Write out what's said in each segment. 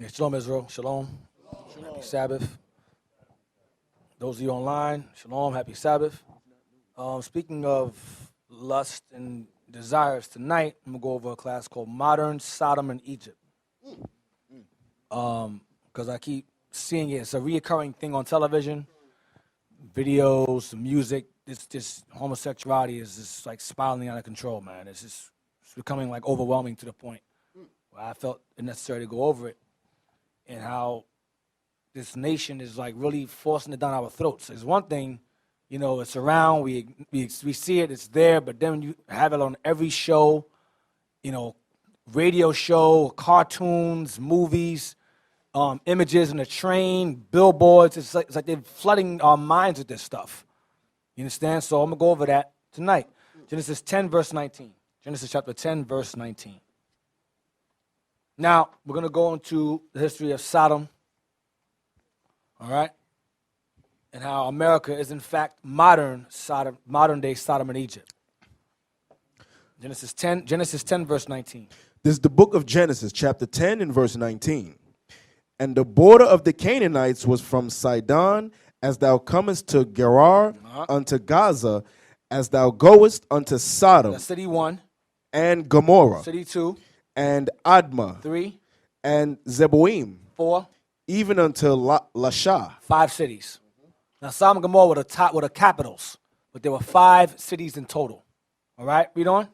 Yeah, shalom, Israel. Shalom. Happy Sabbath. Those of you online, shalom. Happy Sabbath. Speaking of lust and desires, tonight I'm gonna go over a class called Modern Sodom and Egypt. Because I keep seeing it. It's a reoccurring thing on television, videos, music. It's just homosexuality is just like spiraling out of control, man. It's becoming like overwhelming to the point where I felt it necessary to go over it. And how this nation is like really forcing it down our throats. It's one thing, you know, it's around, we see it, it's there, but then you have it on every show, you know, radio show, cartoons, movies, images in the train, billboards. It's like they're flooding our minds with this stuff. You understand? So I'm going to go over that tonight. Genesis 10, verse 19. Genesis chapter 10, verse 19. Now, we're going to go into the history of Sodom, all right, and how America is, in fact, modern day Sodom and Egypt. Genesis 10, verse 19. This is the book of Genesis, chapter 10 and verse 19. And the border of the Canaanites was from Sidon, as thou comest to Gerar, unto Gaza, as thou goest unto Sodom. That's city 1. And Gomorrah. City 2. And Admah, 3, and Zeboim, 4, even unto Lasha. 5 cities. Now Sodom and Gomorrah were the capitals, but there were 5 cities in total. All right, read on.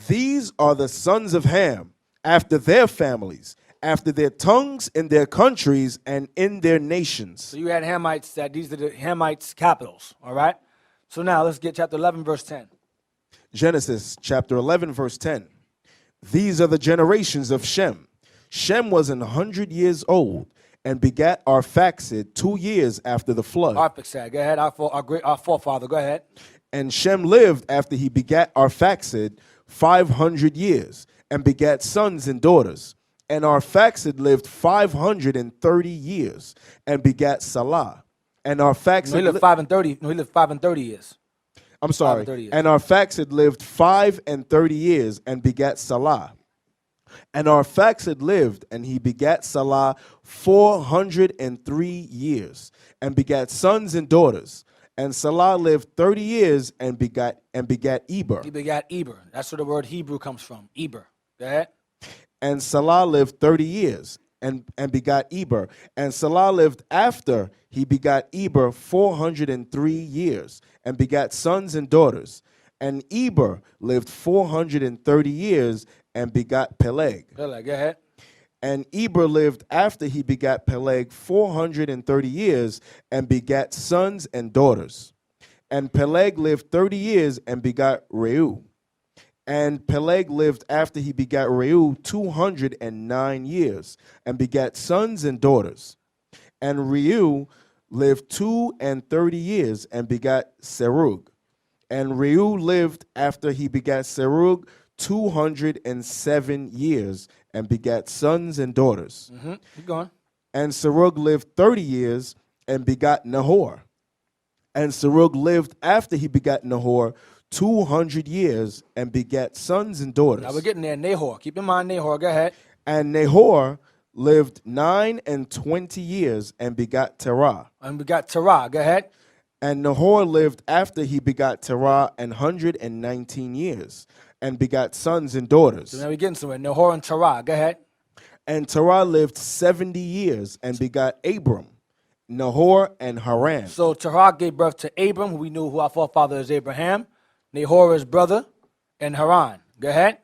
These are the sons of Ham, after their families, after their tongues, in their countries, and in their nations. So you had Hamites, these are the Hamites' capitals. All right. So now let's get chapter 11, verse 10. Genesis chapter 11, verse 10. These are the generations of Shem. Shem was 100 years old and begat Arphaxad 2 years after the flood. Arphaxad, go ahead. Our forefather, go ahead. And Shem lived after he begat Arphaxad 500 years and begat sons and daughters. And Arphaxad lived 530 years and begat Salah. And Arphaxad he lived 530. No, he lived 530 years. I'm sorry. And Arphaxad lived 530 years and begat Salah. And Arphaxad lived, and he begat Salah 403 years, and begat sons and daughters. And Salah lived 30 years and begat Eber. He begat Eber. That's where the word Hebrew comes from. Eber. Go ahead. And Salah lived 30 years and begat Eber. And Salah lived after he begat Eber 403 years and begat sons and daughters. And Eber lived 430 years and begat Peleg. Peleg, go ahead. And Eber lived after he begat Peleg 430 years and begat sons and daughters. And Peleg lived 30 years and begat Reu. And Peleg lived after he begat Reu 209 years and begat sons and daughters. And Reu lived 32 years and begat Serug. And Reu lived after he begat Serug 207 years and begat sons and daughters. Keep going. And Serug lived 30 years and begat Nahor. And Serug lived after he begat Nahor 200 years and begat sons and daughters. Now we're getting there. Nahor. Keep in mind Nahor. Go ahead. And Nahor lived 29 years and begat Terah. And we got Terah. Go ahead. And Nahor lived after he begat Terah 119 years and begat sons and daughters. So now we're getting somewhere. Nahor and Terah. Go ahead. And Terah lived 70 years and begat Abram, Nahor, and Haran. So Terah gave birth to Abram, who we knew who our forefather is Abraham. Nahor is brother, and Haran. Go ahead.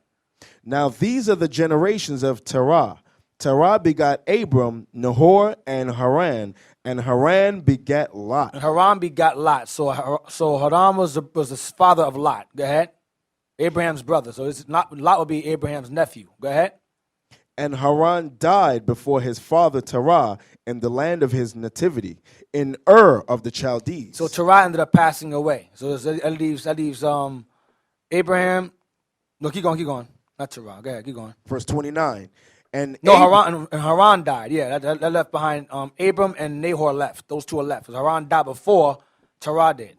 Now these are the generations of Terah. Terah begat Abram, Nahor, and Haran begat Lot. And Haran begot Lot. So Haran was the father of Lot. Go ahead. Abraham's brother. So Lot would be Abraham's nephew. Go ahead. And Haran died before his father Terah in the land of his nativity, in Ur of the Chaldees. So Terah ended up passing away. So that leaves Abraham. No, keep going. Not Terah. Go ahead, keep going. Verse 29. And Haran died. Yeah, that left behind Abram and Nahor left. Those two are left. Because Haran died before Terah did.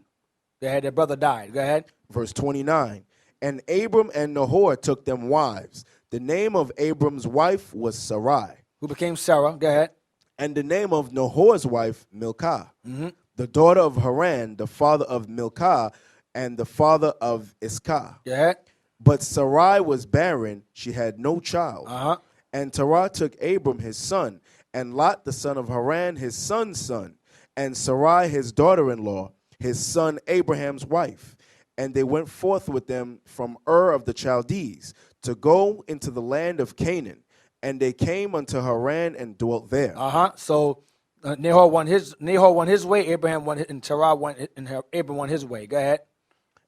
Their brother died. Go ahead. Verse 29. And Abram and Nahor took them wives. The name of Abram's wife was Sarai. who became Sarah. Go ahead. And the name of Nahor's wife, Milcah, the daughter of Haran, the father of Milcah, and the father of Iscah. Go ahead. But Sarai was barren, she had no child. Uh-huh. And Terah took Abram his son, and Lot the son of Haran his son's son, and Sarai his daughter-in-law, his son Abraham's wife. And they went forth with them from Ur of the Chaldees to go into the land of Canaan. And they came unto Haran and dwelt there. Uh-huh. So Nahor won his way, Abraham won his, and Terah went, and Abram won his way. Go ahead.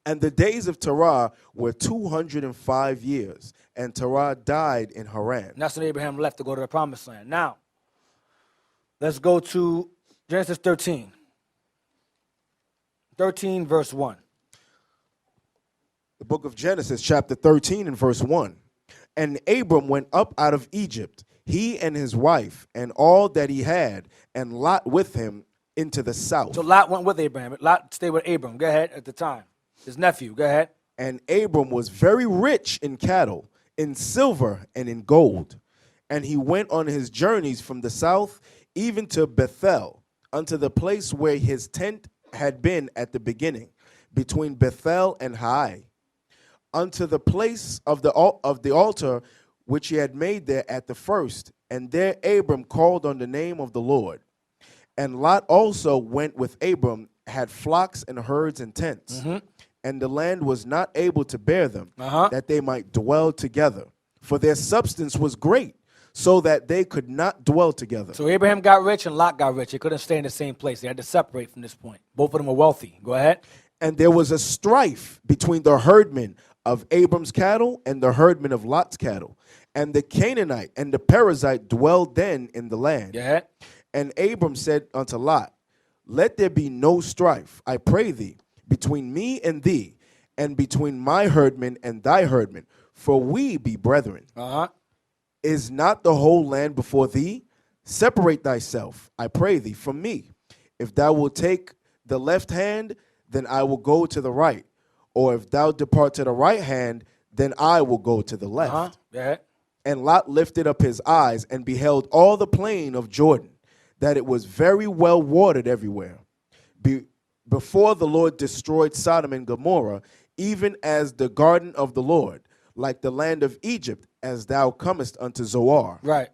And the days of Terah were 205 years, and Terah died in Haran. And that's when Abraham left to go to the promised land. Now, let's go to Genesis 13. 13, verse 1. The book of Genesis, chapter 13 and verse 1. And Abram went up out of Egypt, he and his wife, and all that he had, and Lot with him into the south. So Lot went with Abraham. Lot stayed with Abram. Go ahead at the time. His nephew. Go ahead. And Abram was very rich in cattle, in silver, and in gold. And he went on his journeys from the south, even to Bethel, unto the place where his tent had been at the beginning, between Bethel and Hai, unto the place of the altar which he had made there at the first. And there Abram called on the name of the Lord. And Lot also went with Abram, had flocks and herds and tents. And the land was not able to bear them, that they might dwell together. For their substance was great, so that they could not dwell together. So Abraham got rich and Lot got rich. They couldn't stay in the same place. They had to separate from this point. Both of them were wealthy. Go ahead. And there was a strife between the herdmen of Abram's cattle and the herdmen of Lot's cattle. And the Canaanite and the Perizzite dwelled then in the land. Go ahead. And Abram said unto Lot, let there be no strife, I pray thee, between me and thee, and between my herdmen and thy herdmen, for we be brethren. Is not the whole land before thee? Separate thyself, I pray thee, from me. If thou wilt take the left hand, then I will go to the right. Or if thou depart to the right hand, then I will go to the left. Go ahead. And Lot lifted up his eyes and beheld all the plain of Jordan, that it was very well watered everywhere. Before the Lord destroyed Sodom and Gomorrah, even as the garden of the Lord, like the land of Egypt, as thou comest unto Zoar. Right.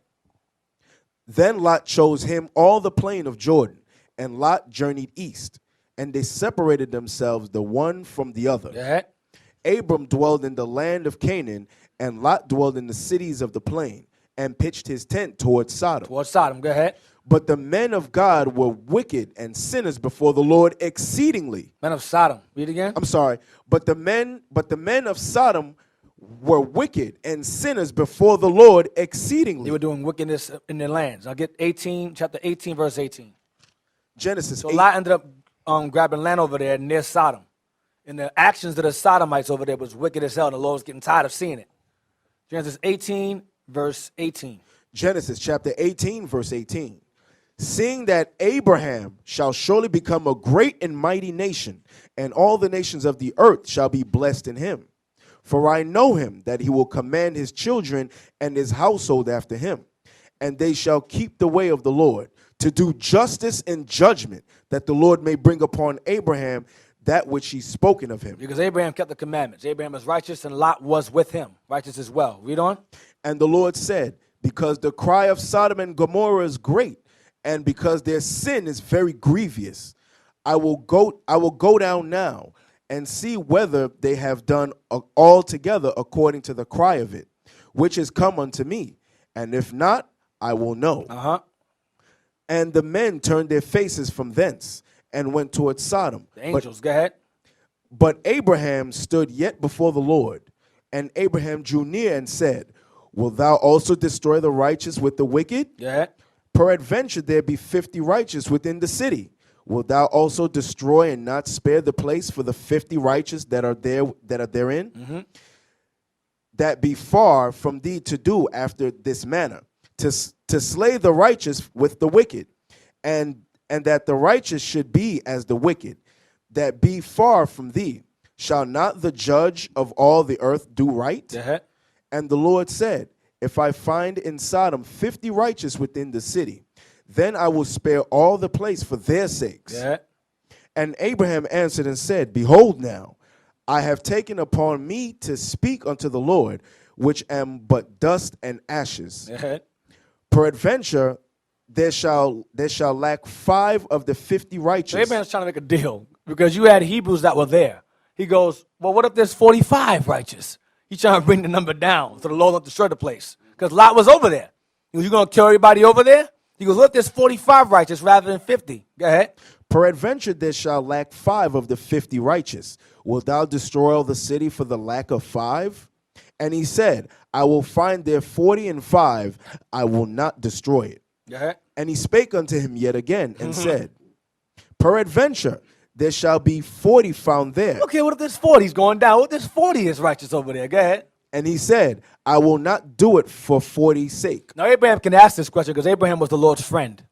Then Lot chose him all the plain of Jordan, and Lot journeyed east, and they separated themselves the one from the other. Go ahead. Abram dwelled in the land of Canaan, and Lot dwelled in the cities of the plain, and pitched his tent towards Sodom. Towards Sodom. Go ahead. But the men of God were wicked and sinners before the Lord exceedingly. Men of Sodom. Read again. I'm sorry. But the men of Sodom were wicked and sinners before the Lord exceedingly. They were doing wickedness in their lands. I'll get chapter 18, verse 18. Genesis So 8. Lot ended up grabbing land over there near Sodom. And the actions of the Sodomites over there was wicked as hell. And the Lord was getting tired of seeing it. Genesis 18, verse 18. Genesis chapter 18, verse 18. Seeing that Abraham shall surely become a great and mighty nation, and all the nations of the earth shall be blessed in him. For I know him, that he will command his children and his household after him, and they shall keep the way of the Lord, to do justice and judgment, that the Lord may bring upon Abraham that which he's spoken of him. Because Abraham kept the commandments. Abraham was righteous, and Lot was with him, righteous as well. Read on. And the Lord said, because the cry of Sodom and Gomorrah is great, and because their sin is very grievous, I will go down now and see whether they have done altogether according to the cry of it, which is come unto me. And if not, I will know. And the men turned their faces from thence and went towards Sodom. The angels, go ahead. But Abraham stood yet before the Lord. And Abraham drew near and said, wilt thou also destroy the righteous with the wicked? Go ahead. Peradventure there be 50 righteous within the city. Wilt thou also destroy and not spare the place for the 50 righteous that are therein? That be far from thee to do after this manner, to slay the righteous with the wicked, and that the righteous should be as the wicked, that be far from thee. Shall not the judge of all the earth do right? Go ahead. And the Lord said, if I find in Sodom 50 righteous within the city, then I will spare all the place for their sakes. Yeah. And Abraham answered and said, Behold now, I have taken upon me to speak unto the Lord, which am but dust and ashes. Yeah. Peradventure, there shall lack 5 of the 50 So righteous. Abraham's trying to make a deal because you had Hebrews that were there. He goes, well, what if there's 45 righteous? He's trying to bring the number down so the Lord don't destroy the place. Because Lot was over there. He goes, you going to kill everybody over there? He goes, what if there's 45 righteous rather than 50? Go ahead. Peradventure, there shall lack 5 of the 50 righteous. Wilt thou destroy all the city for the lack of 5? And he said, I will find there 40 and 5. I will not destroy it. Go ahead. And he spake unto him yet again and said, Peradventure, there shall be 40 found there. Okay, what if there's 40? He's going down. What if there's 40 is righteous over there? Go ahead. And he said, I will not do it for 40's sake. Now, Abraham can ask this question because Abraham was the Lord's friend.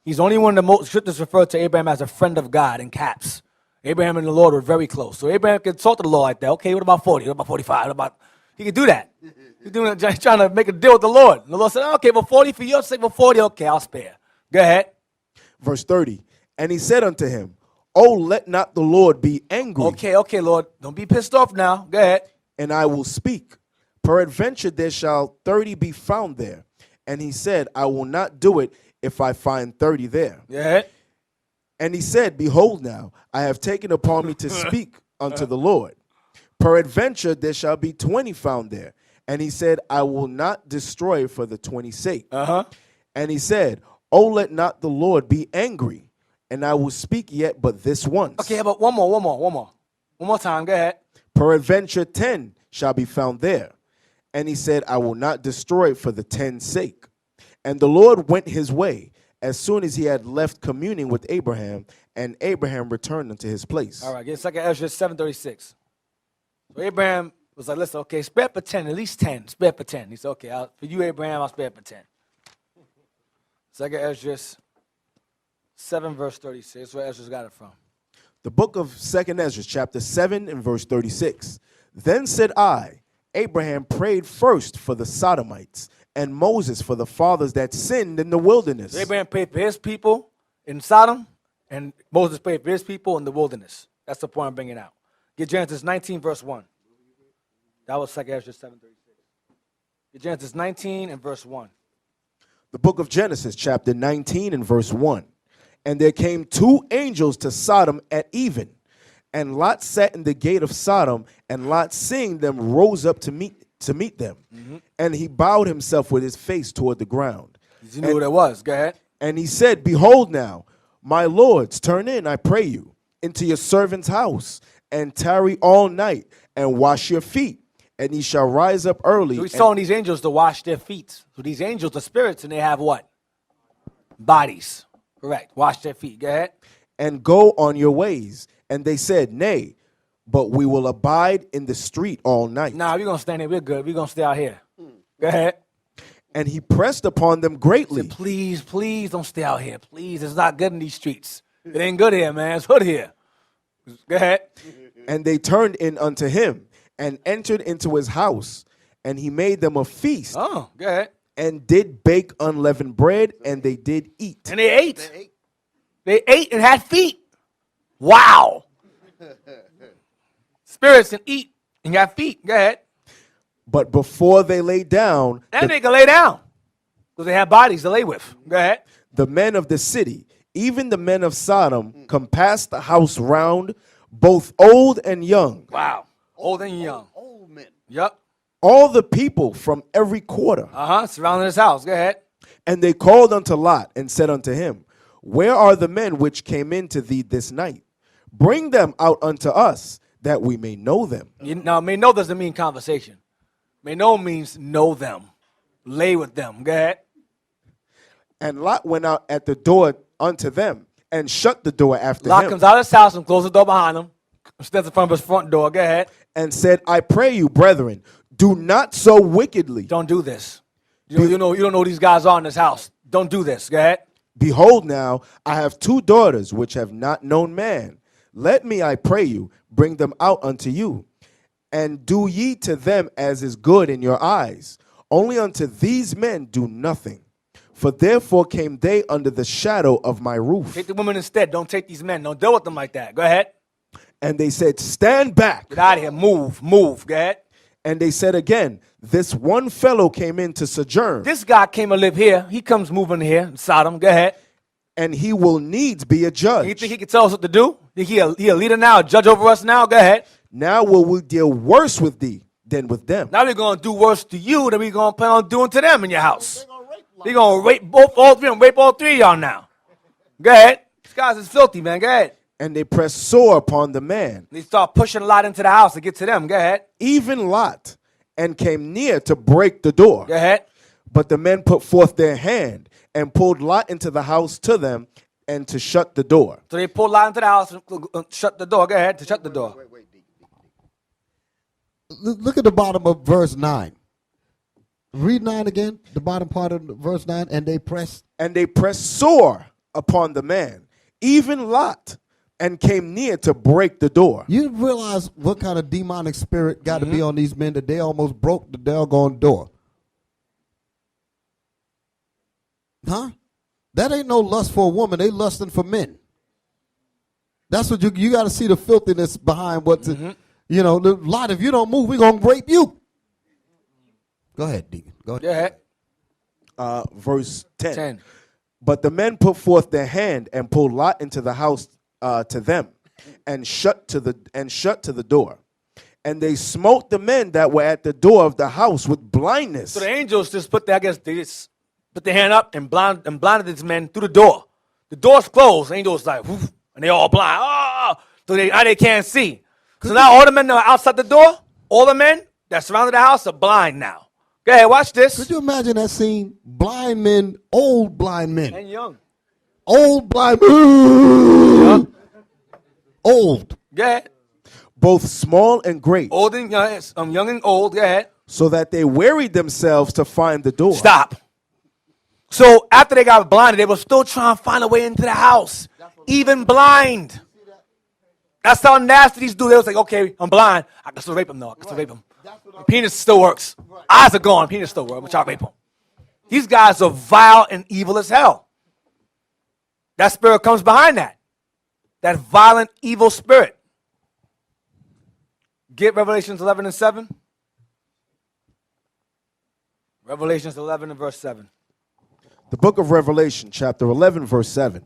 He's the only one of the most scriptures referred to Abraham as a friend of God in caps. Abraham and the Lord were very close. So Abraham can talk to the Lord like that. Okay, what about 40? What about 45? What about... He can do that. He's trying to make a deal with the Lord. And the Lord said, okay, but 40 for your sake, but 40, okay, I'll spare. Go ahead. Verse 30. And he said unto him, Oh, let not the Lord be angry. Okay, Lord. Don't be pissed off now. Go ahead. And I will speak. Peradventure there shall 30 be found there. And he said, I will not do it if I find 30 there. Go ahead. And he said, Behold now, I have taken upon me to speak unto the Lord. Peradventure there shall be 20 found there. And he said, I will not destroy for the 20's sake. And he said, Oh, let not the Lord be angry, and I will speak yet but this once. Okay, but one more time. Go ahead. Peradventure 10 shall be found there. And he said, I will not destroy for the 10's sake. And the Lord went his way as soon as he had left communing with Abraham, and Abraham returned unto his place. All right, get 2 Ezra 7:36. So Abraham was like, listen, okay, spare for 10, at least 10. Spare for 10. He said, okay, for you, Abraham, I'll spare for 10. 2 Ezra 7, verse 36. That's where Ezra's got it from. The book of 2 Ezra, chapter 7 and verse 36. Then said I, Abraham prayed first for the Sodomites, and Moses for the fathers that sinned in the wilderness. So Abraham prayed for his people in Sodom, and Moses prayed for his people in the wilderness. That's the point I'm bringing out. Get Genesis 19, verse 1. That was 2 Ezra 7:36. Get Genesis 19 and verse 1. The book of Genesis, chapter 19 and verse 1. And there came 2 angels to Sodom at even, and Lot sat in the gate of Sodom, and Lot, seeing them, rose up to meet them. And he bowed himself with his face toward the ground. You knew what it was. Go ahead. And he said, Behold now, my lords, turn in, I pray you, into your servant's house, and tarry all night, and wash your feet. And ye shall rise up early. So he's telling these angels to wash their feet. So these angels are spirits, and they have what? Bodies. Correct. Wash their feet. Go ahead. And go on your ways. And they said, Nay, but we will abide in the street all night. Nah, we're going to stand here. We're good. We're going to stay out here. Go ahead. And he pressed upon them greatly. Said, please don't stay out here. Please, it's not good in these streets. It ain't good here, man. It's hood here. Go ahead. And they turned in unto him, and entered into his house, and he made them a feast. Oh, go ahead. And did bake unleavened bread, and they did eat. And they ate. They ate and had feet. Wow. Spirits and eat and got feet. Go ahead. But before they lay down, And they can lay down because they have bodies to lay with. Go ahead. the men of the city, even the men of Sodom, compassed the house round, both old and young. Wow. Old and young. Old men. Yep. All the people from every quarter. Surrounding his house. Go ahead. And they called unto Lot and said unto him, Where are the men which came in to thee this night? Bring them out unto us, that we may know them. Now, may know doesn't mean conversation. May know means know them. Lay with them. Go ahead. And Lot went out at the door unto them, and shut the door after Lot him, comes out of his house and closes the door behind him. Stands in front of his front door. Go ahead. and said, I pray you, brethren, do not so wickedly. Don't do this. You don't know who these guys are in this house. Don't do this. Go ahead. Behold now, I have 2 daughters which have not known man. Let me, I pray you, bring them out unto you. And do ye to them as is good in your eyes. Only unto these men do nothing. For therefore came they under the shadow of my roof. Take the women instead. Don't take these men. Don't deal with them like that. Go ahead. And they said, stand back. Get out of here. Move. Move. Go ahead. And they said again, this one fellow came in to sojourn. This guy came to live here. He comes moving here in Sodom. Go ahead. And he will needs be a judge. You think he can tell us what to do? Think he a leader now, a judge over us now? Go ahead. Now will we deal worse with thee than with them. Now we're going to do worse to you than we're going to plan on doing to them in your house. They're going to rape all three of y'all now. Go ahead. These guys is filthy, man. Go ahead. And they pressed sore upon the man, They start pushing Lot into the house to get to them. Go ahead. even Lot, and came near to break the door. Go ahead. But the men put forth their hand and pulled Lot into the house to them and to shut the door. So they pulled Lot into the house and shut the door. Go ahead to shut the door. Look at the bottom of verse 9. Read 9 again, the bottom part of verse 9. And they pressed. And they pressed sore upon the man, even Lot, and came near to break the door. You realize what kind of demonic spirit got to be on these men that they almost broke the doggone door? Huh? That ain't no lust for a woman. They lusting for men. That's what you got to see the filthiness behind what, you know, Lot, if you don't move, we're going to rape you. Go ahead, Deacon. Go ahead. Go ahead. Verse 10. 10. But the men put forth their hand and pulled Lot into the house to them, and shut to the door. And they smote the men that were at the door of the house with blindness. So the angels just put their hand up and blinded these men through the door. The door's closed. The angels like, whoosh, and they all blind. Oh! So now they can't see. So now all the men that are outside the door, all the men that surrounded the house are blind now. Go ahead, watch this. Could you imagine that scene? Blind men, old blind men. And young. Old blind men. Old. Go ahead. Both small and great, Old and young, young and old. Go ahead. so that they wearied themselves to find the door. Stop. So after they got blinded, they were still trying to find a way into the house, even blind. That's how nasty these dudes. They was like, okay, I'm blind. I can still rape him, though. I can still rape him. Penis still works. Eyes are gone. Penis still works. But y'all rape him. These guys are vile and evil as hell. That spirit comes behind that. That violent, evil spirit. Get Revelations 11 and 7. Revelations 11 and verse 7. The book of Revelation, chapter 11, verse 7.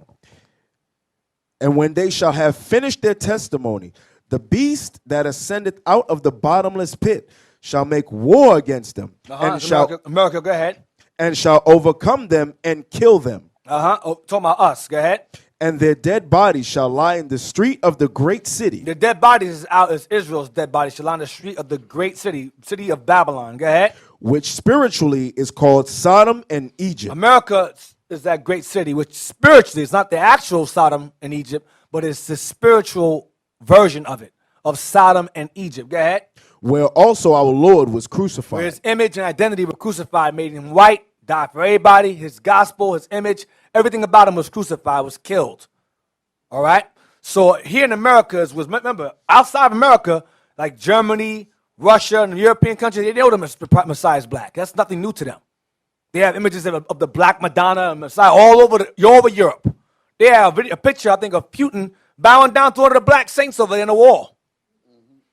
And when they shall have finished their testimony, the beast that ascendeth out of the bottomless pit shall make war against them, and America, go ahead. and shall overcome them and kill them. Oh, talking about us. Go ahead. And their dead bodies shall lie in the street of the great city, The dead bodies is out as Israel's dead bodies shall lie on the street of the great city of Babylon. Go ahead. which spiritually is called Sodom and Egypt. America is that great city, which spiritually is not the actual Sodom and Egypt, but it's the spiritual version of it, of Sodom and Egypt. Go ahead. Where also our Lord was crucified. Where his image and identity were crucified, made him white, died for everybody. His gospel, his image, everything about him was crucified, was killed. All right? So here in America, remember, outside of America, like Germany, Russia, and the European countries, they know the Messiah is black. That's nothing new to them. They have images of the black Madonna and Messiah all over Europe. They have a picture, I think, of Putin bowing down to one of the black saints over there in the wall.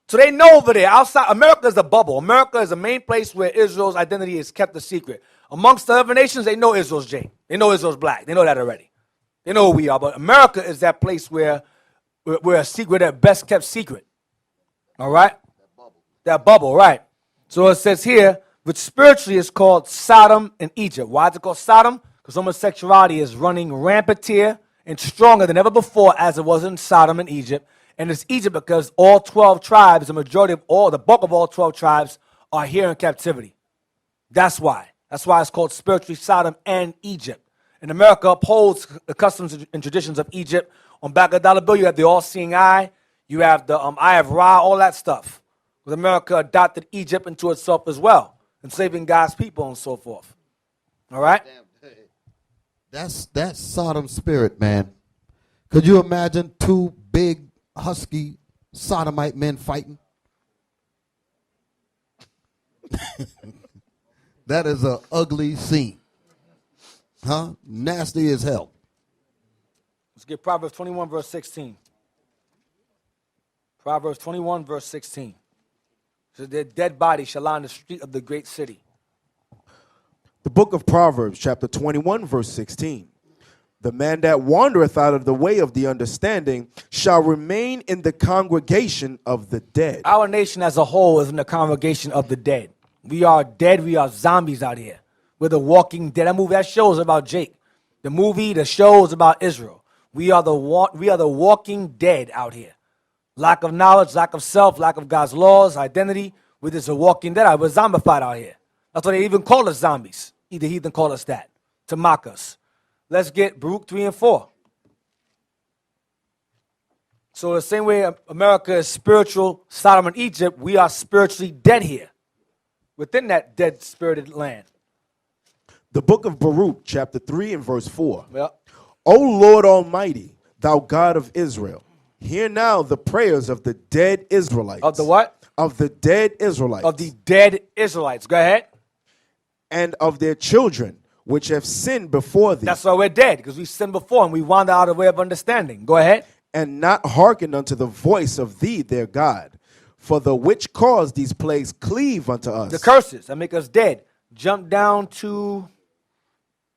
So they know over there, outside, America is a bubble. America is the main place where Israel's identity is kept a secret. Amongst the other nations, they know Israel's Jane. They know Israel's black. They know that already. They know who we are. But America is that place where we're a secret, that best kept secret. All right? That bubble, right. So it says here, which spiritually is called Sodom and Egypt. Why is it called Sodom? Because homosexuality is running rampant here and stronger than ever before, as it was in Sodom and Egypt. And it's Egypt because all 12 tribes, the bulk of all 12 tribes are here in captivity. That's why. That's why it's called spiritually Sodom and Egypt. And America upholds the customs and traditions of Egypt. On back of the dollar bill, you have the all-seeing eye. You have the eye of Ra, all that stuff. Because America adopted Egypt into itself as well, enslaving God's people and so forth. All right? That's Sodom spirit, man. Could you imagine two big, husky Sodomite men fighting? That is an ugly scene. Huh? Nasty as hell. Let's get Proverbs 21, verse 16. Proverbs 21, verse 16. So their dead body shall lie in the street of the great city. The book of Proverbs, chapter 21, verse 16. The man that wandereth out of the way of the understanding shall remain in the congregation of the dead. Our nation as a whole is in the congregation of the dead. We are dead. We are zombies out here. We're the walking dead. That show is about Jake. The movie, the show is about Israel. We are the walking dead out here. Lack of knowledge, lack of self, lack of God's laws, identity. We're just a walking dead. We're zombified out here. That's why they even call us zombies. Either heathen call us that to mock us. Let's get Baruch 3 and 4. So the same way America is spiritual Sodom and Egypt, we are spiritually dead here, within that dead spirited land. The book of Baruch, chapter 3 and verse 4. Yep. O Lord Almighty, thou God of Israel, hear now the prayers of the dead Israelites. Of the what? Of the dead Israelites. Of the dead Israelites. Go ahead. And of their children, which have sinned before thee. That's why we're dead, because we sinned before and we wander out of the way of understanding. Go ahead. And not hearkened unto the voice of thee, their God. For the which cause these plagues cleave unto us. The curses that make us dead. Jump down to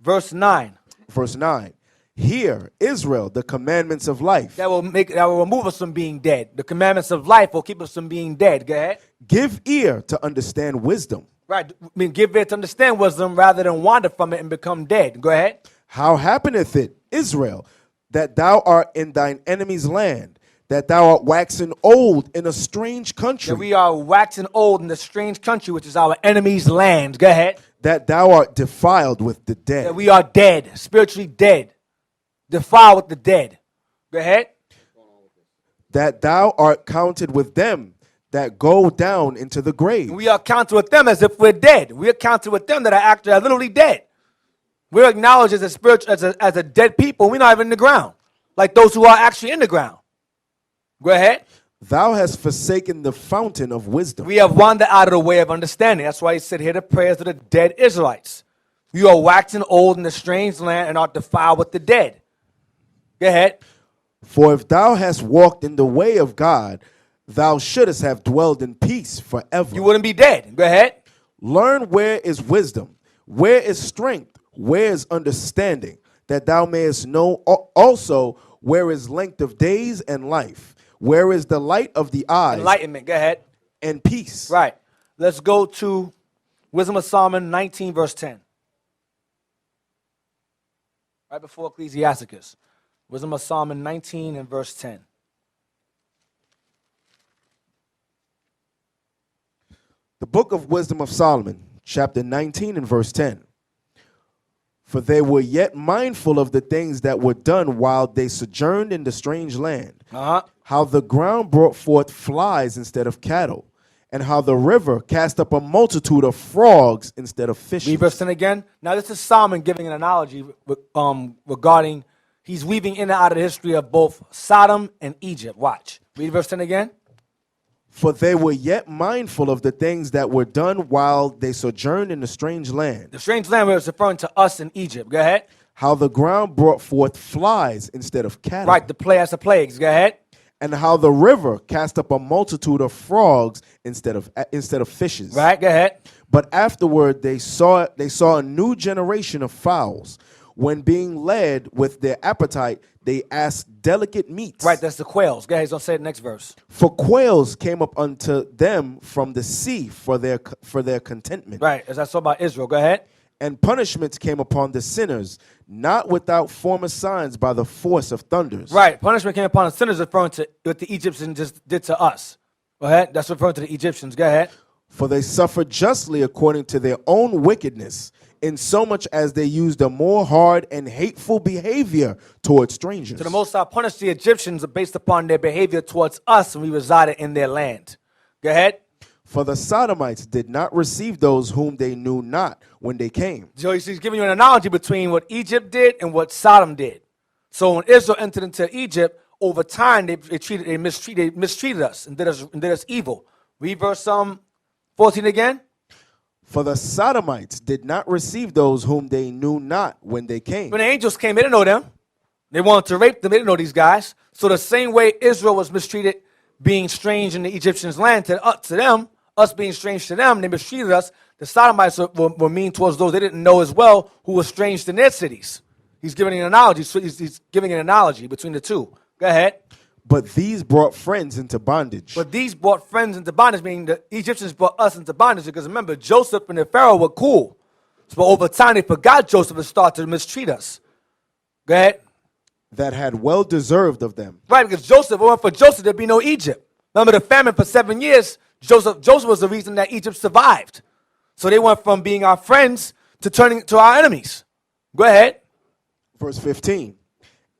verse 9. Verse 9. Hear, Israel, the commandments of life. That will remove us from being dead. The commandments of life will keep us from being dead. Go ahead. Give ear to understand wisdom. Right. I mean, give ear to understand wisdom rather than wander from it and become dead. Go ahead. How happeneth it, Israel, that thou art in thine enemy's land, that thou art waxen old in a strange country? That we are waxing old in the strange country, which is our enemy's land. Go ahead. That thou art defiled with the dead. That we are dead, spiritually dead, defiled with the dead. Go ahead. That thou art counted with them that go down into the grave. We are counted with them as if we're dead. We are counted with them that are actually literally dead. We're acknowledged as a spiritual, as a dead people. We're not even in the ground, like those who are actually in the ground. Go ahead. Thou hast forsaken the fountain of wisdom. We have wandered out of the way of understanding. That's why he said, hear the prayers of the dead Israelites. You are waxing old in the strange land and are defiled with the dead. Go ahead. For if thou hast walked in the way of God, thou shouldest have dwelled in peace forever. You wouldn't be dead. Go ahead. Learn where is wisdom, where is strength, where is understanding, that thou mayest know also where is length of days and life, where is the light of the eyes. Enlightenment. Go ahead. And peace. Right. Let's go to Wisdom of Solomon 19, verse 10. Right before Ecclesiasticus. Wisdom of Solomon 19 and verse 10. The book of Wisdom of Solomon, chapter 19 and verse 10. For they were yet mindful of the things that were done while they sojourned in the strange land. How the ground brought forth flies instead of cattle, and how the river cast up a multitude of frogs instead of fishes. Read verse 10 again. Now this is Solomon giving an analogy regarding, he's weaving in and out of the history of both Sodom and Egypt. Watch. Read verse 10 again. For they were yet mindful of the things that were done while they sojourned in the strange land. The strange land was referring to us in Egypt. Go ahead. How the ground brought forth flies instead of cattle. Right, the plagues, the plagues. Go ahead. And how the river cast up a multitude of frogs instead of fishes. Right, go ahead. But afterward they saw a new generation of fowls. When being led with their appetite, they asked delicate meats. Right, that's the quails. Go ahead, he's going to say the next verse. For quails came up unto them from the sea for their contentment. Right, as I saw about Israel. Go ahead. And punishments came upon the sinners, not without former signs by the force of thunders. Right, punishment came upon the sinners, referring to what the Egyptians just did to us. Go ahead, that's referring to the Egyptians. Go ahead. For they suffered justly according to their own wickedness, in so much as they used a more hard and hateful behavior towards strangers. So the Most High punished the Egyptians based upon their behavior towards us when we resided in their land. Go ahead. For the Sodomites did not receive those whom they knew not when they came. So he's giving you an analogy between what Egypt did and what Sodom did. So when Israel entered into Egypt, over time they mistreated us and did us evil. Read verse 14 again. For the Sodomites did not receive those whom they knew not when they came. When the angels came, they didn't know them. They wanted to rape them. They didn't know these guys. So the same way Israel was mistreated, being strange in the Egyptians' land, to them, us being strange to them, they mistreated us. The Sodomites were mean towards those they didn't know as well, who were strange to their cities. He's giving an analogy. So he's giving an analogy between the two. Go ahead. But these brought friends into bondage. But these brought friends into bondage, meaning the Egyptians brought us into bondage. Because remember, Joseph and the Pharaoh were cool. So over time, they forgot Joseph and started to mistreat us. Go ahead. That had well deserved of them. Right, because Joseph, if it weren't for Joseph, there'd be no Egypt. Remember the famine for 7 years? Joseph was the reason that Egypt survived. So they went from being our friends to turning to our enemies. Go ahead. Verse 15.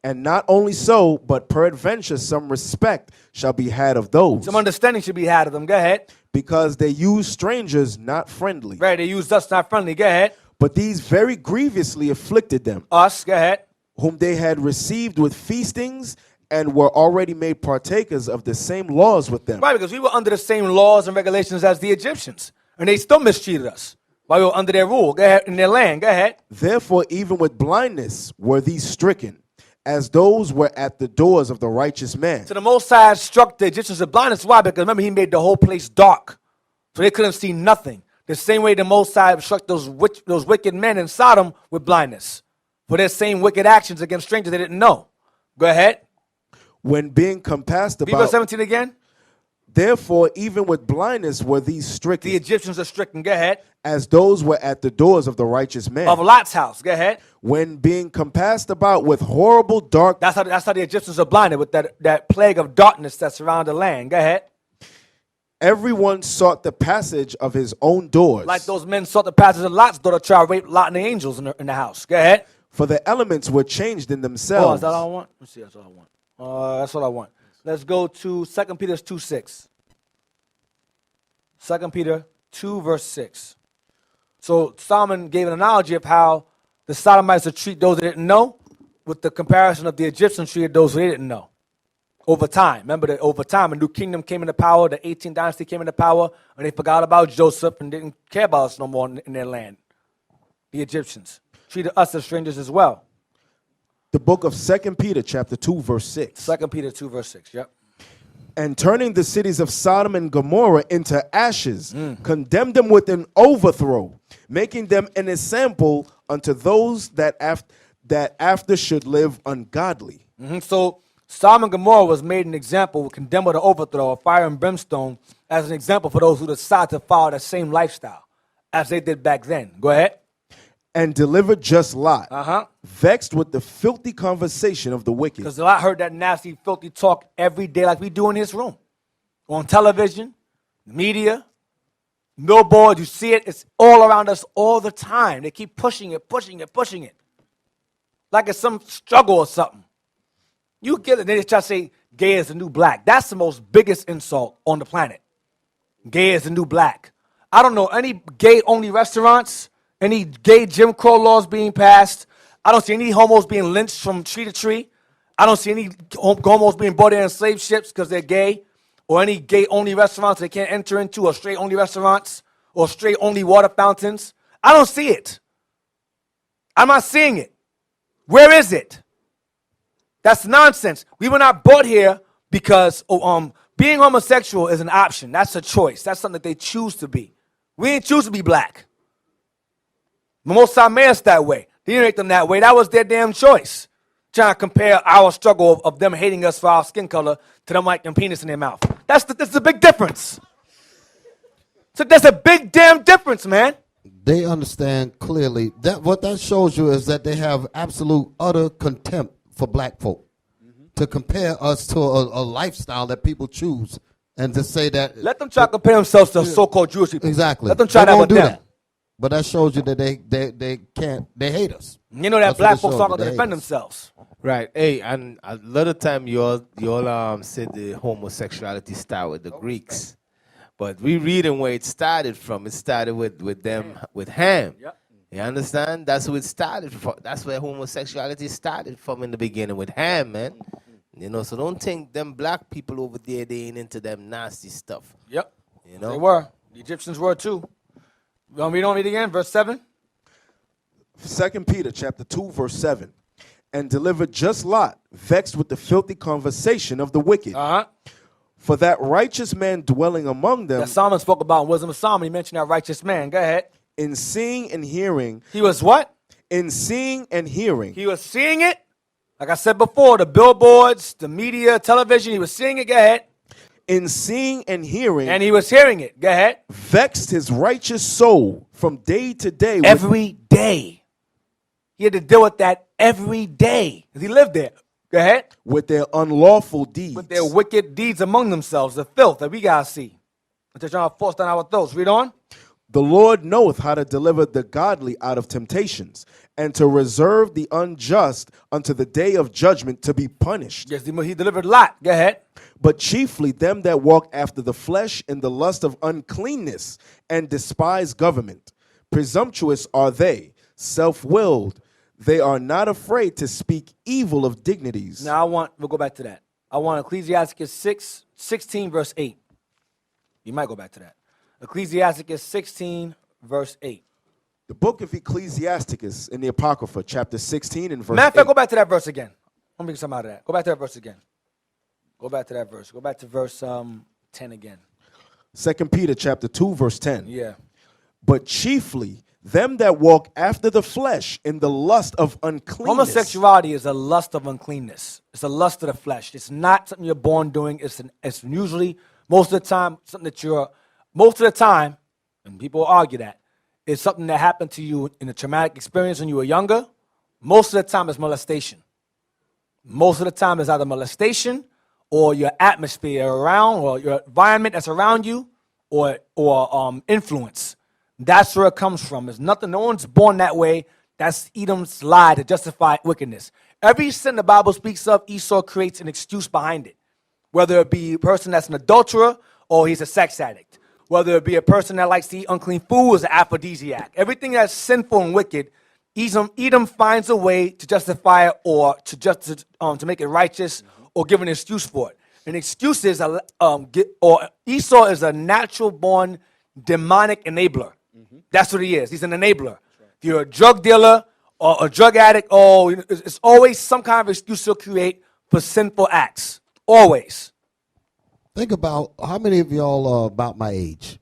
And not only so, but peradventure some respect shall be had of those. Some understanding should be had of them. Go ahead. Because they use strangers not friendly. Right, they used us not friendly. Go ahead. But these very grievously afflicted them. Us. Go ahead. Whom they had received with feastings and were already made partakers of the same laws with them. Right, because we were under the same laws and regulations as the Egyptians. And they still mistreated us while we were under their rule. Go ahead. In their land. Go ahead. Therefore, even with blindness were these stricken, as those were at the doors of the righteous man. So the Most High struck the Egyptians with blindness. Why? Because remember, he made the whole place dark. So they couldn't see nothing. The same way the Most High struck those wicked men in Sodom with blindness for their same wicked actions against strangers they didn't know. Go ahead. When being compassed Read about. verse 17 again. Therefore, even with blindness were these stricken. The Egyptians are stricken. Go ahead. As those were at the doors of the righteous man. Of Lot's house. Go ahead. When being compassed about with horrible dark. That's how the Egyptians are blinded, with that plague of darkness that surrounded the land. Go ahead. Everyone sought the passage of his own doors. Like those men sought the passage of Lot's door to try to rape Lot and the angels in the house. Go ahead. For the elements were changed in Oh, themselves. is that all I want? Let's see. That's all I want. That's all I want. Let's go to 2 Peter 2:6. 2 Peter 2, verse 6. So Solomon gave an analogy of how the Sodomites would treat those they didn't know with the comparison of the Egyptians treated those they didn't know. Over time. Remember that over time, a new kingdom came into power, the 18th dynasty came into power, and they forgot about Joseph and didn't care about us no more in their land. The Egyptians treated us as strangers as well. The book of 2 Peter chapter 2 verse 6. 2 Peter 2, verse 6, yep. And turning the cities of Sodom and Gomorrah into ashes, condemned them with an overthrow, making them an example unto those that after should live ungodly. So Sodom and Gomorrah was made an example, condemned with an overthrow of fire and brimstone, as an example for those who decide to follow the same lifestyle as they did back then. Go ahead. And delivered just Lot, vexed with the filthy conversation of the wicked. Because Lot heard that nasty, filthy talk every day like we do in his room. On television, media, billboard, you see it. It's all around us all the time. They keep pushing it, pushing it, pushing it. Like it's some struggle or something. You get it, they try to say gay is the new black. That's the most biggest insult on the planet. Gay is the new black. I don't know any gay-only restaurants, any gay Jim Crow laws being passed. I don't see any homos being lynched from tree to tree. I don't see any homos being brought in slave ships because they're gay, or any gay-only restaurants they can't enter into, or straight-only restaurants, or straight-only water fountains. I don't see it. I'm not seeing it. Where is it? That's nonsense. We were not brought here because being homosexual is an option. That's a choice. That's something that they choose to be. We didn't choose to be black. Most made us that way. They didn't make them that way. That was their damn choice. Trying to compare our struggle of them hating us for our skin color to them liking penis in their mouth. That's a big difference. So there's a big damn difference, man. They understand clearly that what that shows you is that they have absolute utter contempt for black folk. To compare us to a lifestyle that people choose and to say that. Let them try to compare themselves to so-called Jewish people. Exactly. Let them try that with them. That. But that shows you that they can't, they hate us. You know that black folks aren't going to defend themselves. Right. Hey, and a lot of time you all said the homosexuality started with the Greeks. But we reading where it started from. It started with them, with Ham. Yep. You understand? That's where it started from. That's where homosexuality started from in the beginning with Ham, man. You know, so don't think them black people over there, they ain't into them nasty stuff. Yep. You know? They were. The Egyptians were too. You want me to read it again? Verse 7? 2 Peter chapter 2, verse 7. And delivered just Lot, vexed with the filthy conversation of the wicked. Uh-huh. For that righteous man dwelling among them, That Solomon spoke about in Wisdom of Solomon. He mentioned that righteous man. Go ahead. in seeing and hearing, He was what? in seeing and hearing, He was seeing it. Like I said before, the billboards, the media, television, he was seeing it. Go ahead. in seeing and hearing, And he was hearing it. Go ahead. vexed his righteous soul from day to day with, Every day. He had to deal with that every day. He lived there. Go ahead. with their unlawful deeds. With their wicked deeds among themselves, the filth that we got to see. But they're trying to force down our throats. Read on. The Lord knoweth how to deliver the godly out of temptations, and to reserve the unjust unto the day of judgment to be punished. Yes, he delivered Lot. Go ahead. But chiefly them that walk after the flesh in the lust of uncleanness, and despise government. Presumptuous are they, self-willed. They are not afraid to speak evil of dignities. Now we'll go back to that. I want Ecclesiasticus 16, verse 8. You might go back to that. Ecclesiasticus 16, verse 8. The book of Ecclesiasticus in the Apocrypha, chapter 16 and verse Matter of fact, 8. go back to that verse again. Let me get something out of that. Go back to that verse again. Go back to that verse. Go back to verse 10 again. 2 Peter chapter 2, verse 10. Yeah. But chiefly them that walk after the flesh in the lust of uncleanness. Homosexuality is a lust of uncleanness. It's a lust of the flesh. It's not something you're born doing. It's usually, most of the time, something that most of the time, and people argue that, it's something that happened to you in a traumatic experience when you were younger. Most of the time, it's molestation. Most of the time, it's either molestation or your atmosphere around, or your environment that's around you, or influence. That's where it comes from. It's nothing. No one's born that way. That's Edom's lie to justify wickedness. Every sin the Bible speaks of, Esau creates an excuse behind it. Whether it be a person that's an adulterer or he's a sex addict. Whether it be a person that likes to eat unclean food or is an aphrodisiac. Everything that's sinful and wicked, Edom finds a way to justify it or to make it righteous or give an excuse for it. An excuse is Esau is a natural born demonic enabler. That's what he is. He's an enabler. If you're a drug dealer or a drug addict, it's always some kind of excuse he'll create for sinful acts. Always. Think about how many of y'all are about my age.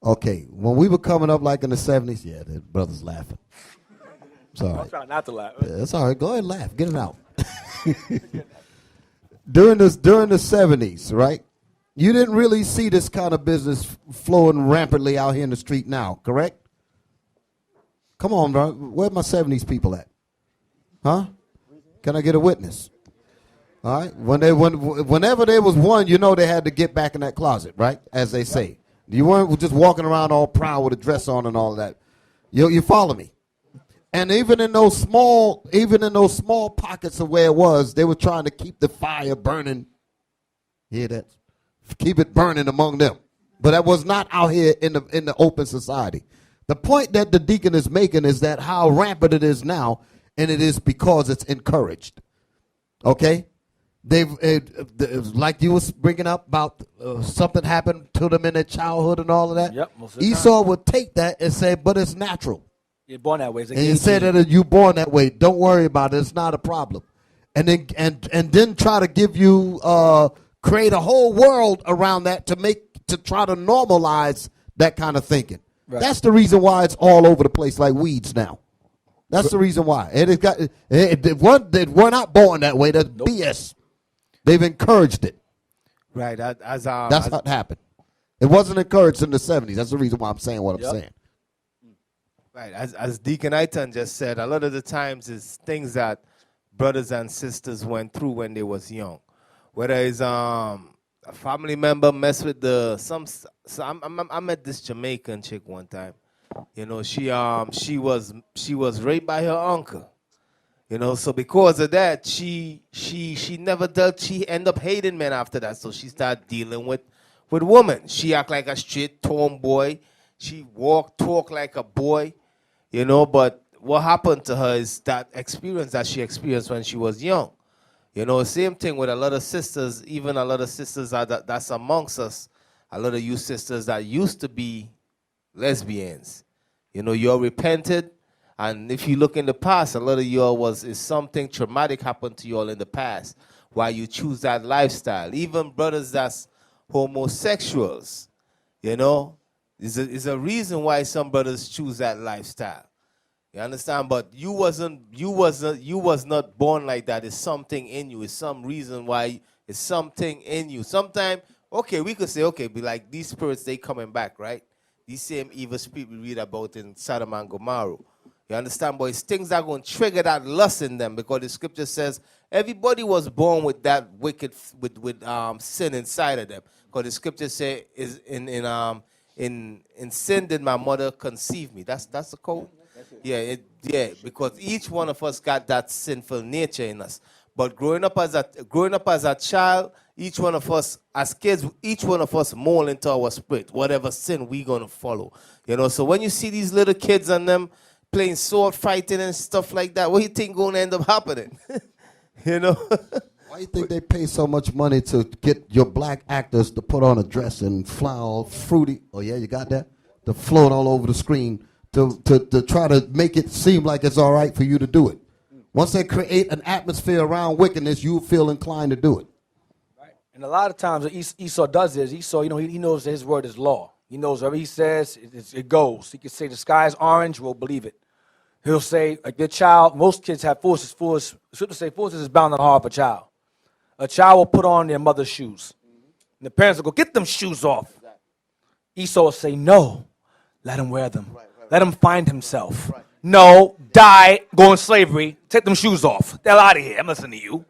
Okay, when we were coming up like in the 70s, yeah, the brother's laughing. It's all right. I'm trying not to laugh. Yeah, it's all right. Go ahead and laugh. Get it out. During the 70s, right? You didn't really see this kind of business flowing rampantly out here in the street now, correct? Come on, bro. Where my 70s people at? Huh? Can I get a witness? All right. Whenever there was one, you know they had to get back in that closet, right? As they say. You weren't just walking around all proud with a dress on and all of that. You follow me? And even in those small pockets of where it was, they were trying to keep the fire burning. Hear that? Keep it burning among them. But that was not out here in the open society. The point that the deacon is making is that how rampant it is now, and it is because it's encouraged. Okay? Like you was bringing up about something happened to them in their childhood and all of that. Yep, most of the Esau would take that and say, but it's natural. You're born that way. And you say that you're born that way. Don't worry about it. It's not a problem. And then try to give you create a whole world around that to try to normalize that kind of thinking. Right. That's the reason why it's all over the place like weeds now. That's the reason why. We're not born that way. That's BS. They've encouraged it. Right. That's what happened. It wasn't encouraged in the 70s. That's the reason why I'm saying what I'm saying. Right. As Deacon Aiton just said, a lot of the times it's things that brothers and sisters went through when they was young. Whether it's a family member mess with I met this Jamaican chick one time. You know, she was raped by her uncle. You know, so because of that, she never dealt. She ended up hating men after that. So she started dealing with women. She act like a straight tomboy. She talk like a boy. You know, but what happened to her is that experience that she experienced when she was young. You know, same thing with a lot of sisters. Even a lot of sisters that's amongst us. A lot of you sisters that used to be lesbians. You know, you all repented, and if you look in the past, a lot of you all is something traumatic happened to you all in the past why you choose that lifestyle. Even brothers that's homosexuals, you know, is a reason why some brothers choose that lifestyle. You understand? But you was not born like that. It's something in you. It's some reason why it's something in you. Sometimes, okay, we could say, okay, be like these spirits, they coming back, right? These same evil spirits we read about in Sodom and Gomorrah. You understand? But it's things that are going to trigger that lust in them, because the scripture says everybody was born with that wicked, with sin inside of them. Because the scripture says, is in sin did my mother conceive me. That's the code? Yeah, because each one of us got that sinful nature in us. But growing up as a child, each one of us, as kids, each one of us mold into our spirit, whatever sin we gonna follow. You know, so when you see these little kids and them playing sword fighting and stuff like that, what do you think gonna end up happening? You know? Why do you think they pay so much money to get your black actors to put on a dress and fly all fruity? Oh yeah, you got that? To float all over the screen to try to make it seem like it's all right for you to do it. Once they create an atmosphere around wickedness, you feel inclined to do it. Right. And a lot of times what Esau does is, Esau, you know, he knows that his word is law. He knows whatever he says, it goes. He can say the sky is orange, we'll believe it. He'll say, like your child, most kids have foolishness. Scripture say foolishness is bound in the heart of a child. A child will put on their mother's shoes. And the parents will go, get them shoes off. Esau will say, no, let him wear them. Let him find himself. No, die, go in slavery, take them shoes off. The hell out of here, I'm listening to you.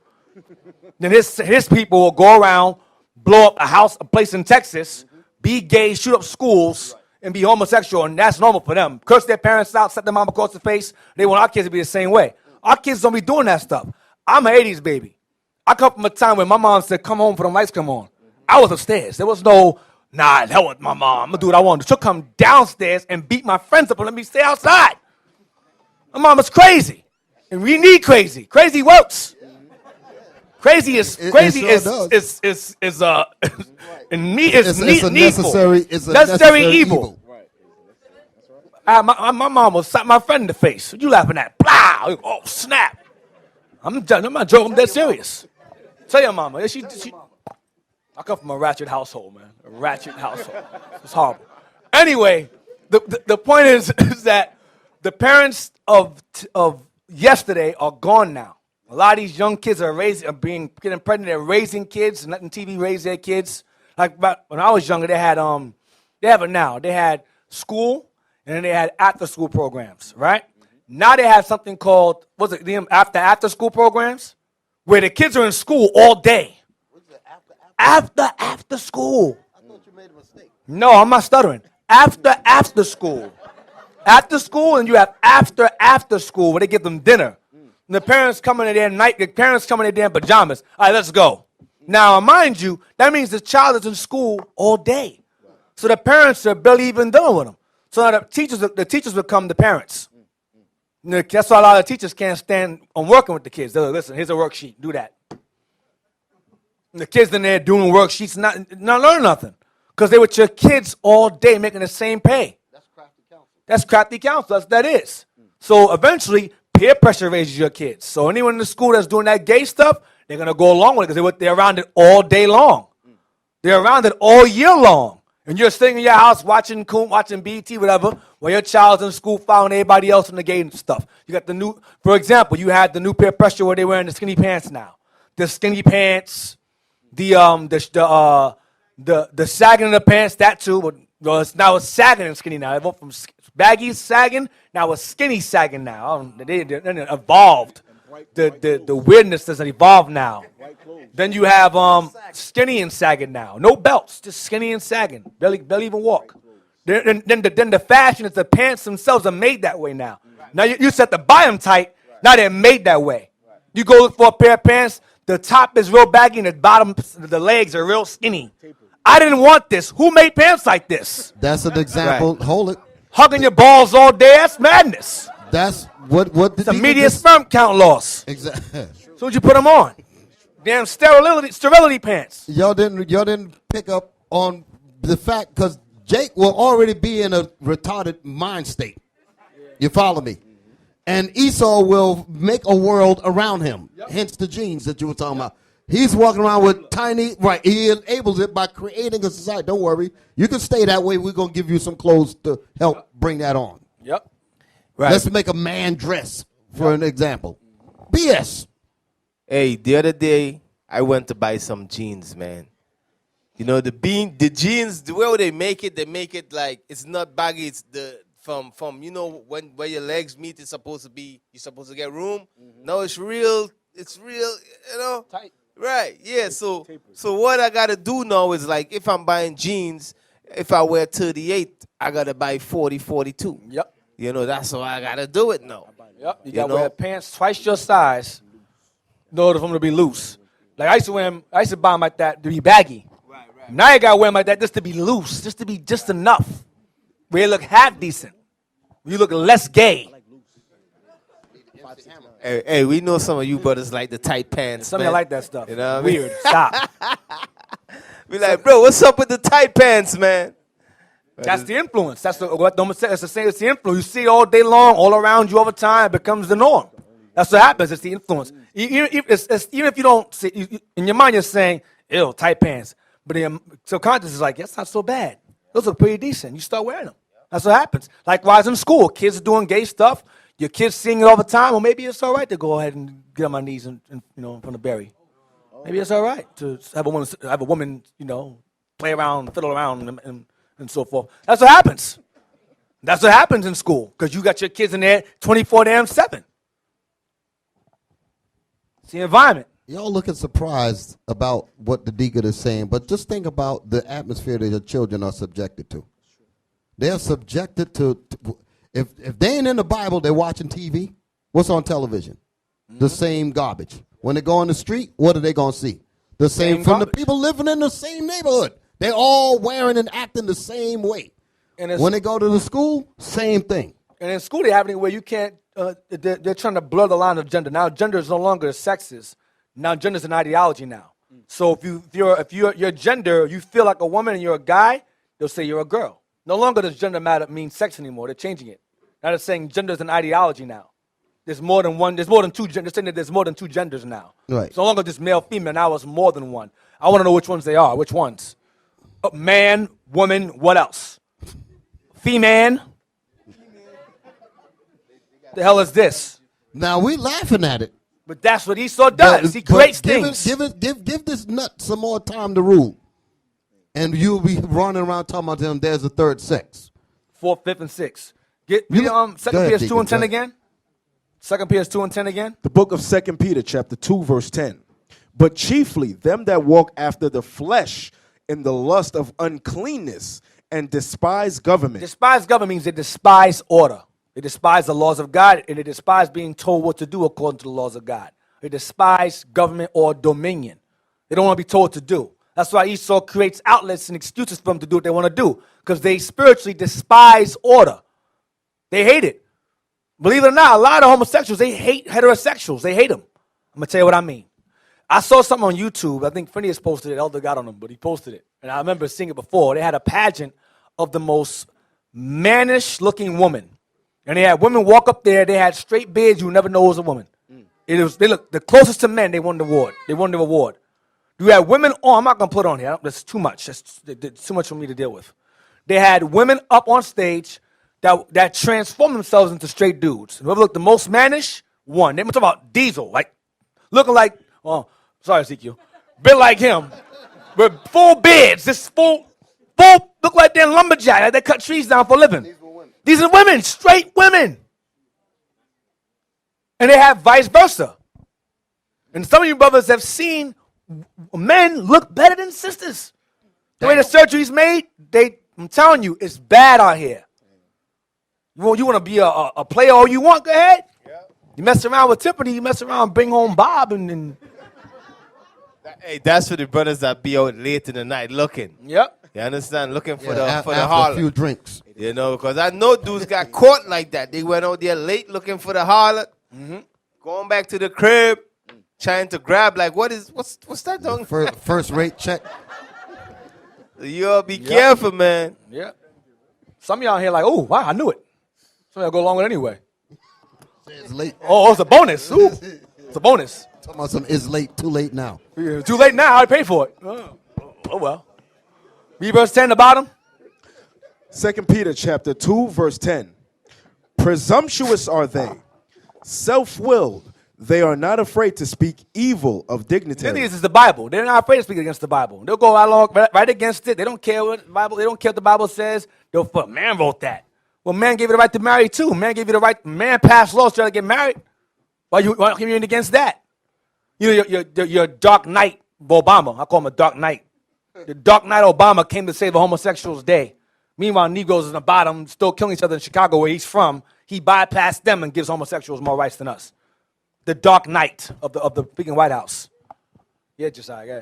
Then his people will go around, blow up a place in Texas, be gay, shoot up schools, and be homosexual, and that's normal for them. Curse their parents out, set their mom across the face. They want our kids to be the same way. Our kids don't be doing that stuff. I'm an 80s baby. I come from a time when my mom said, come home for the lights come on. I was upstairs. There was no, nah, hell with my mom. I'm going to do what I want. She'll come downstairs and beat my friends up and let me stay outside. My mama's crazy. And we need crazy. Crazy works. Crazy is crazy is necessary evil. Right. That's right. My mom will slap my friend in the face. What you laughing at? Blah! Oh snap! I'm not joking. I'm dead serious. Tell your mama. She. I come from a ratchet household, man. A ratchet household. It's horrible. Anyway, the point is that the parents of yesterday are gone now. A lot of these young kids are getting pregnant. They're raising kids and letting TV raise their kids. Like when I was younger, they have it now. They had school and then they had after school programs, right? Now they have something called after school programs, where the kids are in school all day. After school. I thought you made a mistake. No, I'm not stuttering. After school. After school, and you have after school where they give them dinner. And the parents come in there in pajamas. All right, let's go. Now, mind you, that means the child is in school all day. So the parents are barely even dealing with them. So now the teachers become the parents. That's why a lot of teachers can't stand on working with the kids. They're like, listen, here's a worksheet. Do that. And the kids in there doing worksheets, not learning nothing. Because they with your kids all day making the same pay. That's crafty counsel. That's what that is. So eventually, peer pressure raises your kids. So anyone in the school that's doing that gay stuff, they're going to go along with it because they're around it all day long. They're around it all year long. And you're sitting in your house watching BET, whatever, while your child's in school following everybody else in the gay stuff. You got for example, you had the new peer pressure where they're wearing the skinny pants now. The skinny pants, the sagging of the pants, that too. But now it's sagging and skinny now. It went from baggy sagging, now it's skinny sagging now. They evolved. The weirdness doesn't evolve now. Then you have skinny and sagging now. No belts, just skinny and sagging. Barely even walk. Then the fashion is the pants themselves are made that way now. Now you used to have to buy them tight. Now they're made that way. You go look for a pair of pants, the top is real baggy and the bottom, the legs are real skinny. I didn't want this. Who made pants like this? That's an example. Right. Hold it. Hugging your balls all day, that's madness. That's what it's a immediate sperm count loss. Exactly. So would you put them on? Damn sterility pants. Y'all didn't pick up on the fact because Jake will already be in a retarded mind state. You follow me? And Esau will make a world around him. Hence the genes that you were talking about. He's walking around with tiny, right, he enables it by creating a society. Don't worry. You can stay that way. We're going to give you some clothes to help bring that on. Yep. Right. Let's make a man dress, for an example. BS. Hey, the other day, I went to buy some jeans, man. You know, the jeans, the way they make it like, it's not baggy, it's from you know, where your legs meet, it's supposed to be, you're supposed to get room. No, it's real, you know. Tight. Right, yeah, so what I got to do now is like, if I'm buying jeans, if I wear 38, I got to buy 40, 42. Yep. You know, that's how I got to do it now. Yep. You got to wear pants twice your size in order for them to be loose. Like I used to buy them like that to be baggy. Right. Now you got to wear them like that just to be loose, just to be just enough. Where you look half decent. You look less gay. Hey, we know some of you brothers like the tight pants. Some of you like that stuff. You know what I mean? Weird. Stop. We like, bro, what's up with the tight pants, man? That's the influence. That's what the say. That's the same. It's the influence. You see it all day long, all around you, all the time. It becomes the norm. That's what happens. It's the influence. Even if you don't see, in your mind, you're saying, "Ew, tight pants," but in your subconscious is like, "That's not so bad. Those look pretty decent." You start wearing them. That's what happens. Likewise in school, kids are doing gay stuff. Your kids seeing it all the time. Well, maybe it's all right to go ahead and get on my knees and in front of Barry. Maybe it's all right to have a woman, play around, fiddle around, and so forth. That's what happens. That's what happens in school because you got your kids in there 24/7. It's the environment. Y'all looking surprised about what the deacon is saying, but just think about the atmosphere that your children are subjected to. They're subjected to if they ain't in the Bible, they're watching TV. What's on television? The same garbage. When they go on the street, what are they going to see? The same from garbage. The people living in the same neighborhood. They're all wearing and acting the same way. And when they go to the school, same thing. And in school, they have it where you can't. They're trying to blur the line of gender. Now, gender is no longer a sexist. Now, gender is an ideology now. So if your gender, you feel like a woman and you're a guy, they'll say you're a girl. No longer does gender matter mean sex anymore. They're changing it. Now they're saying gender is an ideology now. There's more than one. There's more than two genders. They're saying that there's more than two genders now. Right. It's no longer just male, female. Now it's more than one. I want to know which ones they are. Which ones? Man, woman. What else? Female. The hell is this? Now we laughing at it. But that's what Esau does. He creates things. Give this nut some more time to rule. And you'll be running around talking about them. There's a third sex. 4th, 5th, and 6th. Read 2 Peter 2 and 10 again. 2 Peter 2 and 10 again. The book of 2 Peter chapter 2 verse 10. But chiefly them that walk after the flesh in the lust of uncleanness and despise government. Despise government means they despise order. They despise the laws of God, and they despise being told what to do according to the laws of God. They despise government or dominion. They don't want to be told to do. That's why Esau creates outlets and excuses for them to do what they want to do, because they spiritually despise order. They hate it. Believe it or not, a lot of homosexuals, they hate heterosexuals. They hate them. I'm going to tell you what I mean. I saw something on YouTube. I think Phineas posted it. Elder got on him, but he posted it. And I remember seeing it before. They had a pageant of the most mannish-looking woman. And they had women walk up there. They had straight beards. You would never know it was a woman. They looked the closest to men. They won the award. You had women on. I'm not going to put it on here. That's too much. That's too much for me to deal with. They had women up on stage that transformed themselves into straight dudes. Whoever looked the most mannish won. They were talking about Diesel, like looking like, sorry, Ezekiel, bit like him, with full beards, just full, look like they're lumberjack, like they cut trees down for a living. These are women, straight women. And they have vice versa. And some of you brothers have seen men look better than sisters. The way the surgery's made, I'm telling you, it's bad out here. You want to be a player all you want, go ahead. Yeah. You mess around with Tiffany, you mess around, bring home Bob, and Hey, that's for the brothers that be out late in the night looking. Yep. You understand? Looking for after the harlot. a few drinks. You know, because I know dudes got caught like that. They went out there late looking for the harlot, going back to the crib, trying to grab, like, what's that doing? First rate check. You all be careful, man. Yep. Some of y'all here like, oh, wow, I knew it. Some of y'all go along with it anyway. It's late. Oh, it's a bonus. Ooh. It's a bonus. Talking about some it's late, too late now. Yeah, too late now. I paid for it. Oh well. Read verse 10 the bottom. 2 Peter chapter 2, verse 10. Presumptuous are they, self-willed. They are not afraid to speak evil of The thing dignitaries. is the Bible. They're not afraid to speak against the Bible. They'll go right against it. They don't care what the Bible. They don't care what the Bible says. They'll put man wrote that. Well, man gave you the right to marry too. Man gave you the right. Man passed laws to try to get married. Why come you in against that? You know, your Dark Knight Obama. I call him a Dark Knight. The Dark Knight Obama came to save a homosexuals' day. Meanwhile, Negroes in the bottom still killing each other in Chicago, where he's from. He bypassed them and gives homosexuals more rights than us. The Dark Knight of the freaking White House. Yeah, Josiah. Yeah.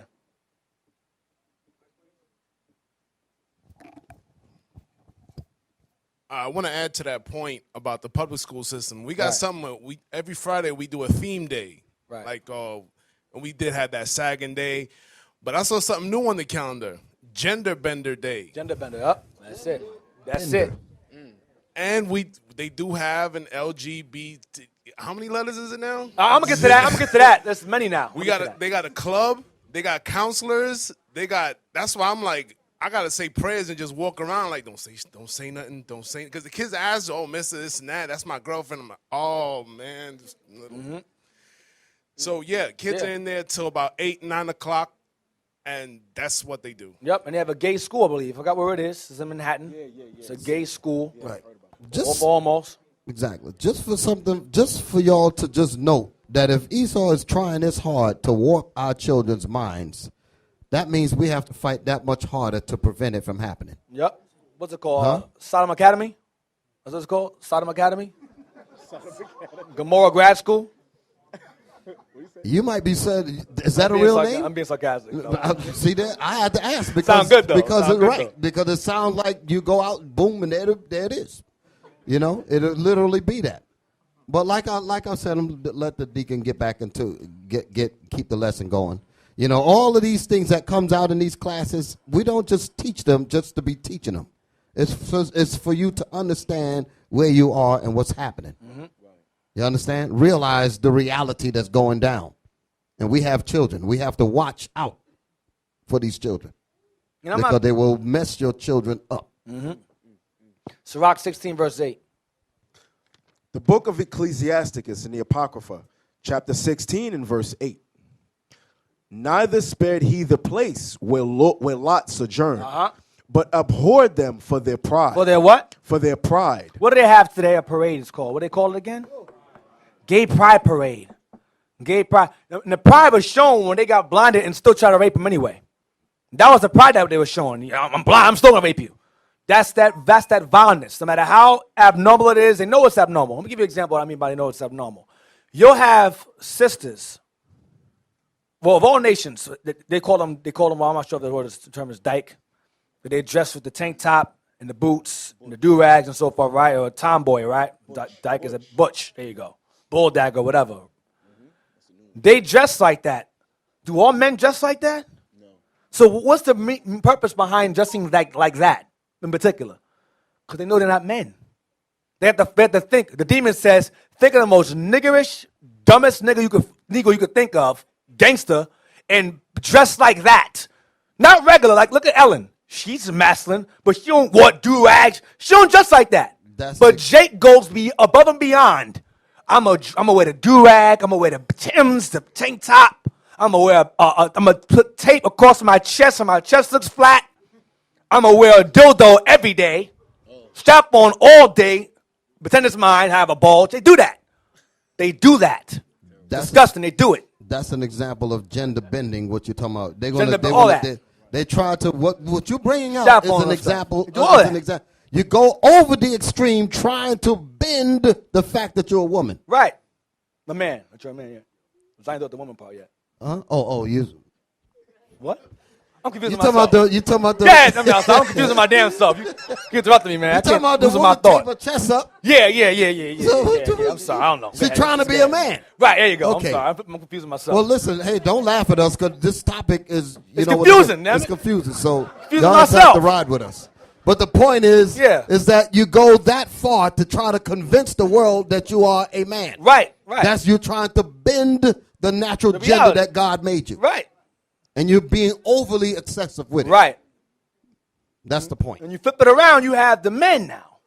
I want to add to that point about the public school system. We got something. Every Friday we do a theme day, Right. like and we did have that sagging day, but I saw something new on the calendar: Gender Bender Day. Gender bender up. That's it. That's it. And they do have an LGBT. How many letters is it now? I'm gonna get to that. There's many now. They got a club. They got counselors. That's why I'm like, I gotta say prayers and just walk around like, don't say nothing, don't say, because the kids ask, oh, Mister this and that, that's my girlfriend. I'm like, oh man. So yeah, kids are in there till about 8, 9 o'clock, and that's what they do. Yep, and they have a gay school, I believe. I forgot where it is. It's in Manhattan. It's a gay school. Right. Almost. Exactly. Just for y'all to just note that if Esau is trying this hard to warp our children's minds, that means we have to fight that much harder to prevent it from happening. Yep. What's it called? Huh? Sodom Academy? What's it called? Sodom Academy? Gomorrah Grad School? You might be saying, is that a I'm being real name? I'm being sarcastic. See that? I had to ask because Sound good, though. because Sound it's good, right. though. Because it sounds like you go out, boom, and there it is. You know, it'll literally be that. But like I said, let the deacon get back into keep the lesson going. You know, all of these things that comes out in these classes, we don't just teach them just to be teaching them. It's for you to understand where you are and what's happening. Mm-hmm. You understand? Realize the reality that's going down. And we have children. We have to watch out for these children. Because they will mess your children up. Mm-hmm. Sirach 16, verse 8. The book of Ecclesiasticus in the Apocrypha, chapter 16 and verse 8. Neither spared he the place where Lot sojourned, but abhorred them for their pride. For their what? For their pride. What do they have today? A parade is called. What do they call it again? Gay Pride Parade. Gay Pride. And the pride was shown when they got blinded and still tried to rape him anyway. That was the pride that they were showing. Yeah, I'm blind. I'm still gonna rape you. That's that violence. No matter how abnormal it is, they know it's abnormal. Let me give you an example of what I mean by they know it's abnormal. You'll have sisters. Well, of all nations, they call them. Well, I'm not sure if the term is dyke. But they dress with the tank top and the boots and the do-rags and so forth, right? Or a tomboy, right? Dyke is a butch. There you go. Bulldagger, whatever. They dress like that. Do all men dress like that? No. So what's the purpose behind dressing like that in particular? Because they know they're not men. They have to think. The demon says, think of the most niggerish, dumbest nigga you could think of, gangster, and dress like that. Not regular. Like, look at Ellen. She's masculine, but she don't want do-rags. She don't dress like that. But Jake goes above and beyond. I'm gonna wear the do-rag. I'm gonna wear the Timbs, the tank top. I'm gonna put tape across my chest so my chest looks flat. I'm gonna wear a dildo every day. Strap on all day. Pretend it's mine. Have a bulge. They do that. That's disgusting. They do it. That's an example of gender bending. What you're talking about? They try to what you're bringing out is an example. You go over the extreme trying to bend the fact that you're a woman. Right. My man. You're a man, yeah. I ain't thought the woman part yet. Oh, you. What? I'm confusing myself. You talking about the. Yeah, I'm confusing my damn self. You interrupting me, man. You talking about the woman taking her chest up? Yeah. So, I'm sorry, I don't know. She's trying to be a man. Right, there you go. Okay. I'm sorry, I'm confusing myself. Well, listen, hey, don't laugh at us because this topic is, it's confusing. It's confusing. So confusing y'all have myself. to ride with us. But the point is, Yeah. is that you go that far to try to convince the world that you are a man. Right, right. That's you trying to bend the natural The gender reality. that God made you. Right, And you're being overly excessive with it. right. That's the point. When you flip it around, you have the men now,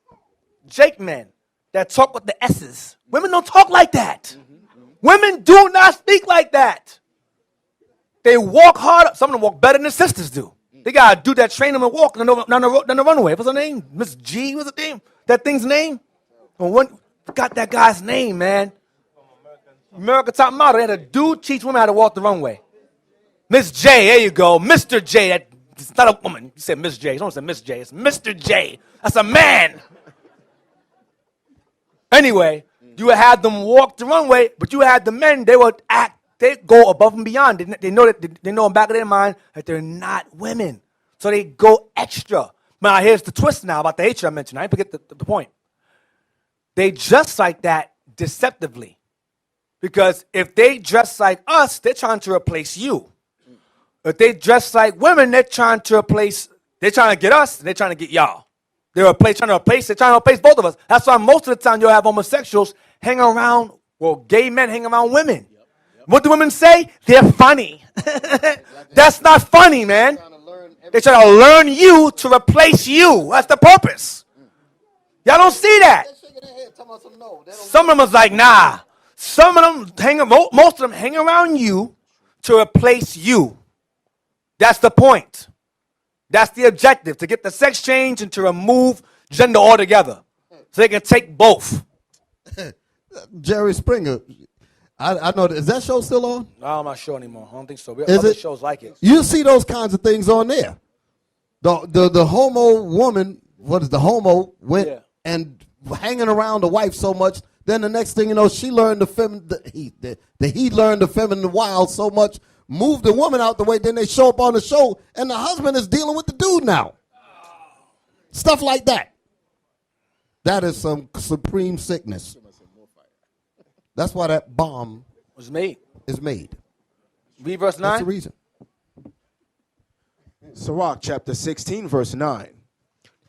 Jake men, that talk with the S's. Women don't talk like that. Women do not speak like that. They walk harder. Some of them walk better than sisters do. They got a dude that train them and walk down the runway. What's her name? Miss G, what's her name? That thing's name? Forgot that guy's name, man. American Top Model. They had a dude teach women how to walk the runway. Miss J, there you go. Mr. J. It's not a woman. You said Miss J. Someone said Miss J. It's Mr. J. That's a man. Anyway, you would have them walk the runway, but you had the men, they would act, they go above and beyond. They know that they know in the back of their mind that they're not women. So they go extra. Now here's the twist now about the hatred I mentioned. I didn't forget the point. They dress like that deceptively. Because if they dress like us, they're trying to replace you. If they dress like women, they're trying to get us, and they're trying to get y'all. They're trying to replace both of us. That's why most of the time you'll have homosexuals hang around, well, gay men hang around women. What do women say? They're funny. That's not funny, man. They're trying to learn you to replace you. That's the purpose. Y'all don't see that. Some of them is like, nah. Some of them, most of them hang around you to replace you. That's the point. That's the objective, to get the sex change and to remove gender altogether. So they can take both. Jerry Springer, I know, is that show still on? No, I'm not sure anymore. I don't think so. We have Is other it? shows like it. You see those kinds of things on there. The homo woman, the homo went and hanging around the wife so much, then the next thing you know, she learned he learned the feminine wild so much, moved the woman out the way, then they show up on the show, and the husband is dealing with the dude now. Stuff like that. That is some supreme sickness. That's why that bomb Was made. is made. Read verse 9. That's the reason. Sirach chapter 16, verse 9.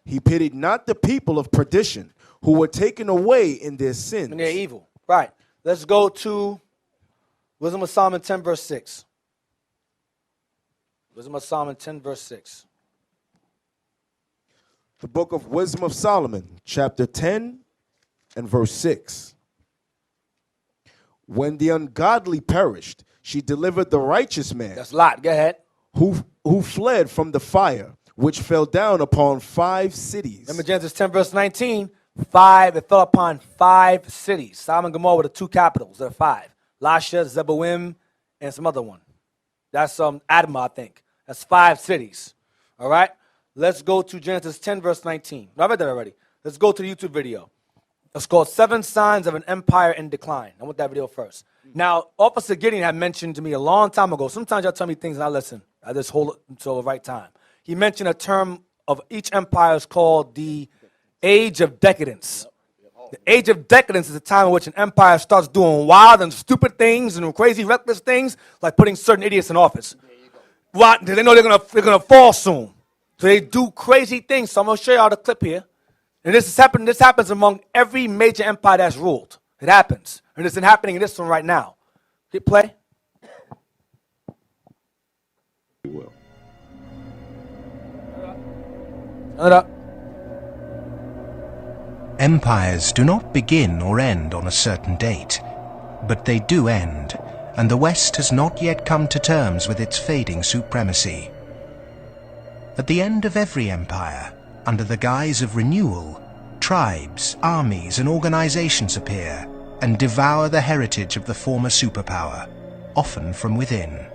He pitied not the people of perdition who were taken away in their sins. And they're evil. Right. Let's go to Wisdom of Solomon 10, verse 6. Wisdom of Solomon 10, verse 6. The book of Wisdom of Solomon, chapter 10 and verse 6. When the ungodly perished, she delivered the righteous man. That's Lot. Go ahead. Who fled from the fire, which fell down upon 5 cities. Remember Genesis 10, verse 19. It fell upon 5 cities. Sodom and Gomorrah were the 2 capitals. There are 5. Lasha, Zeboim, and some other one. That's Admah, I think. That's 5 cities. All right? Let's go to Genesis 10, verse 19. No, I read that already. Let's go to the YouTube video. It's called 7 Signs of an Empire in Decline. I want that video first. Now, Officer Gideon had mentioned to me a long time ago. Sometimes y'all tell me things and I listen. I just hold it until the right time. He mentioned a term of each empire is called the Age of Decadence. The Age of Decadence is a time in which an empire starts doing wild and stupid things and crazy, reckless things, like putting certain idiots in office. Why? They know they're gonna fall soon. So they do crazy things. So I'm gonna show y'all the clip here. And this happens among every major empire that's ruled. It happens. And it's happening in this one right now. Hit play. Turn it up. Empires do not begin or end on a certain date, but they do end, and the West has not yet come to terms with its fading supremacy. At the end of every empire, under the guise of renewal, tribes, armies, and organizations appear and devour the heritage of the former superpower, often from within.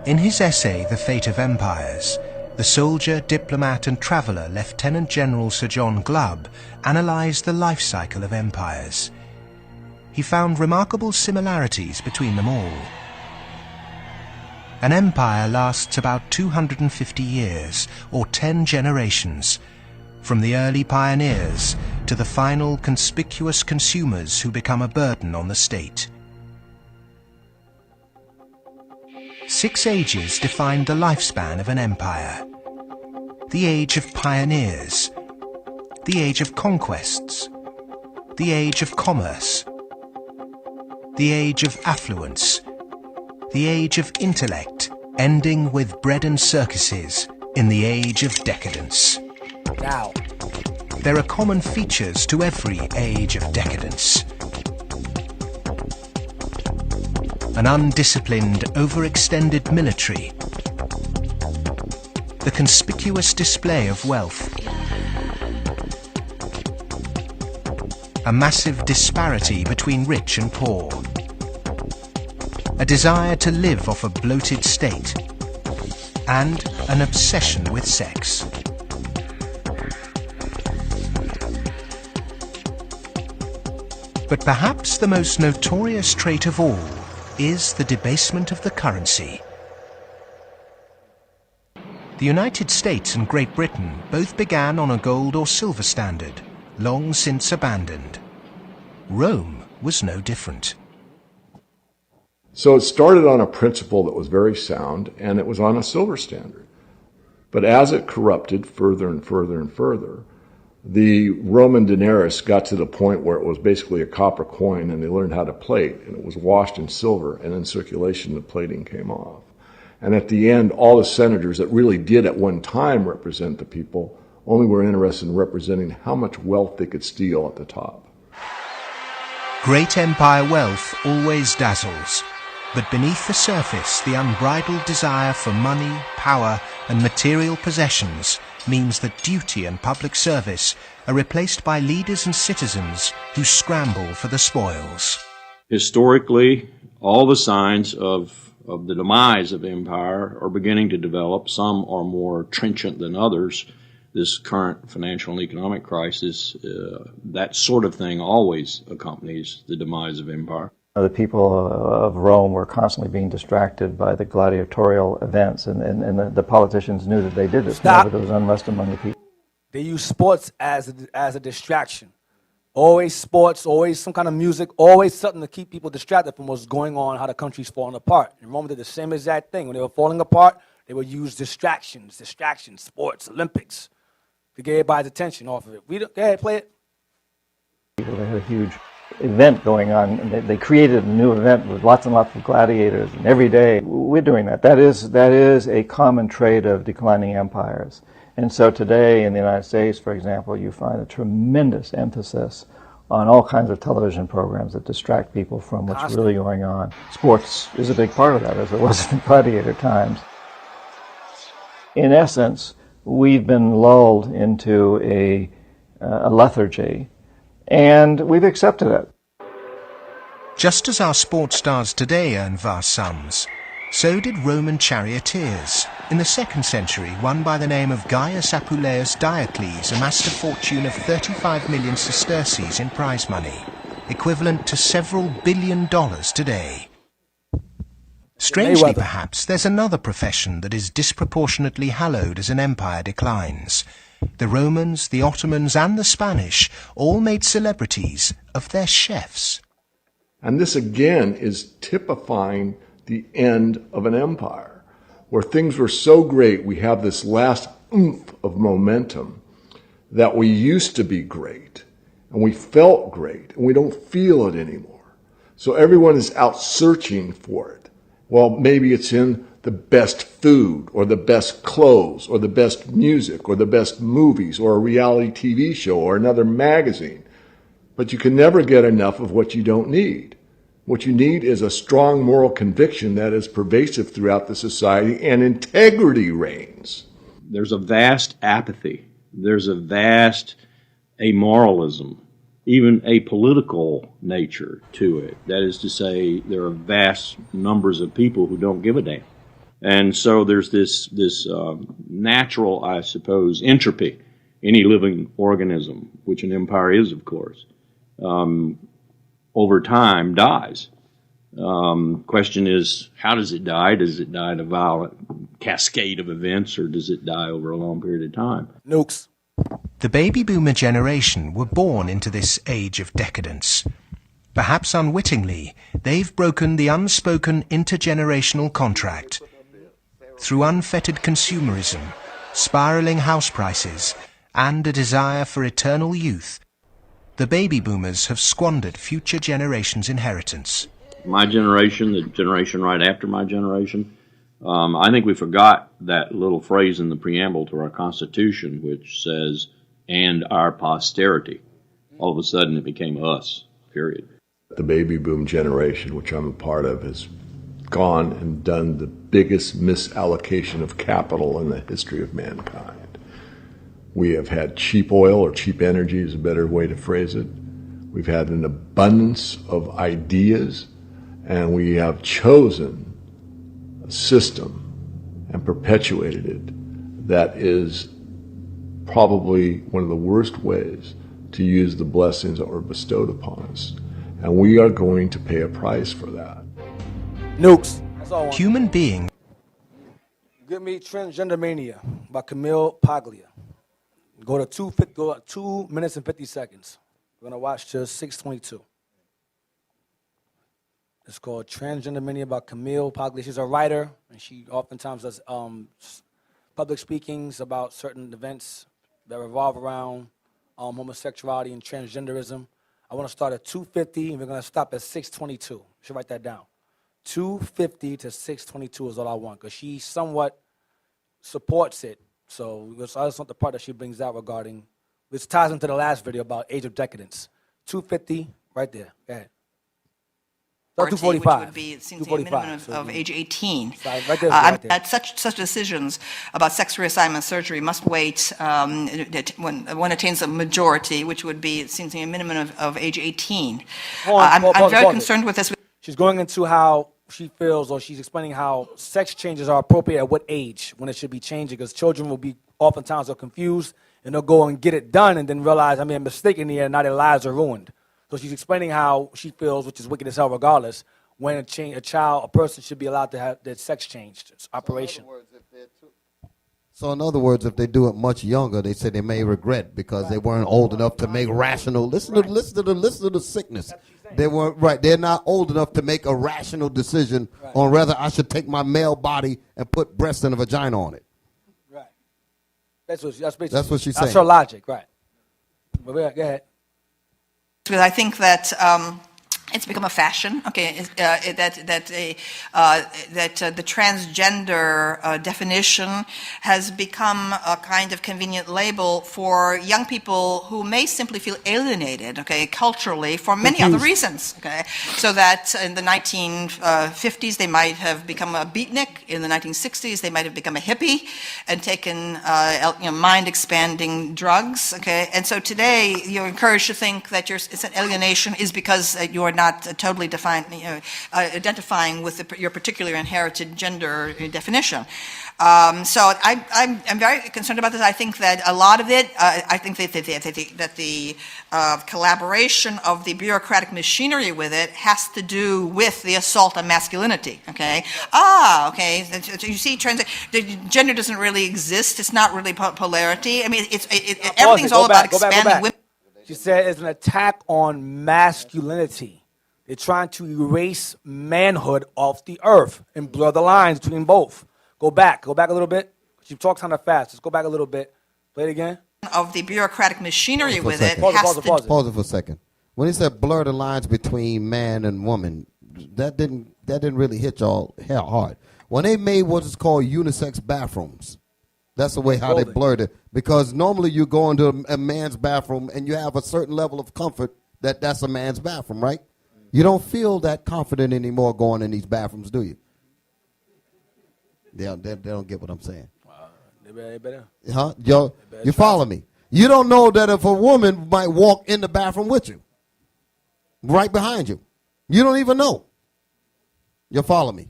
In his essay, The Fate of Empires, the soldier, diplomat, and traveller Lieutenant General Sir John Glubb analysed the life cycle of empires. He found remarkable similarities between them all. An empire lasts about 250 years, or 10 generations, from the early pioneers to the final conspicuous consumers who become a burden on the state. 6 ages defined the lifespan of an empire. The age of pioneers, the age of conquests, the age of commerce, the age of affluence, the age of intellect, ending with bread and circuses in the age of decadence. Now, There are common features to every age of decadence. An undisciplined, overextended military, the conspicuous display of wealth, a massive disparity between rich and poor, a desire to live off a bloated state, and an obsession with sex. But perhaps the most notorious trait of all is the debasement of the currency. The United States and Great Britain both began on a gold or silver standard, long since abandoned. Rome was no different. So it started on a principle that was very sound, and it was on a silver standard. But as it corrupted further and further and further, the Roman denarius got to the point where it was basically a copper coin, and they learned how to plate, and it was washed in silver, and in circulation the plating came off. And at the end, all the senators that really did at one time represent the people only were interested in representing how much wealth they could steal at the top. Great empire wealth always dazzles, but beneath the surface the unbridled desire for money, power and material possessions means that duty and public service are replaced by leaders and citizens who scramble for the spoils. Historically, all the signs of the demise of empire are beginning to develop. Some are more trenchant than others. This current financial and economic crisis, that sort of thing always accompanies the demise of empire. The people of Rome were constantly being distracted by the gladiatorial events, and the politicians knew that they did this whenever there was unrest among the people. they use sports as a distraction. Always sports, always some kind of music, always something to keep people distracted from what's going on, how the country's falling apart. And Rome did the same exact thing. When they were falling apart, they would use distractions, sports, Olympics, to get everybody's attention off of it. Go ahead, play it. They had a huge event going on, and they created a new event with lots and lots of gladiators, and every day we're doing that. That is a common trait of declining empires. And so today in the United States, for example, you find a tremendous emphasis on all kinds of television programs that distract people from what's really going on. Sports is a big part of that, as it was in gladiator times. In essence, we've been lulled into a lethargy, and we've accepted it. Just as our sports stars today earn vast sums, so did Roman charioteers. In the 2nd century, one by the name of Gaius Apuleius Diocles amassed a fortune of 35 million sesterces in prize money, equivalent to several billion dollars today. Strangely, perhaps, there's another profession that is disproportionately hallowed as an empire declines. The Romans, the Ottomans, and the Spanish all made celebrities of their chefs. And this again is typifying the end of an empire, where things were so great, we have this last oomph of momentum that we used to be great, and we felt great, and we don't feel it anymore. So everyone is out searching for it. Well, maybe it's in the best food, or the best clothes, or the best music, or the best movies, or a reality TV show, or another magazine. But you can never get enough of what you don't need. What you need is a strong moral conviction that is pervasive throughout the society, and integrity reigns. There's a vast apathy. There's a vast amoralism, even a political nature to it. That is to say, there are vast numbers of people who don't give a damn. And so there's this natural, I suppose, entropy. Any living organism, which an empire is, of course, over time dies. Question is, how does it die? Does it die in a violent cascade of events, or does it die over a long period of time? Nukes. The baby boomer generation were born into this age of decadence. Perhaps unwittingly, they've broken the unspoken intergenerational contract. Through unfettered consumerism, spiraling house prices, and a desire for eternal youth, the baby boomers have squandered future generations' inheritance. My generation, the generation right after my generation, I think we forgot that little phrase in the preamble to our Constitution, which says, and our posterity. All of a sudden it became us, period. The baby boom generation, which I'm a part of, has gone and done the biggest misallocation of capital in the history of mankind. We have had cheap oil, or cheap energy is a better way to phrase it. We've had an abundance of ideas, and we have chosen a system and perpetuated it that is probably one of the worst ways to use the blessings that were bestowed upon us. And we are going to pay a price for that. Nukes. That's all I want. Human beings Give me Transgender Mania by Camille Paglia. Go to 2 minutes and 50 seconds. We're going to watch to 6:22. It's called Transgender Mania by Camille Paglia. She's a writer, and she oftentimes does public speakings about certain events that revolve around homosexuality and transgenderism. I want to start at 2:50, and we're going to stop at 6:22. You should write that down. 2:50 to 6:22 is all I want, because she somewhat supports it. So I just want the part that she brings out regarding, which ties into the last video about age of decadence. 2:50, right there. Go ahead. Which 2:45. would be, it seems to be a minimum of age 18. Right there, right there. Such decisions about sex reassignment surgery must wait when one attains a majority, which would be, it seems to be a minimum of age 18. I'm very concerned with this. She's going into how she feels, or she's explaining how sex changes are appropriate at what age when it should be changing, because children will be oftentimes are confused, and they'll go and get it done and then realize, I made a mistake in the end, now their lives are ruined. So she's explaining how she feels, which is wicked as hell regardless, when a person should be allowed to have their sex changed. It's operation. So in other words, if they do it much younger, they say they may regret because they weren't old enough to make rational. Listen to the sickness. They weren't right. They're not old enough to make a rational decision on whether I should take my male body and put breast and a vagina on it. Right. That's what she's saying. That's her logic, right? But go ahead. Because I think that it's become a fashion, okay, that the transgender definition has become a kind of convenient label for young people who may simply feel alienated, okay, culturally for many other reasons, okay. So that in the 1950s they might have become a beatnik, in the 1960s they might have become a hippie and taken mind-expanding drugs, okay. And so today you're encouraged to think that it's an alienation is because you are not totally identifying with your particular inherited gender definition. So I'm very concerned about this. I think that a lot of it, I think that the collaboration of the bureaucratic machinery with it has to do with the assault on masculinity, okay? Okay, so you see, gender doesn't really exist. It's not really polarity. I mean, everything's all about expanding women. She said it's an attack on masculinity. They're trying to erase manhood off the earth and blur the lines between both. Go back a little bit. She talks kind of fast. Let's go back a little bit. Play it again. Of the bureaucratic machinery with it. Pause it. Pause it for a second. When he said blur the lines between man and woman, that didn't really hit y'all hard. When they made what is called unisex bathrooms, that's the way how they blurred it. Because normally you go into a man's bathroom and you have a certain level of comfort that's a man's bathroom, right? You don't feel that confident anymore going in these bathrooms, do you? They don't get what I'm saying. They better. Huh? You follow me? You don't know that if a woman might walk in the bathroom with you, right behind you. You don't even know. You follow me?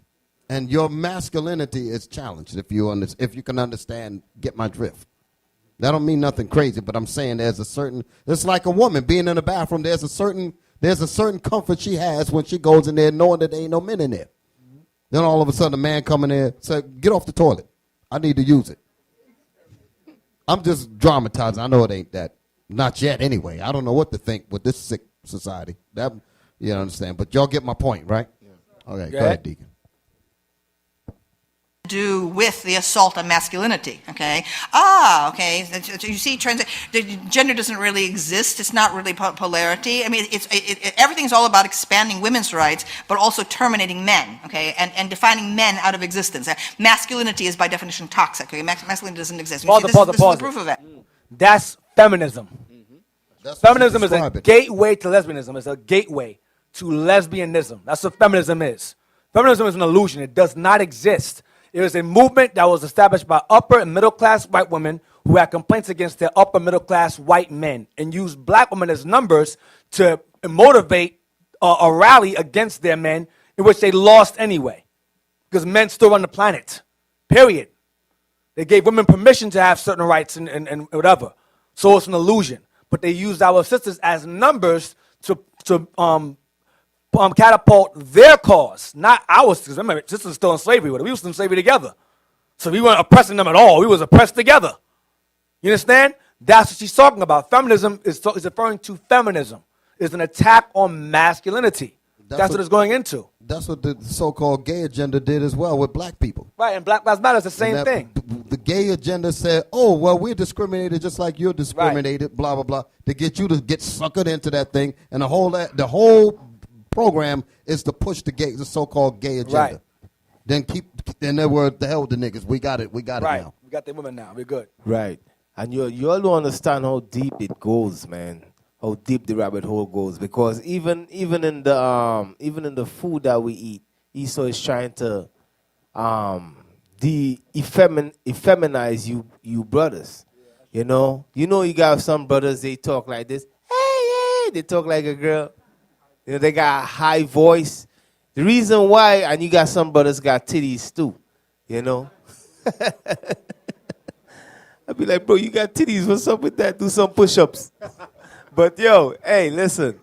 And your masculinity is challenged if you can understand, get my drift. That don't mean nothing crazy, but I'm saying it's like a woman being in the bathroom, there's a certain comfort she has when she goes in there knowing that there ain't no men in there. Mm-hmm. Then all of a sudden a man come in there, say, get off the toilet. I need to use it. I'm just dramatizing. I know it ain't that. Not yet anyway. I don't know what to think with this sick society. You understand? But y'all get my point, right? Yeah. Okay, go ahead, Deacon. Do with the assault on masculinity, okay? Okay, you see, the gender doesn't really exist. It's not really polarity. I mean, everything's all about expanding women's rights, but also terminating men, okay? And defining men out of existence. Masculinity is by definition toxic, okay? Masculinity doesn't exist. This is the proof of it. That's feminism. That's feminism is a gateway to lesbianism. It's a gateway to lesbianism. That's what feminism is. Feminism is an illusion. It does not exist. It was a movement that was established by upper and middle class white women who had complaints against their upper middle class white men and used black women as numbers to motivate a rally against their men, in which they lost anyway, because men still run the planet, period. They gave women permission to have certain rights and whatever. So it's an illusion. But they used our sisters as numbers to catapult their cause, not ours. Because remember, sisters were still in slavery with it. We were still in slavery together. So we weren't oppressing them at all. We was oppressed together. You understand? That's what she's talking about. Feminism is referring to feminism. It's an attack on masculinity. That's what it's going into. That's what the so-called gay agenda did as well with black people. Right, and Black Lives Matter is the same thing. The gay agenda said, oh, well, we're discriminated just like you're discriminated, blah, blah, blah, to get you to get suckered into that thing. And the whole program is to push the so-called gay agenda. Right. Then there were the hell with the niggas. We got it now. We got the women now. We're good. Right. And you all don't understand how deep it goes, man. How deep the rabbit hole goes, because even in the food that we eat, Esau is trying to effeminize you brothers. You know you got some brothers, they talk like this. Hey, they talk like a girl. You know, they got a high voice. The reason why, and you got some brothers got titties too. You know. I'd be like, bro, you got titties. What's up with that? Do some push-ups. But yo, hey, listen.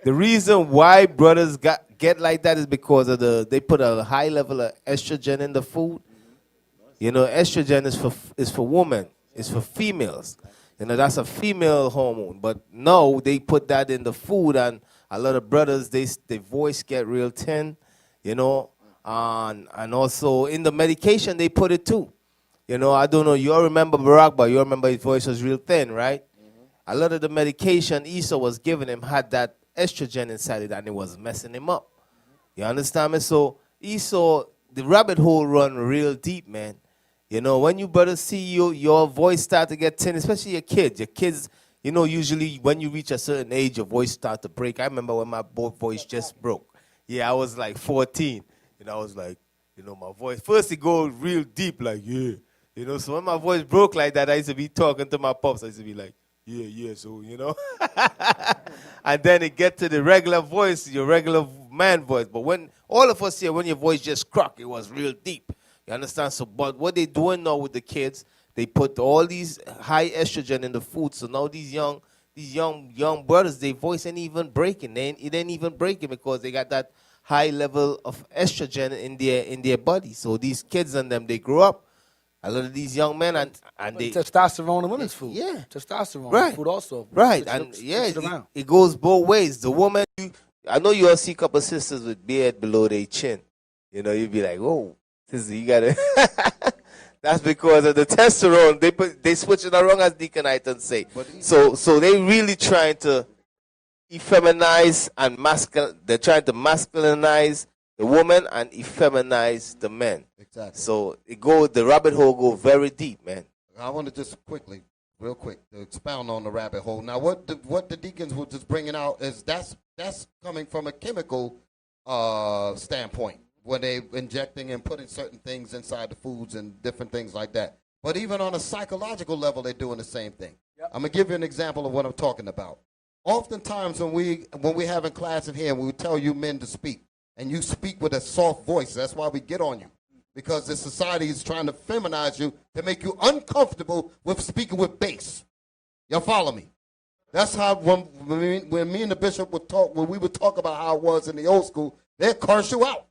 The reason why brothers get like that is because of they put a high level of estrogen in the food. You know, estrogen is for women. It's for females. You know, that's a female hormone. But no, they put that in the food, and a lot of brothers, their voice get real thin. You know, and also in the medication they put it too. You know, I don't know. You all remember Barack, but you all remember his voice was real thin, right? A lot of the medication Esau was giving him had that estrogen inside it, and it was messing him up. You understand me? So Esau, the rabbit hole run real deep, man. You know, when you brothers see your voice start to get thin, especially your kids. Your kids, you know, usually when you reach a certain age, your voice start to break. I remember when my voice just broke. Yeah, I was like 14. And I was like, you know, my voice, first it goes real deep, like, yeah. You know, so when my voice broke like that, I used to be talking to my pops. I used to be like, yeah, so, you know. And then it get to the regular voice, your regular man voice. But when all of us here, when your voice just cracked, it was real deep. You understand? So, but what they doing now with the kids, they put all these high estrogen in the food. So now these young brothers, their voice ain't even breaking. It ain't even breaking because they got that high level of estrogen in their body. So these kids and them, they grow up. A lot of these young men and they testosterone in women's food. Yeah, testosterone right. food also. Right, and it goes both ways. The woman, I know you all see a couple sisters with beard below their chin. You know, you'd be like, "Oh, sister, you gotta." That's because of the testosterone. They switch it around, as Deacon Aiton say. So they really trying to effeminize and They're trying to masculinize the woman and effeminize the men. Exactly. So the rabbit hole go very deep, man. I want to just real quick, to expound on the rabbit hole. Now, what the deacons were just bringing out is that's coming from a chemical standpoint, when they injecting and putting certain things inside the foods and different things like that. But even on a psychological level, they're doing the same thing. Yep. I'm gonna give you an example of what I'm talking about. Oftentimes, when we having classes here, and we would tell you men to speak, and you speak with a soft voice. That's why we get on you. Because the society is trying to feminize you to make you uncomfortable with speaking with bass. Y'all follow me? That's how when me and the bishop would talk, when we would talk about how it was in the old school, they'd curse you out.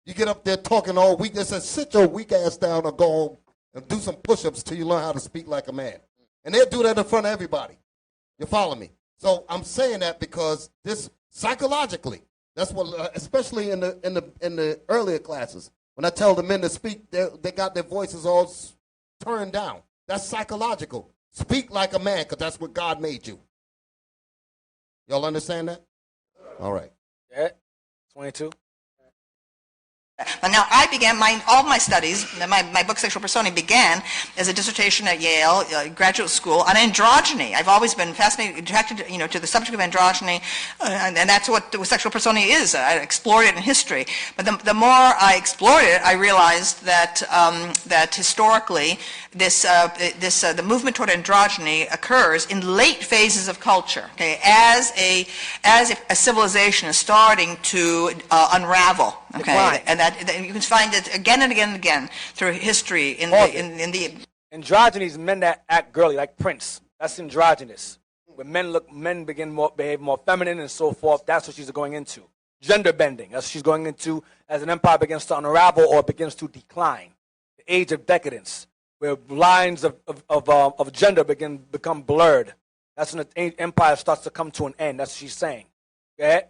You get up there talking all week, they say, sit your weak ass down or go home and do some push-ups till you learn how to speak like a man. And they'll do that in front of everybody. You follow me? So I'm saying that because this psychologically, That's what, especially in the earlier classes. When I tell the men to speak, they got their voices all turned down. That's psychological. Speak like a man, because that's what God made you. Y'all understand that? All right. Yeah. 22. Now, I began all my studies, my book Sexual Personae began as a dissertation at Yale graduate school on androgyny. I've always been fascinated, attracted to the subject of androgyny, and that's what Sexual Personae is. I explored it in history. But the more I explored it, I realized that that historically the movement toward androgyny occurs in late phases of culture, okay, as a civilization is starting to unravel, okay, and that you can find it again and again and again through history in the androgynous men that act girly, like Prince. That's androgynous. When men behave more feminine and so forth. That's what she's going into. Gender bending. That's what she's going into as an empire begins to unravel or begins to decline. The age of decadence, where lines of gender become blurred. That's when the empire starts to come to an end. That's what she's saying. Okay?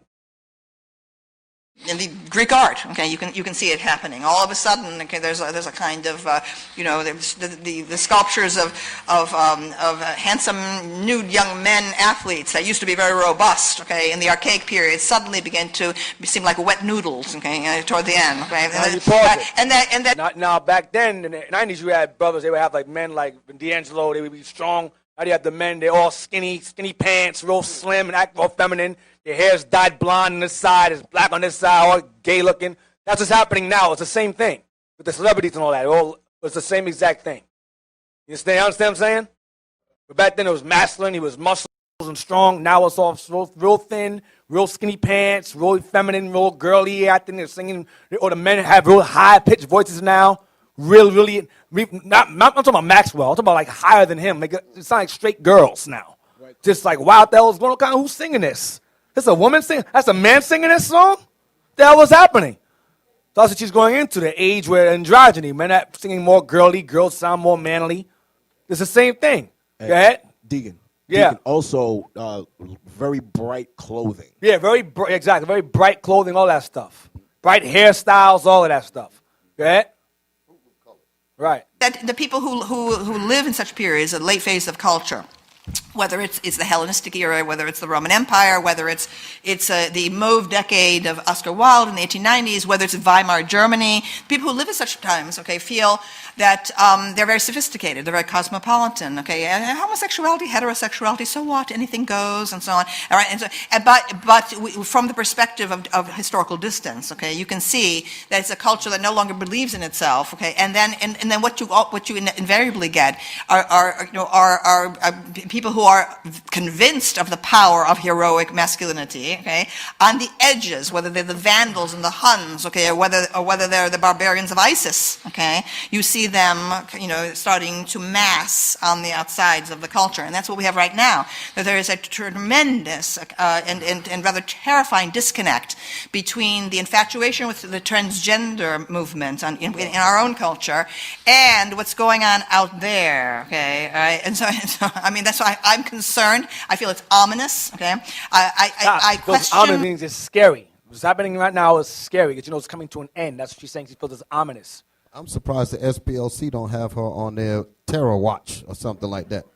In the Greek art, okay, you can see it happening. All of a sudden, okay, there's a kind of there's the sculptures of handsome nude young men athletes that used to be very robust, okay, in the archaic period suddenly began to seem like wet noodles, okay, toward the end, okay. Now back then in the 90s, you had brothers. They would have like men like D'Angelo. They would be strong. Now you have the men. They're all skinny pants, real slim, and act real feminine. Their hair's dyed blonde on this side, it's black on this side, all gay looking. That's what's happening now. It's the same thing with the celebrities and all that. It's the same exact thing. You understand what I'm saying? But back then it was masculine. He was muscles and strong. Now it's all real thin, real skinny pants, real feminine, real girly acting. They're singing, or the men have real high-pitched voices now. Really, not I'm talking about Maxwell. I'm talking about like higher than him. It sound like straight girls now. Right. Just like, wow, what the hell is going on? Who's singing this? That's a woman singing? That's a man singing this song? The hell was happening? That's what she's going into, the age where androgyny, men are singing more girly, girls sound more manly. It's the same thing. Go ahead. Deacon. Yeah. Deacon, also, very bright clothing. Yeah, exactly. Very bright clothing, all that stuff. Bright hairstyles, all of that stuff. Go ahead. Right. That the people who live in such periods, a late phase of culture, whether it's the Hellenistic era, whether it's the Roman Empire, whether it's the Mauve decade of Oscar Wilde in the 1890s, whether it's Weimar Germany, people who live in such times, okay, feel that they're very sophisticated, they're very cosmopolitan, okay, and homosexuality, heterosexuality, so what, anything goes, and so on. All right, but from the perspective of historical distance, okay, you can see that it's a culture that no longer believes in itself, okay, and then what you invariably get are people who are convinced of the power of heroic masculinity, okay, on the edges, whether they're the Vandals and the Huns, okay, or whether they're the barbarians of ISIS, okay, you see them, starting to mass on the outsides of the culture, and that's what we have right now. That there is a tremendous and rather terrifying disconnect between the infatuation with the transgender movement in our own culture and what's going on out there, okay, all right? And so I mean, that's why I'm concerned. I feel it's ominous, okay? I question. Ominous means it's scary. What's happening right now is scary because it's coming to an end. That's what she's saying. She feels it's ominous. I'm surprised the SPLC don't have her on their terror watch or something like that.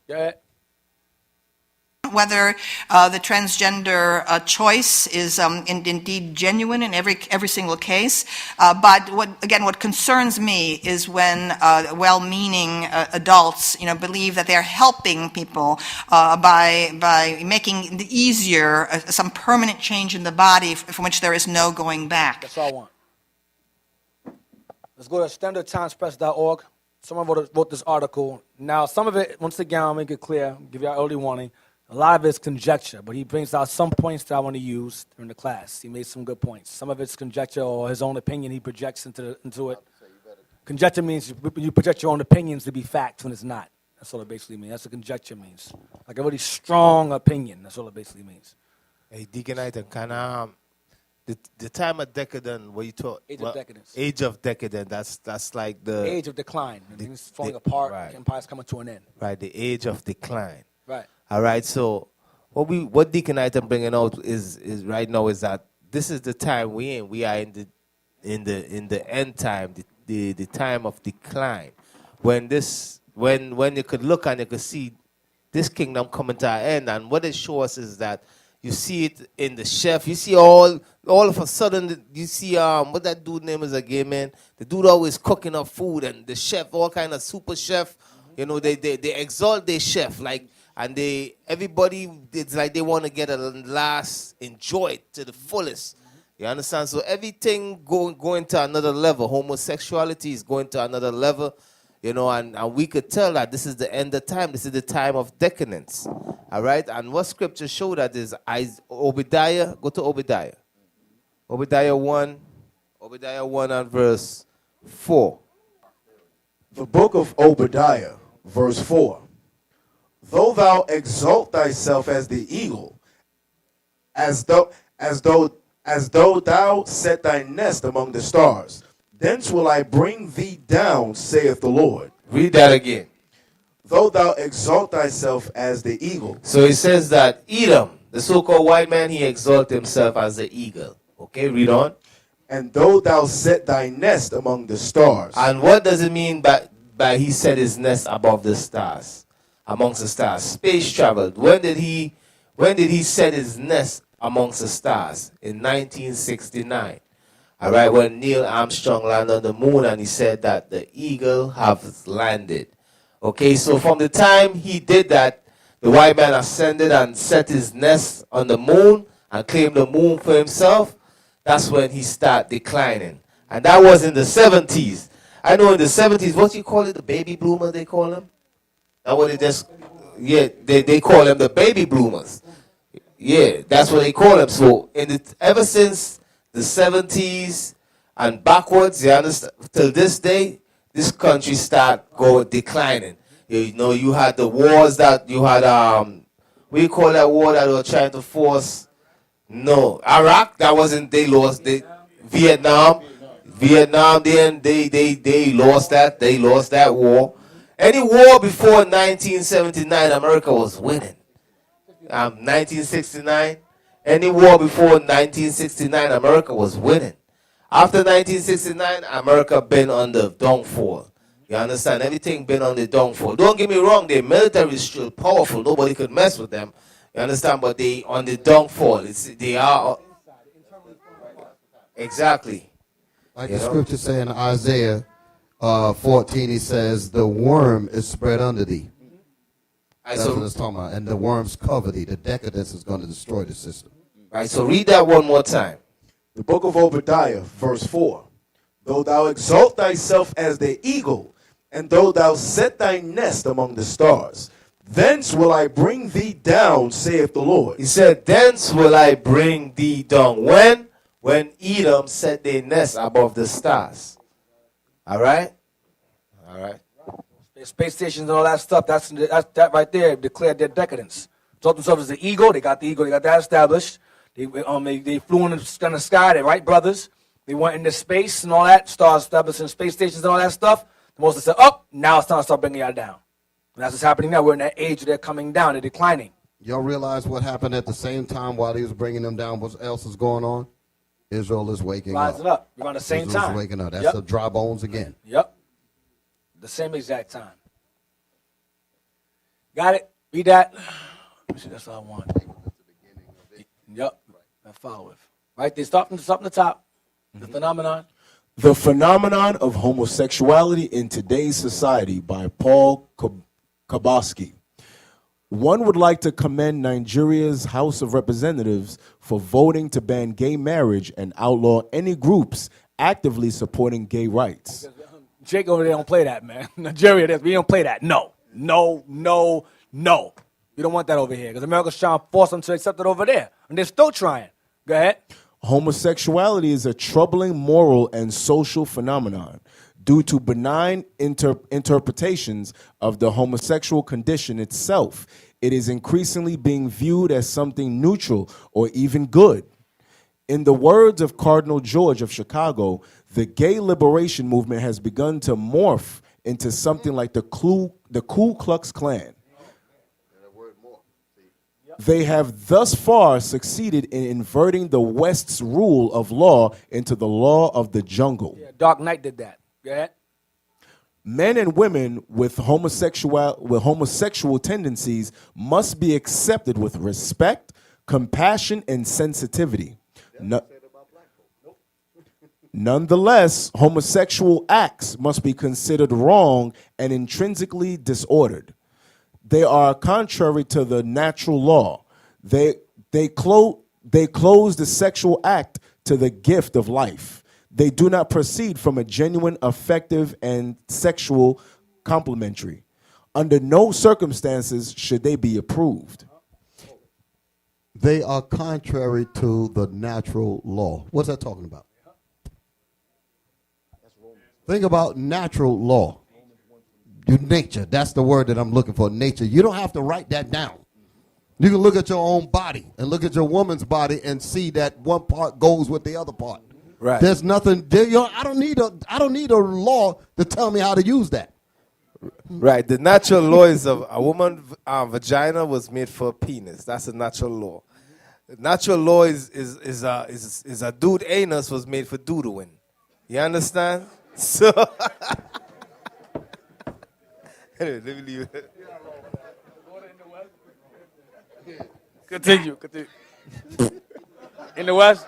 Yeah. Whether the transgender choice is indeed genuine in every single case, but what concerns me is when well-meaning adults, believe that they're helping people by making it easier some permanent change in the body from which there is no going back. That's all I want. Let's go to standardtimespress.org. Someone wrote this article. Now, some of it, once again, I'll make it clear, give you an early warning. A lot of it's conjecture, but he brings out some points that I want to use during the class. He made some good points. Some of it's conjecture or his own opinion he projects into it. Conjecture means you project your own opinions to be facts when it's not. That's all it basically means. That's what conjecture means. Like a really strong opinion. That's all it basically means. Hey, Deacon Item, the time of decadence, what you talk? Age of decadence. Age of decadence. That's like the age of decline. Things falling apart. Right. Empire's coming to an end. Right. The age of decline. Right. All right. So what Deacon Item bringing out is right now is that this is the time we in. We are in the end time, the time of decline, when you could look and you could see this kingdom coming to an end. And what it shows us is that you see it in the chef. You see all of a sudden you see what that dude name is again, man. The dude always cooking up food, and the chef, all kind of super chef. You know, they exalt their chef, like, and everybody, it's like they want to get a last, enjoy it to the fullest. You understand? So everything going to another level. Homosexuality is going to another level. You know, and we could tell that this is the end of time. This is the time of decadence. All right? And what scripture show that is Obadiah. Go to Obadiah. Obadiah 1 and verse 4. The book of Obadiah, verse 4. Though thou exalt thyself as the eagle, as though thou set thy nest among the stars, thence will I bring thee down, saith the Lord. Read that again. Though thou exalt thyself as the eagle. So it says that Edom, the so-called white man, he exalts himself as the eagle. Okay, read on. And though thou set thy nest among the stars. And what does it mean by he set his nest above the stars, amongst the stars? Space travel. When did he set his nest amongst the stars? In 1969. All right, when Neil Armstrong landed on the moon, and he said that the eagle has landed. Okay, so from the time he did that, the white man ascended and set his nest on the moon and claimed the moon for himself. That's when he started declining. And that was in the 70s. I know in the 70s, what do you call it? The baby bloomers, they call them? That what they call them the baby bloomers. Yeah, that's what they call them. So ever since the 70s and backwards, you understand, till this day, this country start declining. You know, you had the wars that you had, what do you call that war that they were trying to force? No, Iraq, that wasn't, they lost. Vietnam, then they lost that war. Any war before 1979, America was winning. 1969, any war before 1969, America was winning. After 1969, America been on the downfall. You understand? Everything been on the downfall. Don't get me wrong, their military is still powerful. Nobody could mess with them. You understand? But they on the downfall. They are exactly. Like the scripture say in Isaiah 14, he says, the worm is spread under thee. That's what it's talking about. And the worms cover thee. The decadence is going to destroy the system. Right, so read that one more time. The book of Obadiah, verse 4. Though thou exalt thyself as the eagle, and though thou set thy nest among the stars, thence will I bring thee down, saith the Lord. He said, thence will I bring thee down. When? When Edom set their nest above the stars. All right? All right. Space stations and all that stuff, that's that right there declared their decadence. Told themselves as the eagle, they got that established. They flew in the sky, they're right brothers. They went into space and all that, started establishing space stations and all that stuff. The Moses said, now it's time to start bringing y'all down. And that's what's happening now. We're in that age where they're coming down, they're declining. Y'all realize what happened at the same time while he was bringing them down? What else is going on? Israel is waking up. Rising up. We're on the same Israel's time. waking up. That's the dry bones again. Yep. The same exact time. Got it? Read that. Let me see, that's all I want. Yep. I follow it. Right there. Start from the top. The phenomenon. The Phenomenon of Homosexuality in Today's Society by Paul Kaboski. One would like to commend Nigeria's House of Representatives for voting to ban gay marriage and outlaw any groups actively supporting gay rights. Jake over there don't play that, man. Nigeria, we don't play that. No. We don't want that over here because America's trying to force them to accept it over there. And they're still trying. Go ahead. Homosexuality is a troubling moral and social phenomenon due to benign interpretations of the homosexual condition itself. It is increasingly being viewed as something neutral or even good. In the words of Cardinal George of Chicago, the gay liberation movement has begun to morph into something like the Ku Klux Klan. They have thus far succeeded in inverting the West's rule of law into the law of the jungle. Yeah, Dark Knight did that. Go ahead. Men and women with homosexual tendencies must be accepted with respect, compassion, and sensitivity. Nonetheless, homosexual acts must be considered wrong and intrinsically disordered. They are contrary to the natural law. They close the sexual act to the gift of life. They do not proceed from a genuine, effective, and sexual complementary. Under no circumstances should they be approved. They are contrary to the natural law. What's that talking about? Think about natural law. Your nature. That's the word that I'm looking for, nature. You don't have to write that down. You can look at your own body and look at your woman's body and see that one part goes with the other part. Right. There's nothing. I don't need a law to tell me how to use that. Right. The natural law is a woman's vagina was made for a penis. That's a natural law. The natural law is a dude anus was made for doodling. You understand? So anyway, let me leave it. Continue. In the West?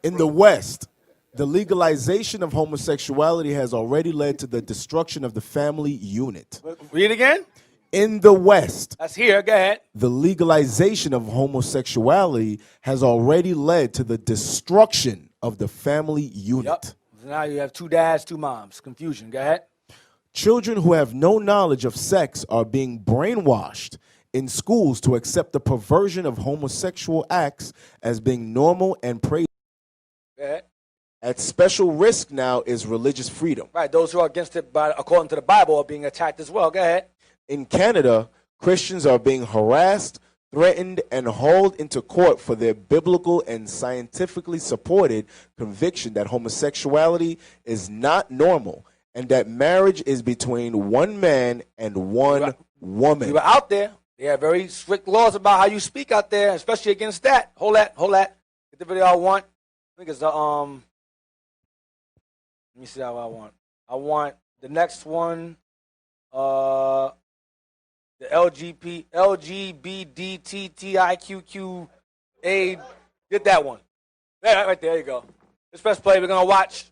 In the West, the legalization of homosexuality has already led to the destruction of the family unit. Read again? In the West, That's here. Go ahead. the legalization of homosexuality has already led to the destruction of the family unit. Yep. So now you have two dads, two moms. Confusion. Go ahead. Children who have no knowledge of sex are being brainwashed in schools to accept the perversion of homosexual acts as being normal and praised. Go ahead. At special risk now is religious freedom. Right. Those who are against it, according to the Bible, are being attacked as well. Go ahead. In Canada, Christians are being harassed, threatened, and hauled into court for their biblical and scientifically supported conviction that homosexuality is not normal and that marriage is between one man and one woman. We were out there. They have very strict laws about how you speak out there, especially against that. Hold that. Get the video I want. I think it's the let me see how I want. I want the next one. The LGBTTIQQA. Get that one. Yeah, right there you go. This press play. We're gonna watch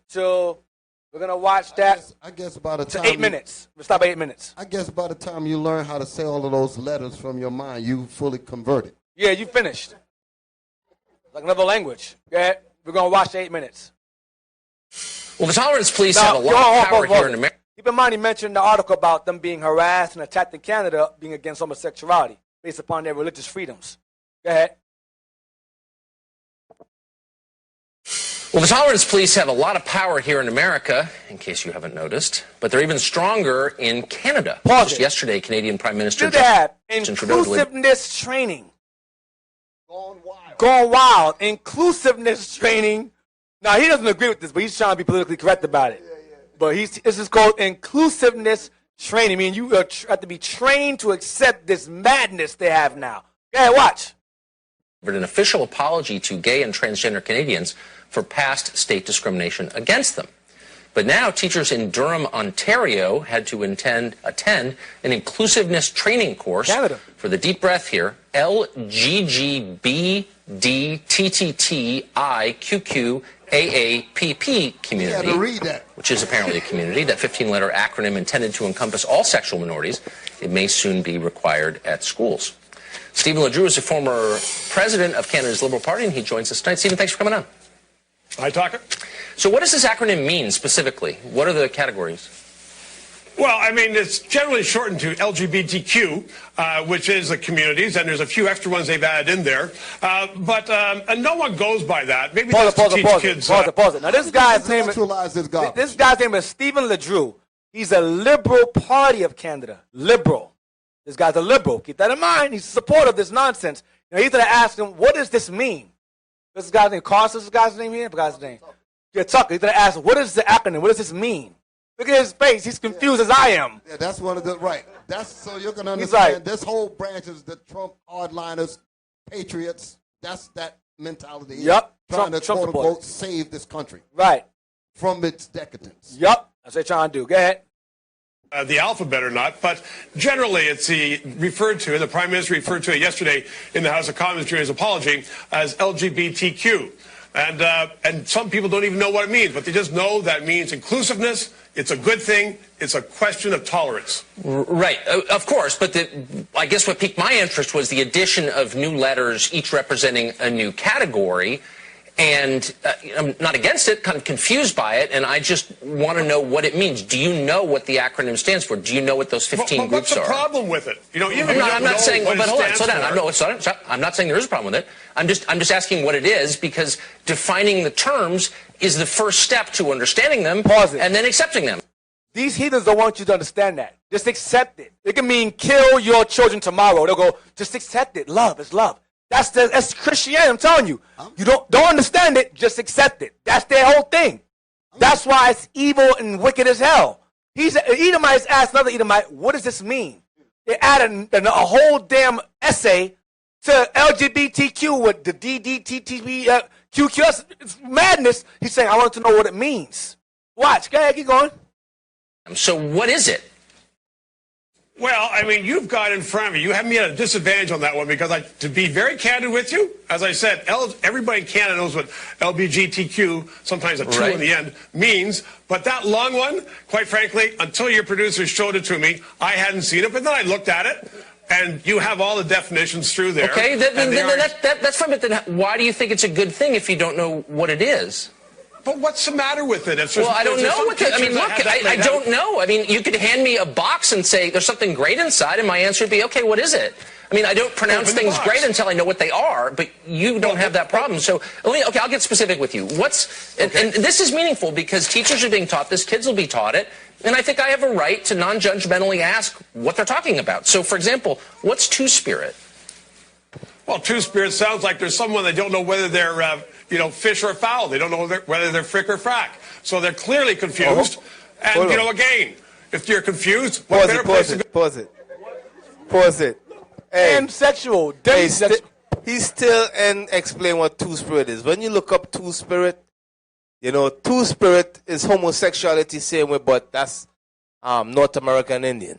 that. I guess by the to time 8 minutes. We'll stop at 8 minutes. I guess by the time you learn how to say all of those letters from your mind, you fully converted. Yeah, you finished. Like another language. Go ahead. We're gonna watch 8 minutes. Well, the tolerance police have a lot of power here in America. Keep in mind, he mentioned the article about them being harassed and attacked in Canada, being against homosexuality, based upon their religious freedoms. Go ahead. Well, the tolerance police have a lot of power here in America, in case you haven't noticed, but they're even stronger in Canada. Just yesterday, Canadian Prime Minister Justin Trudeau inclusiveness training. Gone wild. Inclusiveness training. Now, he doesn't agree with this, but he's trying to be politically correct about it. But this is called inclusiveness training. I mean, you have to be trained to accept this madness they have now. Go ahead, watch. an official apology to gay and transgender Canadians for past state discrimination against them. But now teachers in Durham, Ontario had to attend an inclusiveness training course for the deep breath here, LGGBDTTTIQQAAPP community, which is apparently a community, that 15-letter acronym intended to encompass all sexual minorities. It may soon be required at schools. Stephen LeDrew is a former president of Canada's Liberal Party, and he joins us tonight. Stephen, thanks for coming on. Hi, Tucker. So what does this acronym mean specifically? What are the categories? Well, I mean, it's generally shortened to LGBTQ, which is the communities, and there's a few extra ones they've added in there. But no one goes by that. Maybe that's to teach kids. Pause it. Now, this guy's name is Stephen LeDrew. He's a Liberal Party of Canada. Liberal. This guy's a liberal. Keep that in mind. He's a supporter of this nonsense. Now, he's going to ask him, what does this mean? This guy's name, Carson, this guy's name here? The guy's name. Yeah, Tucker. He's going to ask, what is the acronym? What does this mean? Look at his face. He's confused as I am. Yeah, that's one of the right. That's so you can He's understand like, this whole branch is the Trump hardliners, patriots. That's that mentality. Yep. Trying to Trump quote supporters. unquote save this country Right. from its decadence. Yep. That's what they're trying to do. Go ahead. The alphabet or not, but generally it's referred to, and the Prime Minister referred to it yesterday in the House of Commons during his apology, as LGBTQ. And some people don't even know what it means, but they just know that means inclusiveness. It's a good thing. It's a question of tolerance. Right, of course, but I guess what piqued my interest was the addition of new letters, each representing a new category. And I'm not against it, kind of confused by it, and I just want to know what it means. Do you know what the acronym stands for? Do you know what those 15 groups are? What's the problem with it? You know, I'm not saying, but hold on, slow down. I'm not saying there is a problem with it. I'm just asking what it is, because defining the terms is the first step to understanding them. Pause it. And then accepting them. These heathens don't want you to understand that. Just accept it. It can mean kill your children tomorrow. They'll go, just accept it. Love is love. That's Christianity. I'm telling you. You don't understand it. Just accept it. That's their whole thing. That's why it's evil and wicked as hell. Edomites asked another Edomite, what does this mean? They added a whole damn essay to LGBTQ with the DDTTB, QQS. It's madness. He's saying, I want to know what it means. Watch. Go ahead. Keep going. So what is it? Well, I mean, you've got in front of you. You have me at a disadvantage on that one because, to be very candid with you, as I said, everybody in Canada knows what LGBTQ, sometimes a 2 in the end, means. But that long one, quite frankly, until your producers showed it to me, I hadn't seen it. But then I looked at it, and you have all the definitions through there. Okay, that's fine. But then why do you think it's a good thing if you don't know what it is? But what's the matter with it? Well, I don't know. I mean, look, I don't know. I mean, you could hand me a box and say there's something great inside, and my answer would be, okay, what is it? I mean, I don't pronounce things great until I know what they are, but you don't have that problem. So, okay, I'll get specific with you. And this is meaningful because teachers are being taught this, kids will be taught it, and I think I have a right to non-judgmentally ask what they're talking about. So, for example, what's two-spirit? Well, two-spirit sounds like there's someone they don't know whether they're, fish or fowl. They don't know whether they're frick or frack. So they're clearly confused. And, again, if you're confused, what better place to go? Pause it. Hey, Demisexual. He's still and explain what two-spirit is. When you look up two-spirit, two-spirit is homosexuality same way, but that's North American Indian.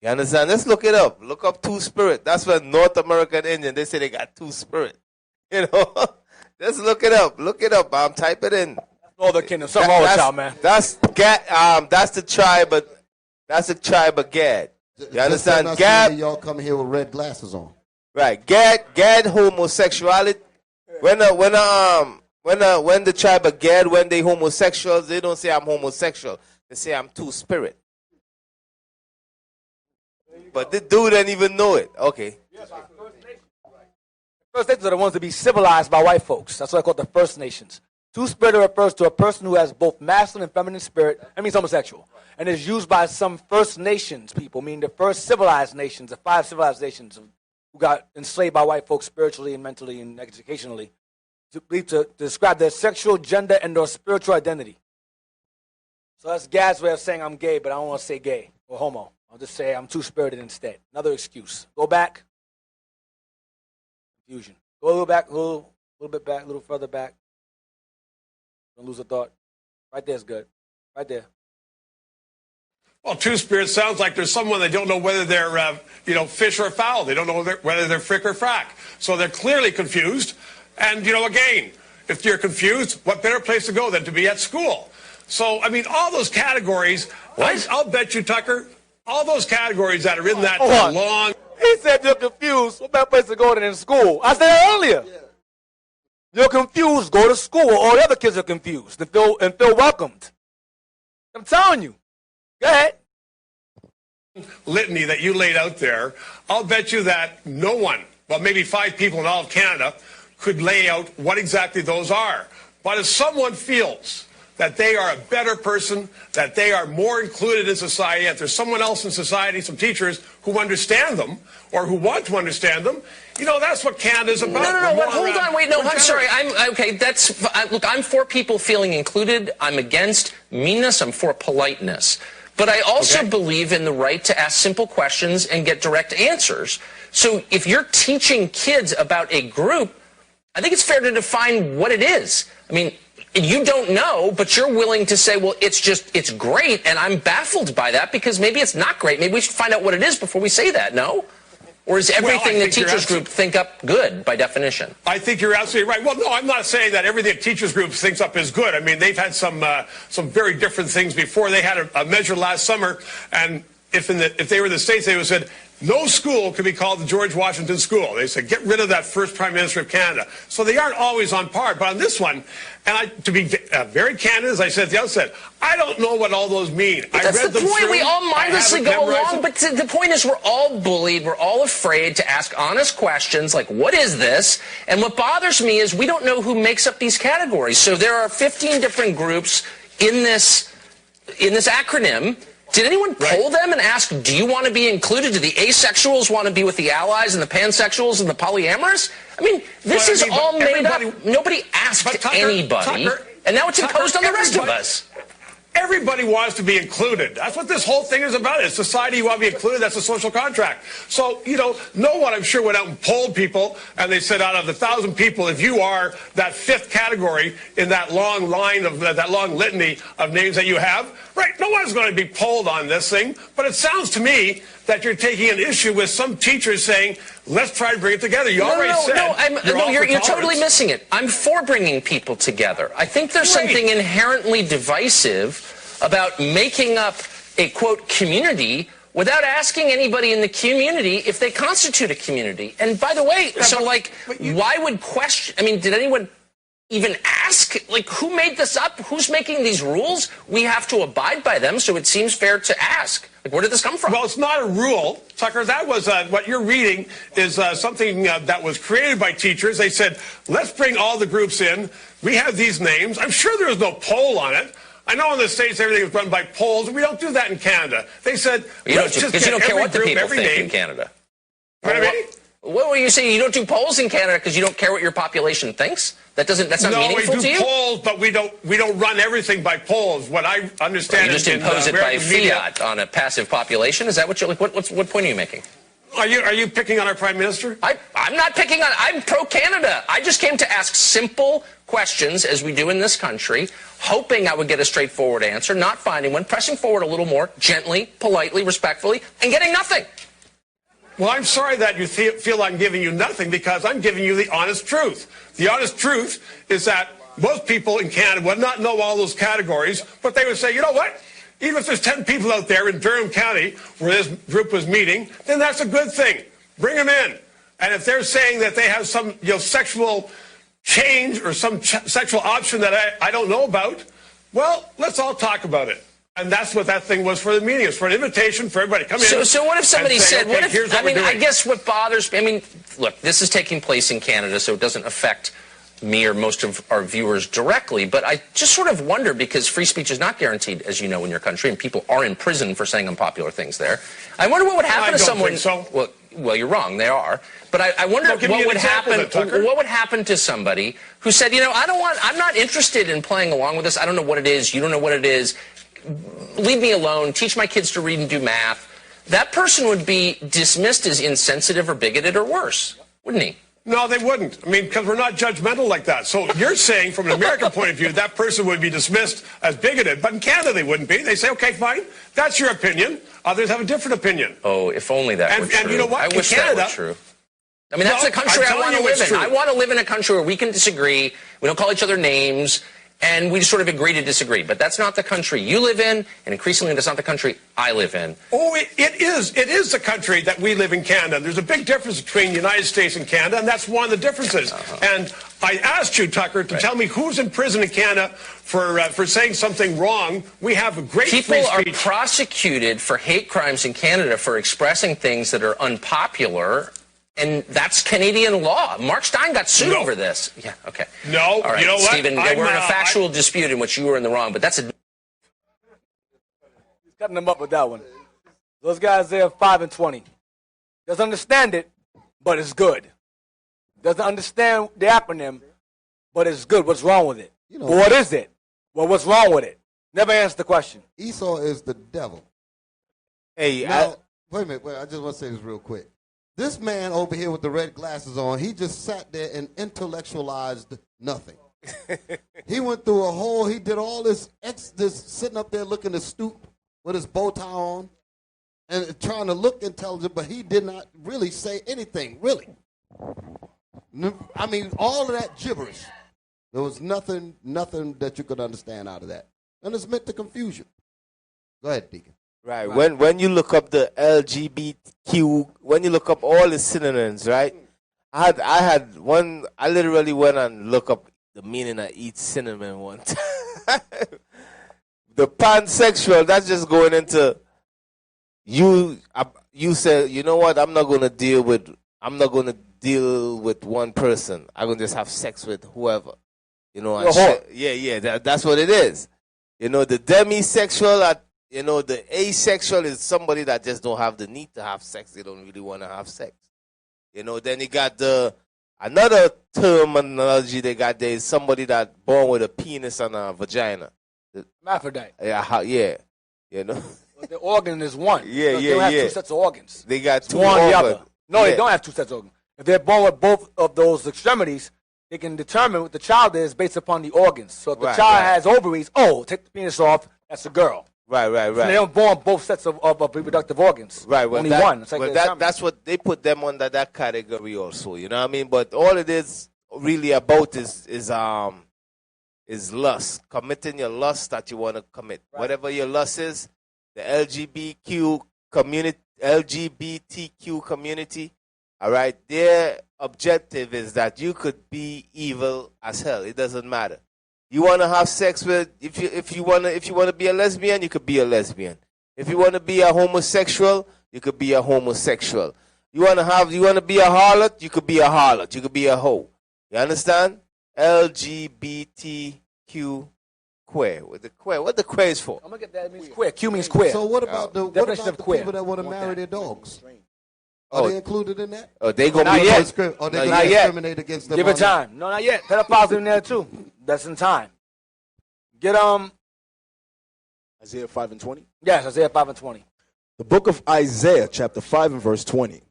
You understand? Let's look it up. Look up two-spirit. That's when North American Indian, they say they got two-spirit. Let's look it up. Look it up. Type it in. Northern Kingdom. Something wrong with y'all, man. That's the tribe of Gad. You understand? Gad, y'all come here with red glasses on. Right. Gad homosexuality. When the tribe of Gad, when they homosexuals, they don't say I'm homosexual. They say I'm two-spirit. But the dude didn't even know it. Okay. First Nations are the ones to be civilized by white folks. That's what I call the First Nations. Two-spirit refers to a person who has both masculine and feminine spirit. That means homosexual. And is used by some First Nations people, meaning the first civilized nations, the 5 civilized nations who got enslaved by white folks spiritually and mentally and educationally, to describe their sexual, gender, and/or spiritual identity. So that's Gad's way of saying I'm gay, but I don't want to say gay or homo. I'll just say I'm two-spirited instead. Another excuse. Go back. Confusion. Go a little back, a little bit back, a little further back. Don't lose a thought. Right there's good. Right there. Well, two-spirit sounds like there's someone they don't know whether they're, fish or fowl. They don't know whether they're frick or frack. So they're clearly confused. And, again, if you're confused, what better place to go than to be at school? So, I mean, all those categories, I'll bet you, Tucker, all those categories that are in that long... He said you're confused. What better place to go than in school? I said that earlier. Yeah. You're confused, go to school. All the other kids are confused and feel welcomed. I'm telling you. Go ahead. Litany that you laid out there, I'll bet you that no one, well, maybe 5 people in all of Canada, could lay out what exactly those are. But if someone feels that they are a better person, that they are more included in society, that there's someone else in society, some teachers who understand them or who want to understand them. You know, that's what Canada's about. No, but hold on, wait, no, I'm sorry. Okay, look, I'm for people feeling included. I'm against meanness. I'm for politeness. But I also believe in the right to ask simple questions and get direct answers. So if you're teaching kids about a group, I think it's fair to define what it is. I mean, you don't know, but you're willing to say, well, it's great, and I'm baffled by that because maybe it's not great. Maybe we should find out what it is before we say that, no? Or is everything the teachers group think up good by definition? I think you're absolutely right. Well, no, I'm not saying that everything the teachers group thinks up is good. I mean, they've had some very different things before. They had a measure last summer, and if they were in the States, they would have said, no school could be called the George Washington School. They said, get rid of that first Prime Minister of Canada. So they aren't always on par. But on this one, and to be very candid, as I said at the outset, I don't know what all those mean. But that's the point. We all mindlessly go along. But the point is we're all bullied. We're all afraid to ask honest questions like, what is this? And what bothers me is we don't know who makes up these categories. So there are 15 different groups in this acronym. Did anyone poll them and ask, do you want to be included? Do the asexuals want to be with the allies and the pansexuals and the polyamorous? I mean, this is all made up. Nobody asked anybody, and now it's imposed on the rest of us. Everybody wants to be included. That's what this whole thing is about. It's society, you want to be included. That's a social contract. So, you know, no one, I'm sure, went out and polled people, and they said out of the 1,000 people, if you are that fifth category in that long line of that long litany of names that you have, right, no one's going to be polled on this thing. But it sounds to me that you're taking an issue with some teachers saying, let's try to bring it together. You already said you're totally missing it. I'm for bringing people together. I think there's something inherently divisive about making up a, quote, community without asking anybody in the community if they constitute a community. And by the way, why would did anyone even ask? Like, who made this up? Who's making these rules? We have to abide by them, so it seems fair to ask. Like, where did this come from? Well, it's not a rule, Tucker. That was what you're reading is something that was created by teachers. They said, let's bring all the groups in. We have these names. I'm sure there was no poll on it. I know in the States everything is run by polls. We don't do that in Canada. They said, let's just get every group, every name. Because you don't care what the people think in Canada. What were you saying? You don't do polls in Canada because you don't care what your population thinks? That's not meaningful to you? No, we do polls, but we don't run everything by polls. What I understand you just impose it by fiat on a passive population? Is that what you're like? What point are you making? Are you picking on our Prime Minister? I'm not picking on. I'm pro-Canada. I just came to ask simple questions, as we do in this country, hoping I would get a straightforward answer, not finding one, pressing forward a little more, gently, politely, respectfully, and getting nothing. Well, I'm sorry that you feel I'm giving you nothing because I'm giving you the honest truth. The honest truth is that most people in Canada would not know all those categories, but they would say, you know what? Even if there's 10 people out there in Durham County where this group was meeting, then that's a good thing. Bring them in. And if they're saying that they have some sexual change or some sexual option that I don't know about, well, let's all talk about it. And that's what that thing was for the meeting. It's for an invitation for everybody to come in. So what if somebody said, okay, I guess what bothers me, look, this is taking place in Canada, so it doesn't affect me or most of our viewers directly, but I just sort of wonder, because free speech is not guaranteed, as you know, in your country, and people are in prison for saying unpopular things there. I wonder what would happen to someone. Well, you're wrong. They are. But I wonder what would happen. What would happen to somebody who said, I'm not interested in playing along with this. I don't know what it is. You don't know what it is. Leave me alone. Teach my kids to read and do math. That person would be dismissed as insensitive or bigoted or worse, wouldn't he? No, they wouldn't. I mean, because we're not judgmental like that. So you're saying, from an American point of view, that person would be dismissed as bigoted. But in Canada, they wouldn't be. They say, okay, fine. That's your opinion. Others have a different opinion. Oh, if only that were true. And you know what? I wish that were true. I mean, that's the country I want to live in. I want to live in a country where we can disagree. We don't call each other names. And we just sort of agree to disagree. But that's not the country you live in, and increasingly that's not the country I live in. Oh, it is. It is the country that we live in, Canada. There's a big difference between the United States and Canada, and that's one of the differences. And I asked you, Tucker, to tell me who's in prison in Canada for saying something wrong. We have a great free speech. People are prosecuted for hate crimes in Canada for expressing things that are unpopular. And that's Canadian law. Mark Stein got sued No. over this. Yeah, okay. No, All right, you know what? Stephen, we're in a factual dispute in which you were in the wrong, but that's a... He's cutting them up with that one. Those guys there, 5 and 20. Doesn't understand it, but it's good. Doesn't understand the acronym, but it's good. What's wrong with it? You know, Well, what is it? Well, what's wrong with it? Never answer the question. Esau is the devil. Hey, Now, wait a minute. Wait, I just want to say this real quick. This man over here with the red glasses on, he just sat there and intellectualized nothing. He went through a whole, he did all this sitting up there looking to stoop with his bow tie on and trying to look intelligent, but he did not really say anything, really. I mean, all of that gibberish. There was nothing that you could understand out of that. And it's meant to confuse you. Go ahead, Deacon. Right. When you look up the LGBTQ, when you look up all the synonyms, right? I literally went and looked up the meaning of each synonym one time. The pansexual, that's just going into you said, you know what, I'm not gonna deal with one person. I'm gonna just have sex with whoever. You know, that's what it is. You know, the demisexual, the asexual is somebody that just don't have the need to have sex. They don't really want to have sex. You know, then you got another terminology they got there is somebody that born with a penis and a vagina. Hermaphrodite. Yeah. You know. But the organ is one. Yeah, They don't have two sets of organs. They got two one or the organs. other. No, they don't have two sets of organs. If they're born with both of those extremities, they can determine what the child is based upon the organs. So if the child has ovaries, take the penis off, that's a girl. Right. So they don't born both sets of reproductive organs. Right. Well, only one. It's like that's what they put them under that category also. You know what I mean? But all it is really about is lust, committing your lust that you want to commit. Right. Whatever your lust is, the LGBTQ community, all right, their objective is that you could be evil as hell. It doesn't matter. You want to have sex with if you want to be a lesbian, you could be a lesbian. If you want to be a homosexual, you could be a homosexual. You want to be a harlot, you could be a harlot. You could be a hoe. You understand? LGBTQ queer. What the queer is for? I'm gonna get that. It means queer. Q means queer. So what about the people that want to marry their dogs? Are they included in that? Oh, they gonna not be yet. Are they going to discriminate against them? Give it time. No, not yet. Pedophiles in there too. That's in time. Get Isaiah 5 and 20. Yes, Isaiah 5 and 20. The book of Isaiah, chapter 5 and verse 20.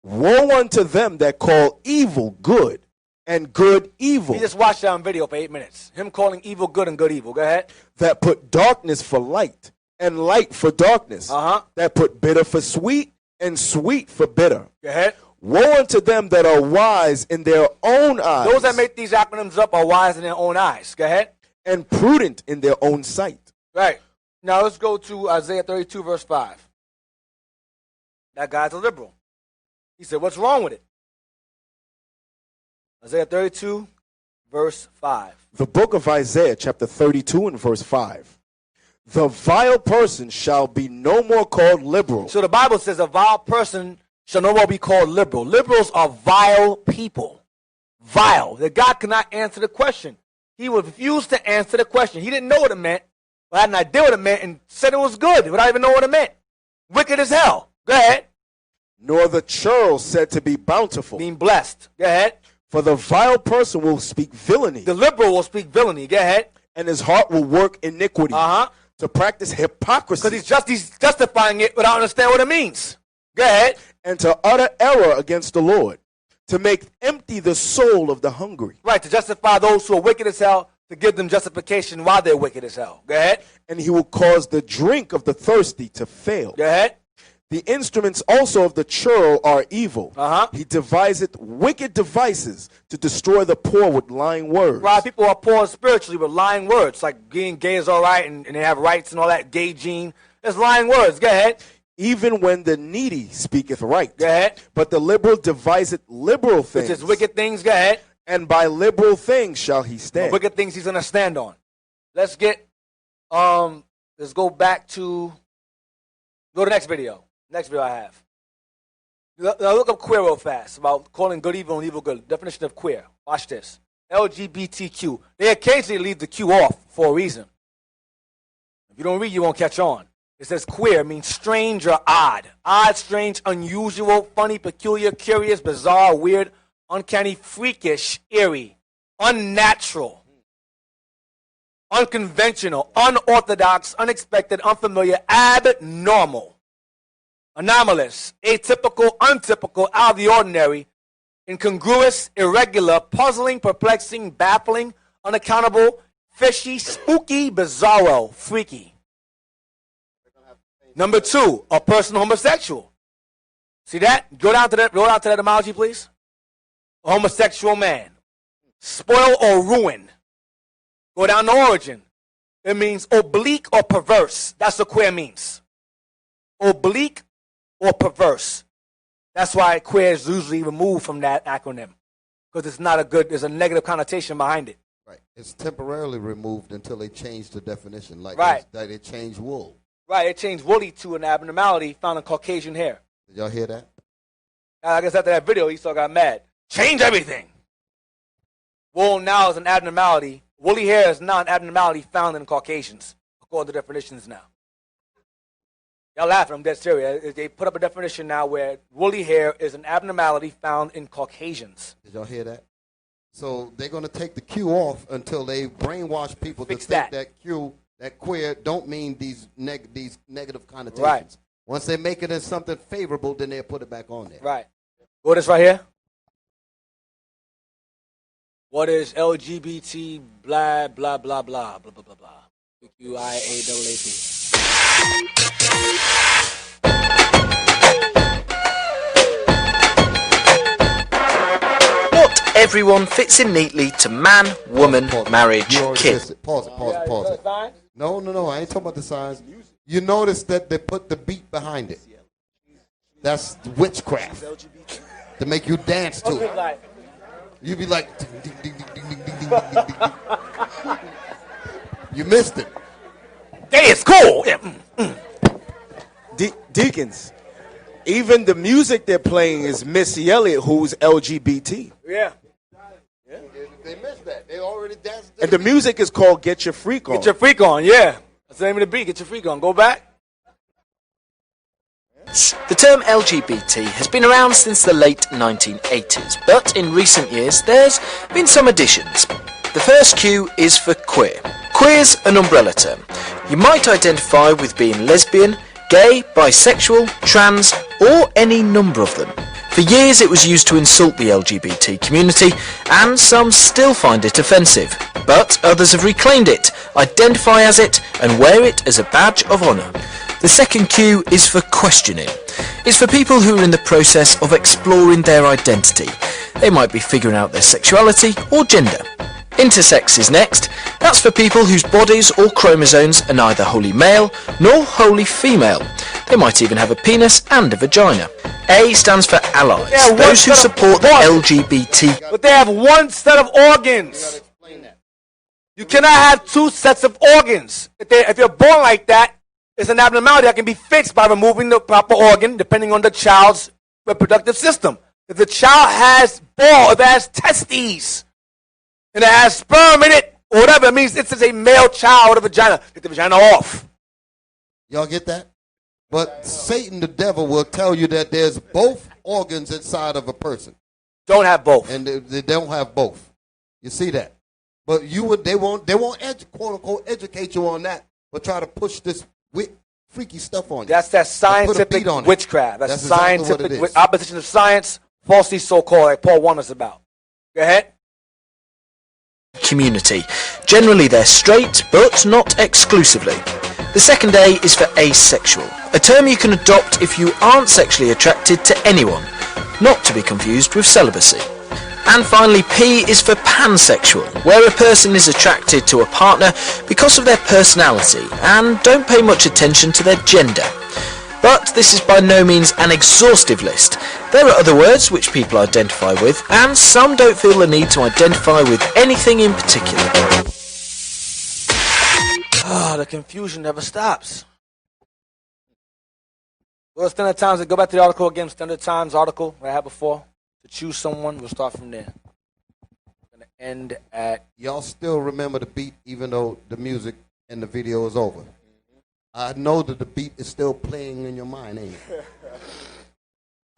Woe unto them that call evil good and good evil. He just watched that on video for 8 minutes. Him calling evil good and good evil. Go ahead. That put darkness for light and light for darkness. That put bitter for sweet and sweet for bitter. Go ahead. Woe unto them that are wise in their own eyes. Those that make these acronyms up are wise in their own eyes. Go ahead. And prudent in their own sight. Right. Now let's go to Isaiah 32 verse 5. That guy's a liberal. He said, what's wrong with it? Isaiah 32 verse 5. The book of Isaiah, chapter 32 and verse 5. The vile person shall be no more called liberal. So the Bible says a vile person shall no more be called liberal. Liberals are vile people. Vile. That God cannot answer the question. He refused to answer the question. He didn't know what it meant, but had an idea what it meant and said it was good without even knowing what it meant. Wicked as hell. Go ahead. Nor the churl said to be bountiful. Being blessed. Go ahead. For the vile person will speak villainy. The liberal will speak villainy. Go ahead. And his heart will work iniquity. To practice hypocrisy. Because he's justifying it without understanding what it means. Go ahead. And to utter error against the Lord. To make empty the soul of the hungry. Right, to justify those who are wicked as hell, to give them justification while they're wicked as hell. Go ahead. And he will cause the drink of the thirsty to fail. Go ahead. The instruments also of the churl are evil. He deviseth wicked devices to destroy the poor with lying words. Right, people are poor spiritually with lying words, like being gay is all right and they have rights and all that gay gene. There's lying words. Go ahead. Even when the needy speaketh right. Go ahead. But the liberal deviseth liberal things. Which is wicked things. Go ahead. And by liberal things shall he stand. The wicked things he's going to stand on. Let's go back to, go to the next video. Next video I have. Now look up queer real fast about calling good evil and evil good. Definition of queer. Watch this. LGBTQ. They occasionally leave the Q off for a reason. If you don't read, you won't catch on. It says queer means strange or odd. Odd, strange, unusual, funny, peculiar, curious, bizarre, weird, uncanny, freakish, eerie, unnatural, unconventional, unorthodox, unexpected, unfamiliar, abnormal, anomalous, atypical, untypical, out of the ordinary, incongruous, irregular, puzzling, perplexing, baffling, unaccountable, fishy, spooky, bizarro, freaky. Number 2, a person homosexual. See that? Go down to that etymology, please. A homosexual man. Spoil or ruin. Go down to origin. It means oblique or perverse. That's what queer means. Oblique or perverse. That's why queer is usually removed from that acronym. Because it's not a good, there's a negative connotation behind it. Right. It's temporarily removed until they change the definition. Like right. They change wool. Right, it changed woolly to an abnormality found in Caucasian hair. Did y'all hear that? I guess after that video, Esau got mad. Change everything. Wool now is an abnormality. Woolly hair is not an abnormality found in Caucasians, according to definitions now. Y'all laughing, I'm dead serious. They put up a definition now where woolly hair is an abnormality found in Caucasians. Did y'all hear that? So they're going to take the Q off until they brainwash people Fix to think that Q, that queer, don't mean these negative connotations. Right. Once they make it as something favorable, then they'll put it back on there. Right. What is right here? What is LGBT blah blah blah blah blah blah blah blah? QIAAAP. Not everyone fits in neatly to man, woman, marriage, kid. Pause it. No, I ain't talking about the signs. You notice that they put the beat behind it. That's witchcraft. To make you dance to it. You be like, ding, ding, ding, ding, ding, ding, ding, ding, ding. You missed it. Hey, it's cool. Deacons, even the music they're playing is Missy Elliott, who's LGBT. Yeah. They missed that. They already danced. And the music is called Get Your Freak On. Get Your Freak On, yeah. That's the name of the beat. Get Your Freak On. Go back. The term LGBT has been around since the late 1980s, but in recent years there's been some additions. The first Q is for queer. Queer's an umbrella term. You might identify with being lesbian, gay, bisexual, trans, or any number of them. For years it was used to insult the LGBT community, and some still find it offensive. But others have reclaimed it, identify as it, and wear it as a badge of honour. The second Q is for questioning. It's for people who are in the process of exploring their identity. They might be figuring out their sexuality or gender. Intersex is next. That's for people whose bodies or chromosomes are neither wholly male nor wholly female. They might even have a penis and a vagina. A stands for allies, those who support the LGBT. But they have one set of organs. You cannot have two sets of organs. If you're born like that, it's an abnormality that can be fixed by removing the proper organ depending on the child's reproductive system. If the child has balls, if it has testes, and it has sperm in it, or whatever, it means it's a male child with a vagina. Get the vagina off. Y'all get that? But Satan, the devil, will tell you that there's both organs inside of a person. Don't have both. And they don't have both. You see that? But they won't quote unquote educate you on that, but try to push this freaky stuff on you. That's that scientific witchcraft. That's scientific opposition of science, falsely so-called, like Paul warned us about. Go ahead. Community. Generally they're straight, but not exclusively. The second A is for asexual, a term you can adopt if you aren't sexually attracted to anyone, not to be confused with celibacy. And finally, P is for pansexual, where a person is attracted to a partner because of their personality and don't pay much attention to their gender. But this is by no means an exhaustive list. There are other words which people identify with, and some don't feel the need to identify with anything in particular. The confusion never stops. Well, Standard Times, go back to the article again, Standard Times article that I had before. To choose someone, we'll start from there. We're going to end at... Y'all still remember the beat even though the music and the video is over. I know that the beat is still playing in your mind, ain't it?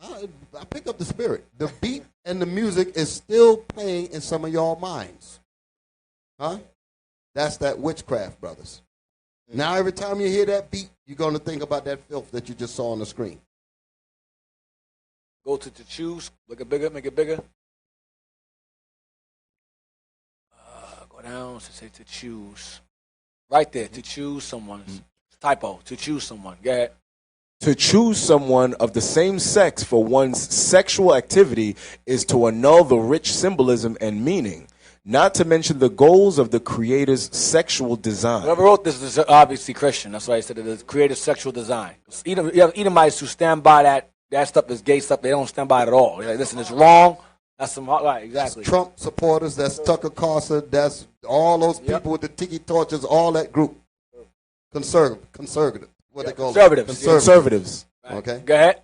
I pick up the spirit. The beat and the music is still playing in some of y'all minds. Huh? That's that witchcraft, brothers. Now every time you hear that beat, you're going to think about that filth that you just saw on the screen. Go to choose, make it bigger, make it bigger. Go down, to say to choose. Right there, to choose someone. Typo, to choose someone. Go ahead. To choose someone of the same sex for one's sexual activity is to annul the rich symbolism and meaning, not to mention the goals of the Creator's sexual design. Whoever wrote this is obviously Christian. That's why I said it is Creator's sexual design. You have Edomites who stand by that stuff is gay stuff. They don't stand by it at all. They're like, listen, it's wrong. That's some right, exactly. That's Trump supporters. That's Tucker Carlson. That's all those people with the tiki torches. All that group. Conservative. What they call conservatives. Conservatives. Right. Okay. Go ahead.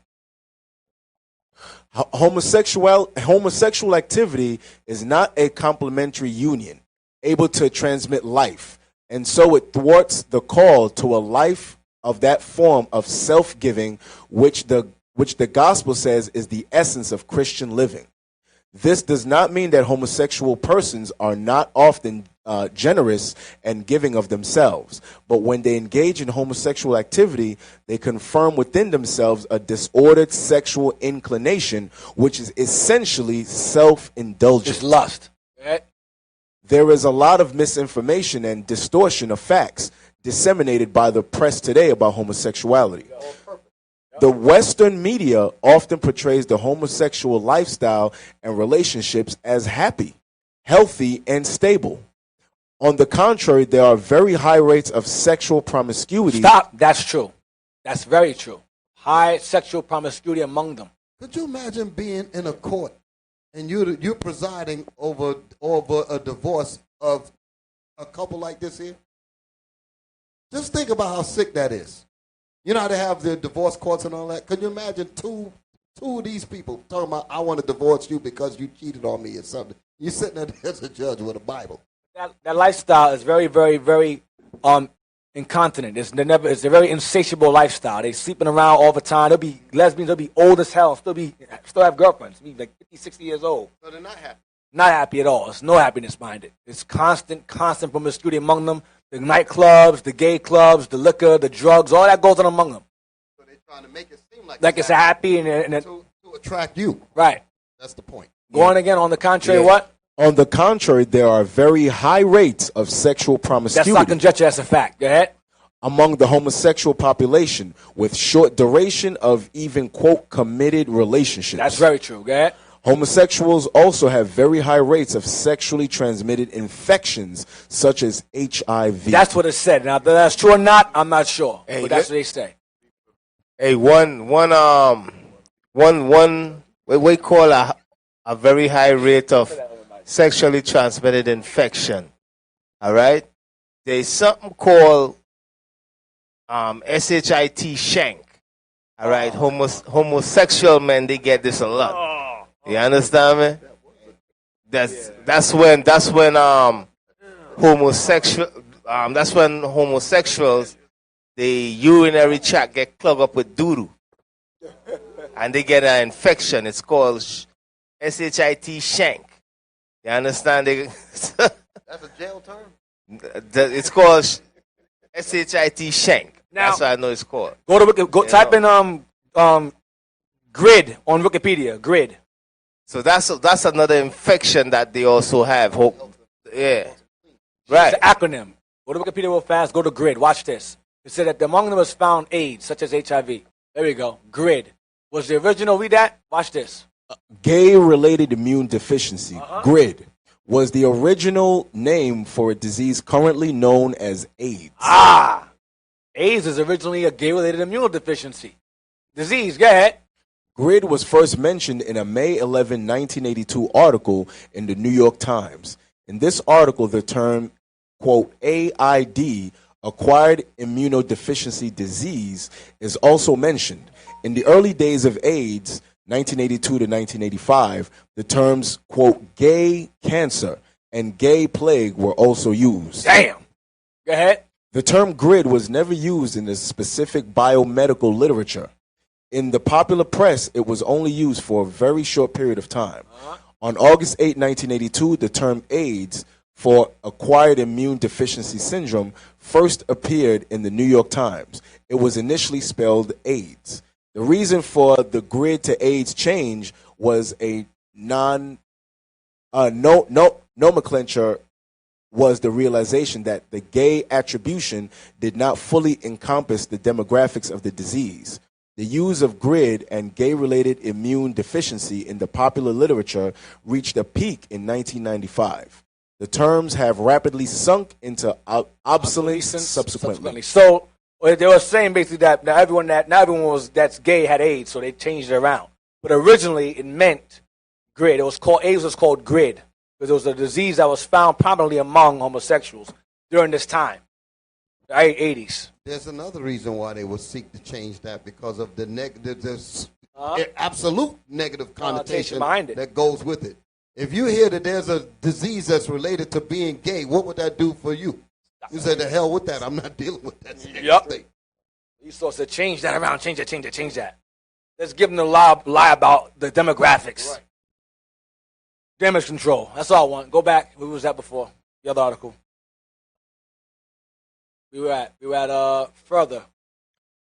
Homosexual activity is not a complementary union able to transmit life, and so it thwarts the call to a life of that form of self-giving which the gospel says is the essence of Christian living. This does not mean that homosexual persons are not often generous and giving of themselves, but when they engage in homosexual activity, they confirm within themselves a disordered sexual inclination, which is essentially self-indulgence. It's lust. Right? There is a lot of misinformation and distortion of facts disseminated by the press today about homosexuality. The Western media often portrays the homosexual lifestyle and relationships as happy, healthy, and stable. On the contrary, there are very high rates of sexual promiscuity. Stop. That's true. That's very true. High sexual promiscuity among them. Could you imagine being in a court and you're presiding over a divorce of a couple like this here? Just think about how sick that is. You know how they have the divorce courts and all that? Could you imagine two of these people talking about, I want to divorce you because you cheated on me or something? You're sitting there as a judge with a Bible. That lifestyle is very, very, very incontinent. It's a very insatiable lifestyle. They sleeping around all the time. They'll be lesbians. They'll be old as hell. Still have girlfriends. Be like 50, 60 years old. So they're not happy. Not happy at all. It's no happiness behind it. It's constant promiscuity among them. The nightclubs, the gay clubs, the liquor, the drugs, all that goes on among them. So they're trying to make it seem like it's happy and to attract you. Right. That's the point. Going again, on the contrary, what? On the contrary, there are very high rates of sexual promiscuity. That's not conjecture, that's a fact. Go ahead. Among the homosexual population, with short duration of even, quote, committed relationships. That's very true. Go ahead. Homosexuals also have very high rates of sexually transmitted infections, such as HIV. That's what it said. Now, whether that's true or not, I'm not sure. But that's what they say. Hey, one we call a very high rate of sexually transmitted infection. All right? There's something called SHIT shank. All right? Homosexual men, they get this a lot. You understand me? That's when homosexuals the urinary tract get clogged up with doo-doo. And they get an infection. It's called SHIT shank. You understand? That's a jail term? It's called SHIT shank. Now, that's what I know it's called. Type in grid on Wikipedia. Grid. So that's another infection that they also have. Yeah. Right. It's an acronym. Go to Wikipedia real fast. Go to grid. Watch this. It said that among them was found AIDS, such as HIV. There we go. Grid. Was the original? Read that. Watch this. Gay-related immune deficiency, GRID, was the original name for a disease currently known as AIDS. AIDS is originally a gay-related immune deficiency disease. Go ahead. GRID was first mentioned in a May 11, 1982 article in the New York Times. In this article, the term, quote, AID, acquired immunodeficiency disease, is also mentioned. In the early days of AIDS, 1982 to 1985, the terms, quote, gay cancer and gay plague were also used. Damn. Go ahead. The term GRID was never used in the specific biomedical literature. In the popular press, it was only used for a very short period of time. On August 8, 1982, the term AIDS for acquired immune deficiency syndrome first appeared in the New York Times. It was initially spelled AIDS. The reason for the GRID to AIDS change was a nomenclature was the realization that the gay attribution did not fully encompass the demographics of the disease. The use of GRID and gay-related immune deficiency in the popular literature reached a peak in 1995. The terms have rapidly sunk into obsolescence subsequently. So they were saying basically that not everyone that's gay had AIDS, so they changed it around. But originally it meant GRID. AIDS was called GRID because it was a disease that was found prominently among homosexuals during this time, the 80s. There's another reason why they would seek to change that because of the absolute negative connotation behind it that goes with it. If you hear that there's a disease that's related to being gay, what would that do for you? You say, the hell with that. I'm not dealing with that thing. You supposed to change that around, change that. Let's give them the lie about the demographics. Right. Damage control. That's all I want. Go back. Where was that before? The other article. We were at further.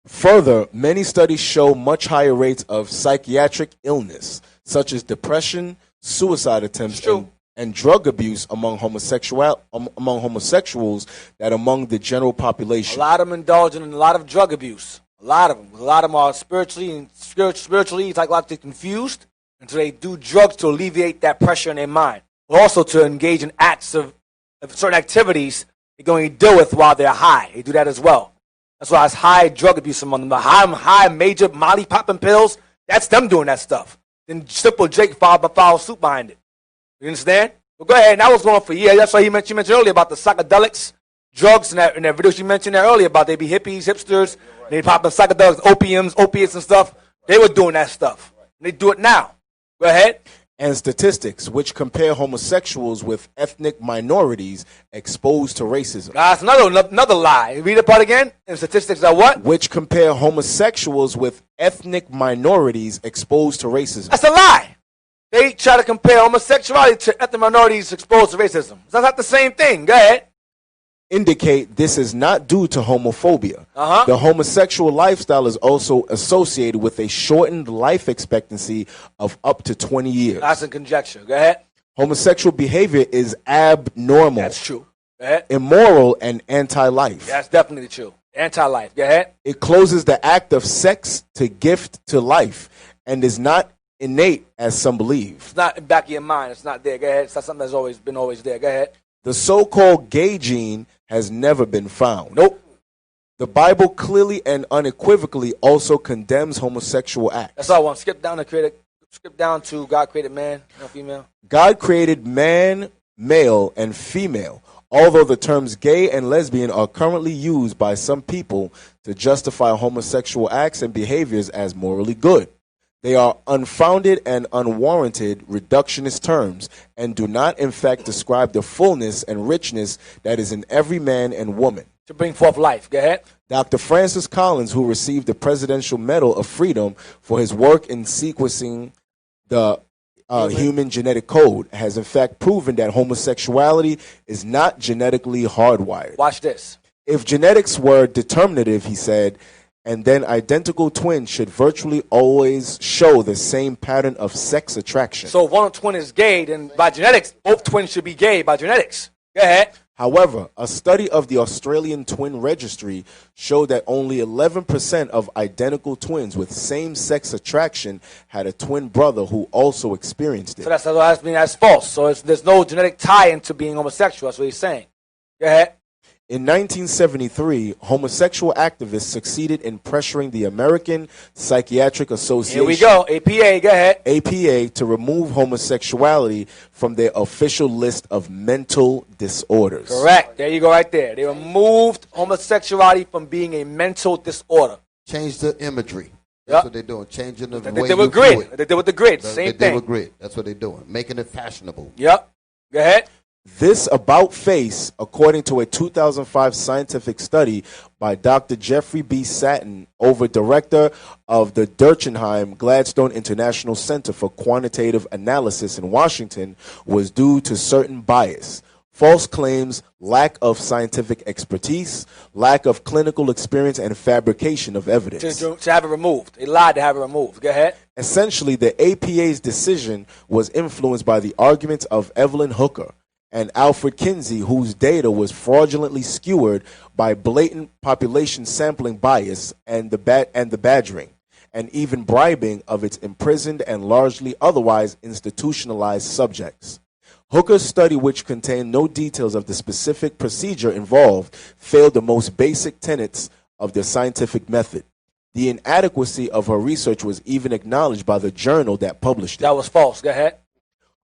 Further, many studies show much higher rates of psychiatric illness, such as depression, suicide attempts, and drug abuse among homosexuals that among the general population. A lot of them indulging in a lot of drug abuse. A lot of them are spiritually psychologically confused, and so they do drugs to alleviate that pressure in their mind, but also to engage in acts of certain activities they're going to deal with while they're high. They do that as well. That's why it's high drug abuse among them. The high major Molly popping pills, that's them doing that stuff. Then Simple Jake follow suit behind it. You understand? Well, go ahead. And that was going for years. That's why you mentioned earlier about the psychedelics, drugs in that video she mentioned there earlier about they be hippies, hipsters, they popping psychedelics, opiates and stuff. They were doing that stuff. And they do it now. Go ahead. And statistics, which compare homosexuals with ethnic minorities exposed to racism. That's another lie. Read the part again. And statistics are what? Which compare homosexuals with ethnic minorities exposed to racism. That's a lie. They try to compare homosexuality to ethnic minorities exposed to racism. That's not the same thing. Go ahead. Indicate this is not due to homophobia. The homosexual lifestyle is also associated with a shortened life expectancy of up to 20 years. That's a conjecture. Go ahead. Homosexual behavior is abnormal. That's true. Go ahead. Immoral and anti-life. That's definitely true. Anti-life. Go ahead. It closes the act of sex to gift to life and is not innate as some believe. It's not in the back of your mind. It's not there. Go ahead. It's not something that's always been there. Go ahead. The so-called gay gene has never been found. Nope. The Bible clearly and unequivocally also condemns homosexual acts. That's all I want. Skip down to God created man, no female. God created man, male, and female. Although the terms gay and lesbian are currently used by some people to justify homosexual acts and behaviors as morally good. They are unfounded and unwarranted reductionist terms and do not in fact describe the fullness and richness that is in every man and woman. To bring forth life. Go ahead. Dr. Francis Collins, who received the Presidential Medal of Freedom for his work in sequencing the human genetic code, has in fact proven that homosexuality is not genetically hardwired. Watch this. If genetics were determinative, he said, and then identical twins should virtually always show the same pattern of sex attraction. So if one twin is gay, then by genetics, both twins should be gay by genetics. Go ahead. However, a study of the Australian Twin Registry showed that only 11% of identical twins with same-sex attraction had a twin brother who also experienced it. So that's false. So there's no genetic tie into being homosexual. That's what he's saying. Go ahead. In 1973, homosexual activists succeeded in pressuring the American Psychiatric Association. Here we go. APA, go ahead. APA to remove homosexuality from their official list of mental disorders. Correct. There you go right there. They removed homosexuality from being a mental disorder. Change the imagery. That's what they're doing, changing the way They you were view grid. it. They did with the grid. Same They thing. were grid. That's what they're doing, making it fashionable. Yep. Go ahead. This about face, according to a 2005 scientific study by Dr. Jeffrey B. Satin, director of the Derchenheim Gladstone International Center for Quantitative Analysis in Washington, was due to certain bias, false claims, lack of scientific expertise, lack of clinical experience, and fabrication of evidence. To have it removed. They lied to have it removed. Go ahead. Essentially, the APA's decision was influenced by the arguments of Evelyn Hooker and Alfred Kinsey, whose data was fraudulently skewered by blatant population sampling bias and the badgering, and even bribing of its imprisoned and largely otherwise institutionalized subjects. Hooker's study, which contained no details of the specific procedure involved, failed the most basic tenets of the scientific method. The inadequacy of her research was even acknowledged by the journal that published it. That was false. Go ahead.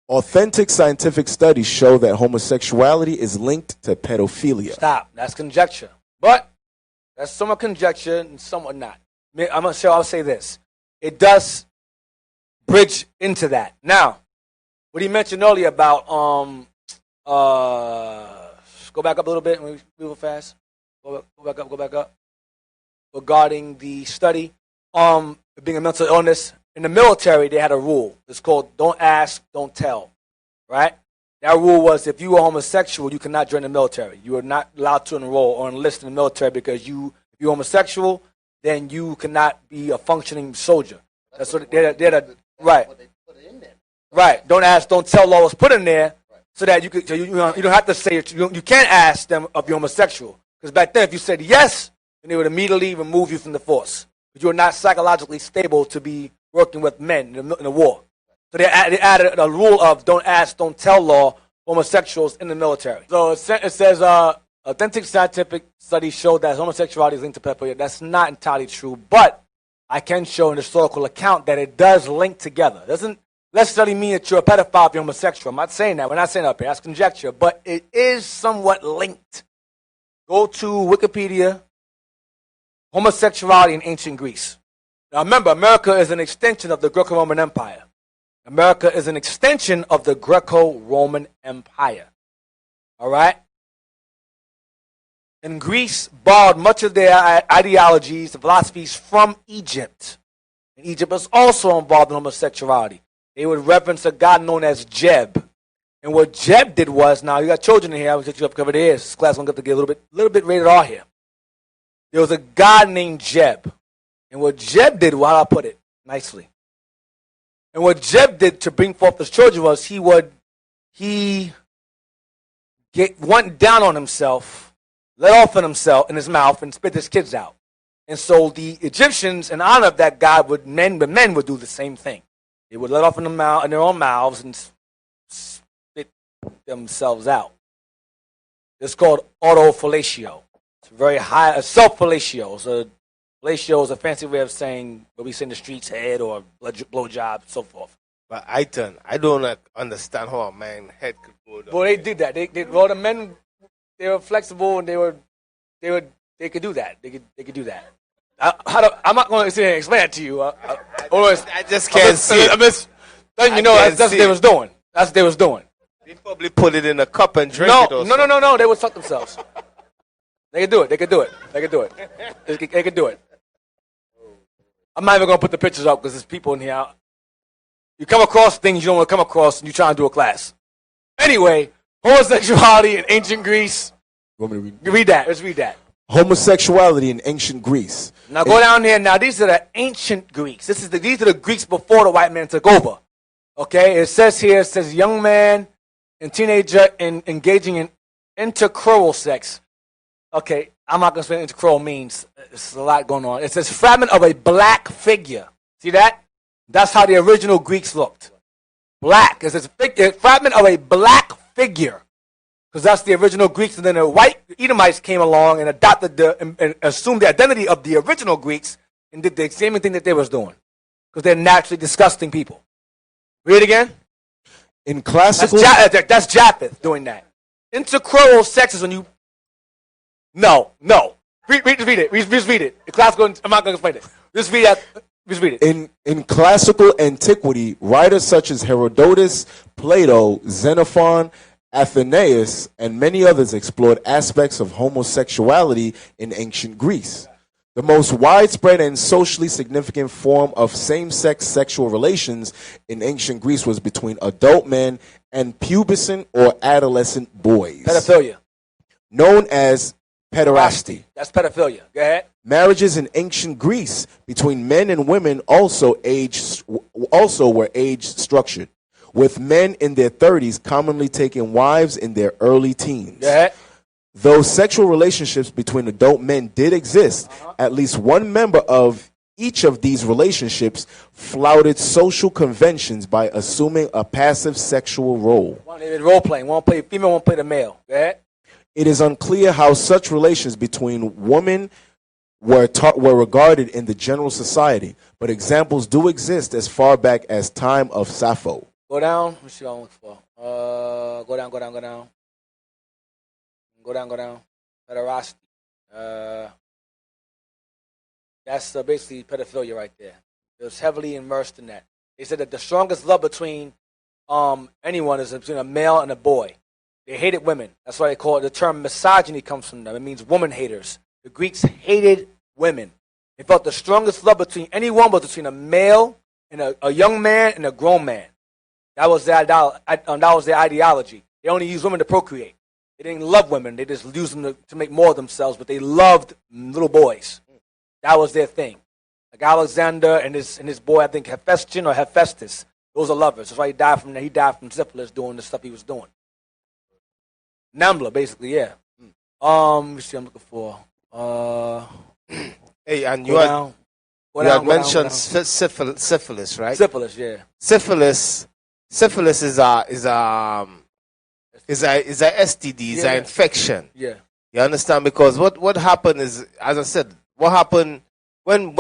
Authentic scientific studies show that homosexuality is linked to pedophilia. Stop. That's conjecture. But that's somewhat conjecture and somewhat not. I'll say this. It does bridge into that. Now, what he mentioned earlier about go back up a little bit and we move fast. Go back up. Regarding the study, being a mental illness. In the military, they had a rule. It's called don't ask, don't tell, right? That rule was if you were homosexual, you cannot join the military. You are not allowed to enroll or enlist in the military because if you're homosexual, then you cannot be a functioning soldier. That's what they're right. Right. Don't ask, don't tell law was put in there so that you don't have to say it. You can't ask them if you're homosexual. Because back then, if you said yes, then they would immediately remove you from the force. But you're not psychologically stable to be working with men in the war. So they added a rule of don't ask, don't tell law for homosexuals in the military. So it says authentic scientific studies show that homosexuality is linked to pedophilia. That's not entirely true, but I can show an historical account that it does link together. It doesn't necessarily mean that you're a pedophile if you're homosexual. I'm not saying that. We're not saying that up here. That's conjecture, but it is somewhat linked. Go to Wikipedia, homosexuality in ancient Greece. Now remember, America is an extension of the Greco-Roman Empire. America is an extension of the Greco-Roman Empire. All right? And Greece borrowed much of their ideologies and philosophies from Egypt. And Egypt was also involved in homosexuality. They would reverence a god known as Jeb. And what Jeb did was, now you got children in here, I will set you up covered ears. This class is going to get a little bit rated R here. There was a god named Jeb. And what Jeb did, well, I'll put it nicely. And what Jeb did to bring forth his children was he went down on himself, let off in his mouth, and spit his kids out. And so the Egyptians, in honor of that god, men would do the same thing. They would let off in their own mouths and spit themselves out. It's called autofellatio. It's very high, self-fellatio. So fellatio is a fancy way of saying what we say in the streets, head or blow job, so forth. But I don't understand how a man's head could go down. Well, they did that. The men, they were flexible and they could do that. They could do that. I'm not going to sit here and explain it to you. I just can't see it. I'm just letting you know that's what they was doing. That's what they was doing. They probably put it in a cup and drink it or something. No. They would fuck themselves. They could do it. They could do it. I'm not even going to put the pictures up because there's people in here. You come across things you don't want to come across and you try and do a class. Anyway, homosexuality in ancient Greece. Want me to read that? Let's read that. Homosexuality in ancient Greece. Now go down here. Now these are the ancient Greeks. These are the Greeks before the white man took over. Okay, it says young man and teenager engaging in intercrural sex. Okay, I'm not going to explain what intercrural means. There's a lot going on. It says fragment of a black figure. See that? That's how the original Greeks looked. Black. It says fragment of a black figure. Because that's the original Greeks. And then the white Edomites came along and adopted and assumed the identity of the original Greeks and did the same thing that they was doing. Because they're naturally disgusting people. Read it again. In classical... That's Japheth doing that. Intercrural sex is when you... No. Read it. Read it. The classical... I'm not going to explain it. Just read that. Just read it. In classical antiquity, writers such as Herodotus, Plato, Xenophon, Athenaeus, and many others explored aspects of homosexuality in ancient Greece. The most widespread and socially significant form of same-sex sexual relations in ancient Greece was between adult men and pubescent or adolescent boys. Pedophilia. Known as pederasty. That's pedophilia. Go ahead. Marriages in ancient Greece between men and women also were age structured, with men in their 30s commonly taking wives in their early teens. Go ahead. Though sexual relationships between adult men did exist, at least one member of each of these relationships flouted social conventions by assuming a passive sexual role. Role playing. Female won't play the male. Go ahead. It is unclear how such relations between women were regarded in the general society, but examples do exist as far back as time of Sappho. Go down. Let me see what I'm looking for. Go down. Go down. Pederasty. That's basically pedophilia right there. It was heavily immersed in that. They said that the strongest love between anyone is between a male and a boy. They hated women. That's why they call it, the term misogyny comes from them. It means woman haters. The Greeks hated women. They felt the strongest love between anyone was between a male and a young man and a grown man. That was their ideology. They only used women to procreate. They didn't love women. They just used them to make more of themselves, but they loved little boys. That was their thing. Like Alexander and his boy, I think Hephaestion or Hephaestus. Those are lovers. That's why he died from syphilis doing the stuff he was doing. Nambla, basically, yeah. Let me see, I'm looking for. Hey, and you had mentioned syphilis, right? Syphilis, yeah. Syphilis is a STD, is an infection. Yeah. You understand? Because what happened is, as I said, what happened when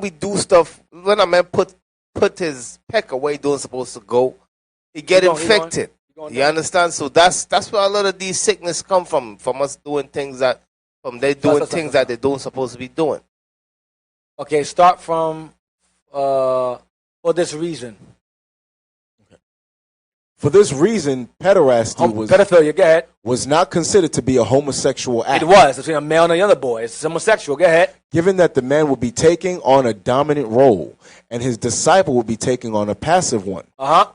we do stuff, when a man put his peck away, don't supposed to go, he get infected. You understand? So that's where a lot of these sickness come from us doing things that they don't supposed to be doing. Okay, start from for this reason. For this reason, pedophilia was not considered to be a homosexual act. It was between a male and another boy. It's homosexual. Go ahead. Given that the man would be taking on a dominant role and his disciple would be taking on a passive one.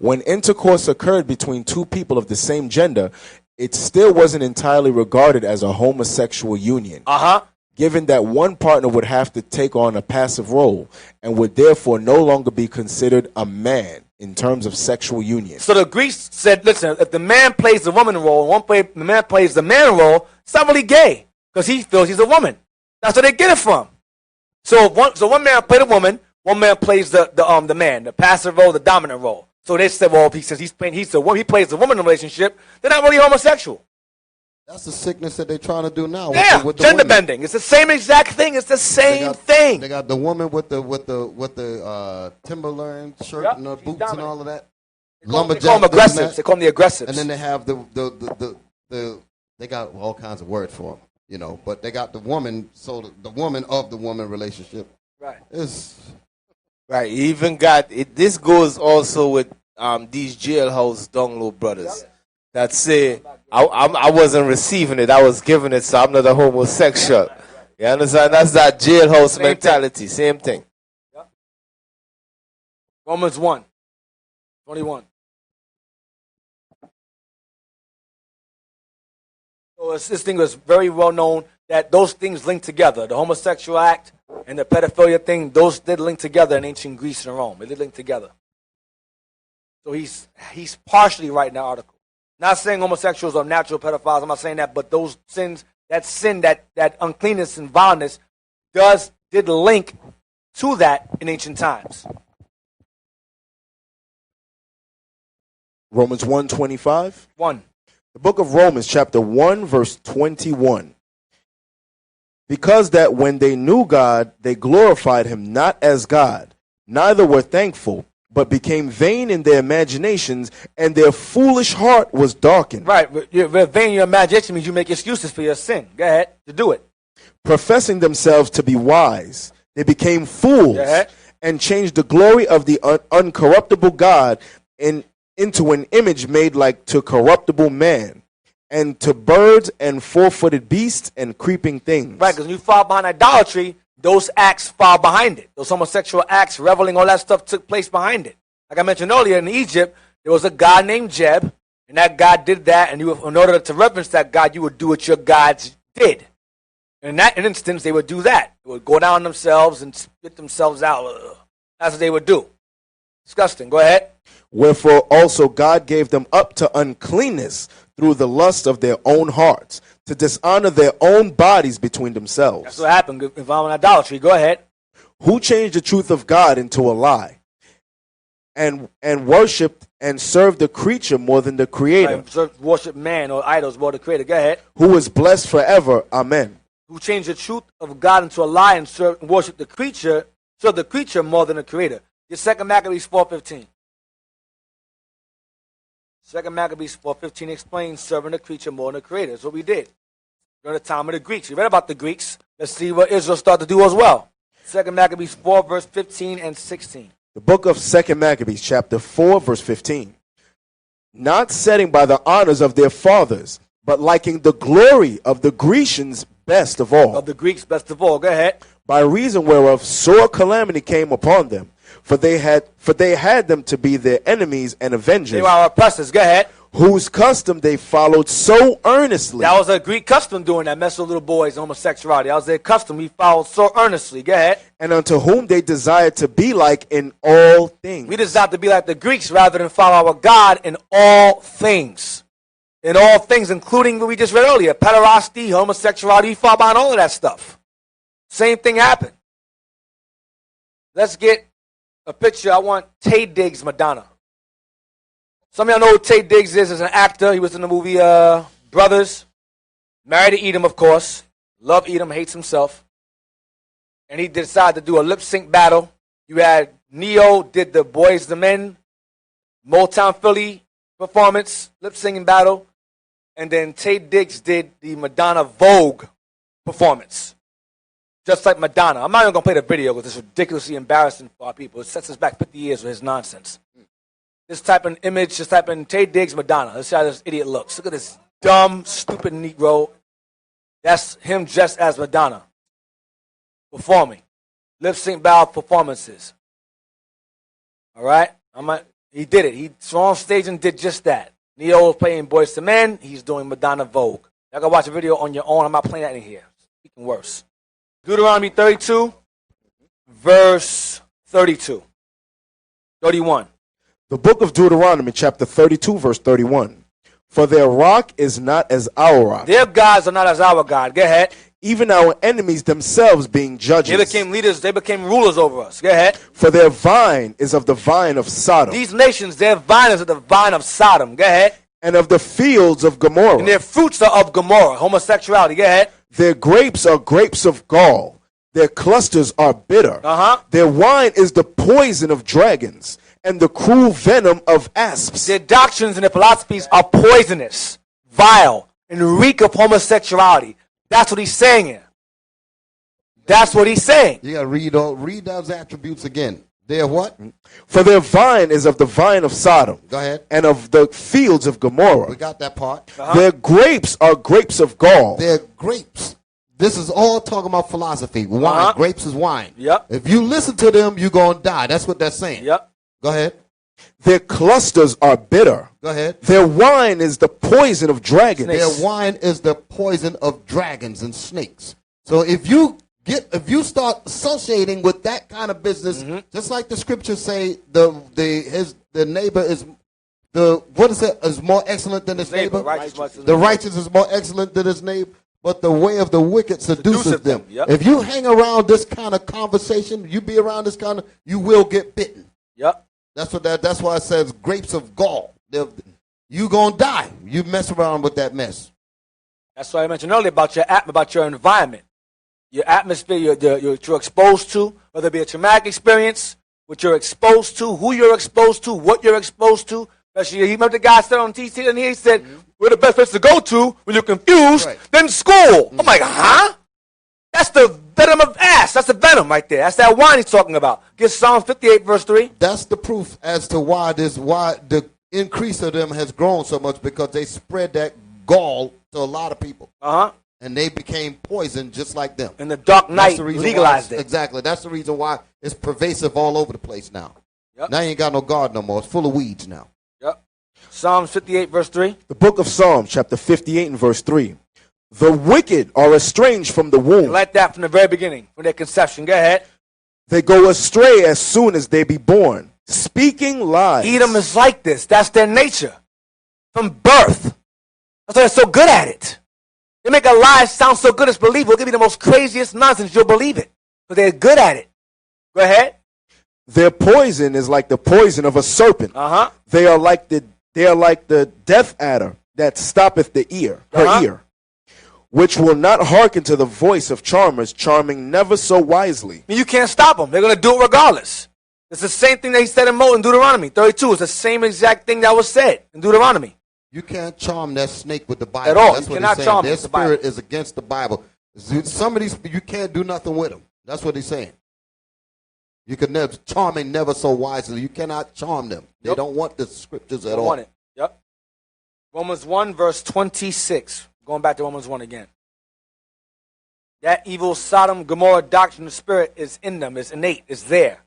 When intercourse occurred between two people of the same gender, it still wasn't entirely regarded as a homosexual union. Given that one partner would have to take on a passive role and would therefore no longer be considered a man in terms of sexual union. So the Greeks said, listen, if the man plays the woman role and the man plays the man role, it's not really gay because he feels he's a woman. That's where they get it from. So one man played a woman, one man plays the man, the passive role, the dominant role. So they said, well, he says he plays the woman relationship, they're not really homosexual. That's the sickness that they're trying to do now. Yeah, with the gender women. bending. It's the same exact thing. It's the same thing. They got the woman with the Timberland shirt and the boots and all of that. They call them aggressives. They call them the aggressives. And then they have the they got all kinds of words for them, you know. But they got the woman, so the woman of the woman relationship. Right. Right. You even got it. This goes also with these jailhouse dung low brothers that say, I wasn't receiving it, I was giving it, so I'm not a homosexual. You understand? That's that jailhouse mentality. Same thing. Yep. Romans 1:21. So this thing was very well known that those things link together. The homosexual act and the pedophilia thing, those did link together in ancient Greece and Rome. They did link together. So he's partially right in the article. Not saying homosexuals are natural pedophiles. I'm not saying that, but those sins, that uncleanness and vileness, did link to that in ancient times. Romans 1:25. 1. The book of Romans, chapter 1, verse 21. Because that when they knew God, they glorified him not as God, neither were thankful, but became vain in their imaginations, and their foolish heart was darkened. Right. Vain in your imagination means you make excuses for your sin. Go ahead to do it. Professing themselves to be wise, they became fools and changed the glory of the uncorruptible God into an image made like to corruptible man, and to birds and four-footed beasts and creeping things. Right, because when you fall behind idolatry, those acts fall behind it. Those homosexual acts, reveling, all that stuff took place behind it. Like I mentioned earlier, in Egypt, there was a god named Jeb, and that god did that, and in order to reverence that god, you would do what your gods did. And in that instance, they would do that. They would go down themselves and spit themselves out. That's what they would do. Disgusting. Go ahead. Wherefore also God gave them up to uncleanness through the lust of their own hearts, to dishonor their own bodies between themselves. That's what happened involving idolatry. Go ahead. Who changed the truth of God into a lie, and worshipped and served the creature more than the Creator. Right, worship man or idols more than the Creator. Go ahead. Who is blessed forever. Amen. Who changed the truth of God into a lie and worship the creature, serve the creature more than the Creator. Your 2 Maccabees 4:15. 2 Maccabees 4:15 explains serving the creature more than the Creator. That's what we did during the time of the Greeks. You read about the Greeks. Let's see what Israel started to do as well. 2 Maccabees 4, verse 15 and 16. The book of 2 Maccabees, chapter 4, verse 15. Not setting by the honors of their fathers, but liking the glory of the Grecians best of all. Of the Greeks best of all. Go ahead. By reason whereof sore calamity came upon them, for they had them to be their enemies and avengers. They were our oppressors. Go ahead. Whose custom they followed so earnestly. That was a Greek custom doing that, mess with little boys and homosexuality. That was their custom. We followed so earnestly. Go ahead. And unto whom they desired to be like in all things. We desired to be like the Greeks rather than follow our God in all things. In all things, including what we just read earlier, pederasty, homosexuality, we fall behind all of that stuff. Same thing happened. Let's get a picture. I want Taye Diggs' Madonna. Some of y'all know who Taye Diggs is as an actor. He was in the movie Brothers. Married to Edom, of course. Love Edom, hates himself. And he decided to do a lip sync battle. You had Neo did the Boys the Men, Motown Philly performance, lip singing battle. And then Taye Diggs did the Madonna Vogue performance. Just like Madonna. I'm not even going to play the video because it's ridiculously embarrassing for our people. It sets us back 50 years with his nonsense. Just type in image, just type in Taye Diggs Madonna. Let's see how this idiot looks. Look at this dumb, stupid Negro. That's him dressed as Madonna. Performing. Lip sync battle performances. All right? He did it. He was on stage and did just that. Neo was playing Boyz II Men. He's doing Madonna Vogue. Y'all can watch a video on your own. I'm not playing that in here. It's even worse. Deuteronomy 32, verse 32. 31. The book of Deuteronomy, chapter 32, verse 31. For their rock is not as our rock. Their gods are not as our God. Go ahead. Even our enemies themselves being judges. They became leaders. They became rulers over us. Go ahead. For their vine is of the vine of Sodom. These nations, their vine is of the vine of Sodom. Go ahead. And of the fields of Gomorrah. And their fruits are of Gomorrah. Homosexuality. Go ahead. Their grapes are grapes of gall. Their clusters are bitter. Their wine is the poison of dragons, and the cruel venom of asps. Their doctrines and their philosophies are poisonous, vile, and reek of homosexuality. That's what he's saying here. That's what he's saying. You got to read those attributes again. They're what? For their vine is of the vine of Sodom. Go ahead. And of the fields of Gomorrah. We got that part. Their grapes are grapes of gall. They're grapes. This is all talking about philosophy. Wine. Grapes is wine. Yep. If you listen to them, you're going to die. That's what they're saying. Yep. Go ahead. Their clusters are bitter. Go ahead. Their wine is the poison of dragons. Their wine is the poison of dragons and snakes. So if you start associating with that kind of business, just like the scriptures say, the neighbor is is more excellent than his neighbor. The righteous is more excellent than his neighbor. But the way of the wicked seduceth them. Yep. If you hang around this kind of conversation, you be around this kind of, you will get bitten. Yep. That's why it says grapes of gall. You gonna die. You mess around with that mess. That's why I mentioned earlier about your environment, your atmosphere, you're exposed to, whether it be a traumatic experience, what you're exposed to, who you're exposed to, what you're exposed to. Especially, he remember the guy said on TC, and he said, "We're the best place to go to when you're confused. Then school." I'm like, huh? That's the venom of ass. That's the venom right there. That's that wine he's talking about. Get Psalm 58, verse 3. That's the proof as to why the increase of them has grown so much, because they spread that gall to a lot of people. Uh-huh. And they became poison just like them. And the Dark Knight legalized it. Exactly. That's the reason why it's pervasive all over the place now. Yep. Now you ain't got no garden no more. It's full of weeds now. Yep. Psalms 58, verse 3. The book of Psalms, chapter 58 and verse 3. The wicked are estranged from the womb. Like that from the very beginning, from their conception. Go ahead. They go astray as soon as they be born, speaking lies. Edom is like this. That's their nature. From birth. That's why they're so good at it. They make a lie sound so good it's believable. They'll give you the most craziest nonsense. You'll believe it. But they're good at it. Go ahead. Their poison is like the poison of a serpent. Uh-huh. They are like the death adder that stoppeth the ear, her ear, which will not hearken to the voice of charmers, charming never so wisely. You can't stop them. They're going to do it regardless. It's the same thing that he said in Deuteronomy 32. It's the same exact thing that was said in Deuteronomy. You can't charm that snake with the Bible. At all. That's You what cannot he's saying. charm Their with the Bible. spirit is against the Bible. Some of these, you can't do nothing with them. That's what he's saying. You can never charming never so wisely. You cannot charm them. They don't want the scriptures at all. Don't want it. Yep. Romans 1, verse 26. Going back to Romans 1 again. That evil Sodom, Gomorrah doctrine of the spirit is in them. It's innate. It's there.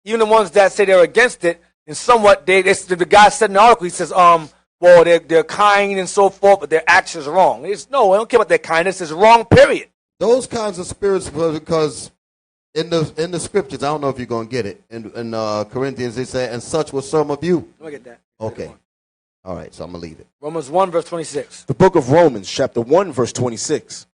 Even the ones that say they're against it, and somewhat, the guy said in the article, he says, well, they're kind and so forth, but their actions are wrong. No, I don't care about their kindness. It's wrong, period. Those kinds of spirits, because in the scriptures, I don't know if you're going to get it. In Corinthians, they say, and such were some of you. Let me get that. Okay. All right, so I'm going to leave it. Romans 1, verse 26. The book of Romans, chapter 1, verse 26.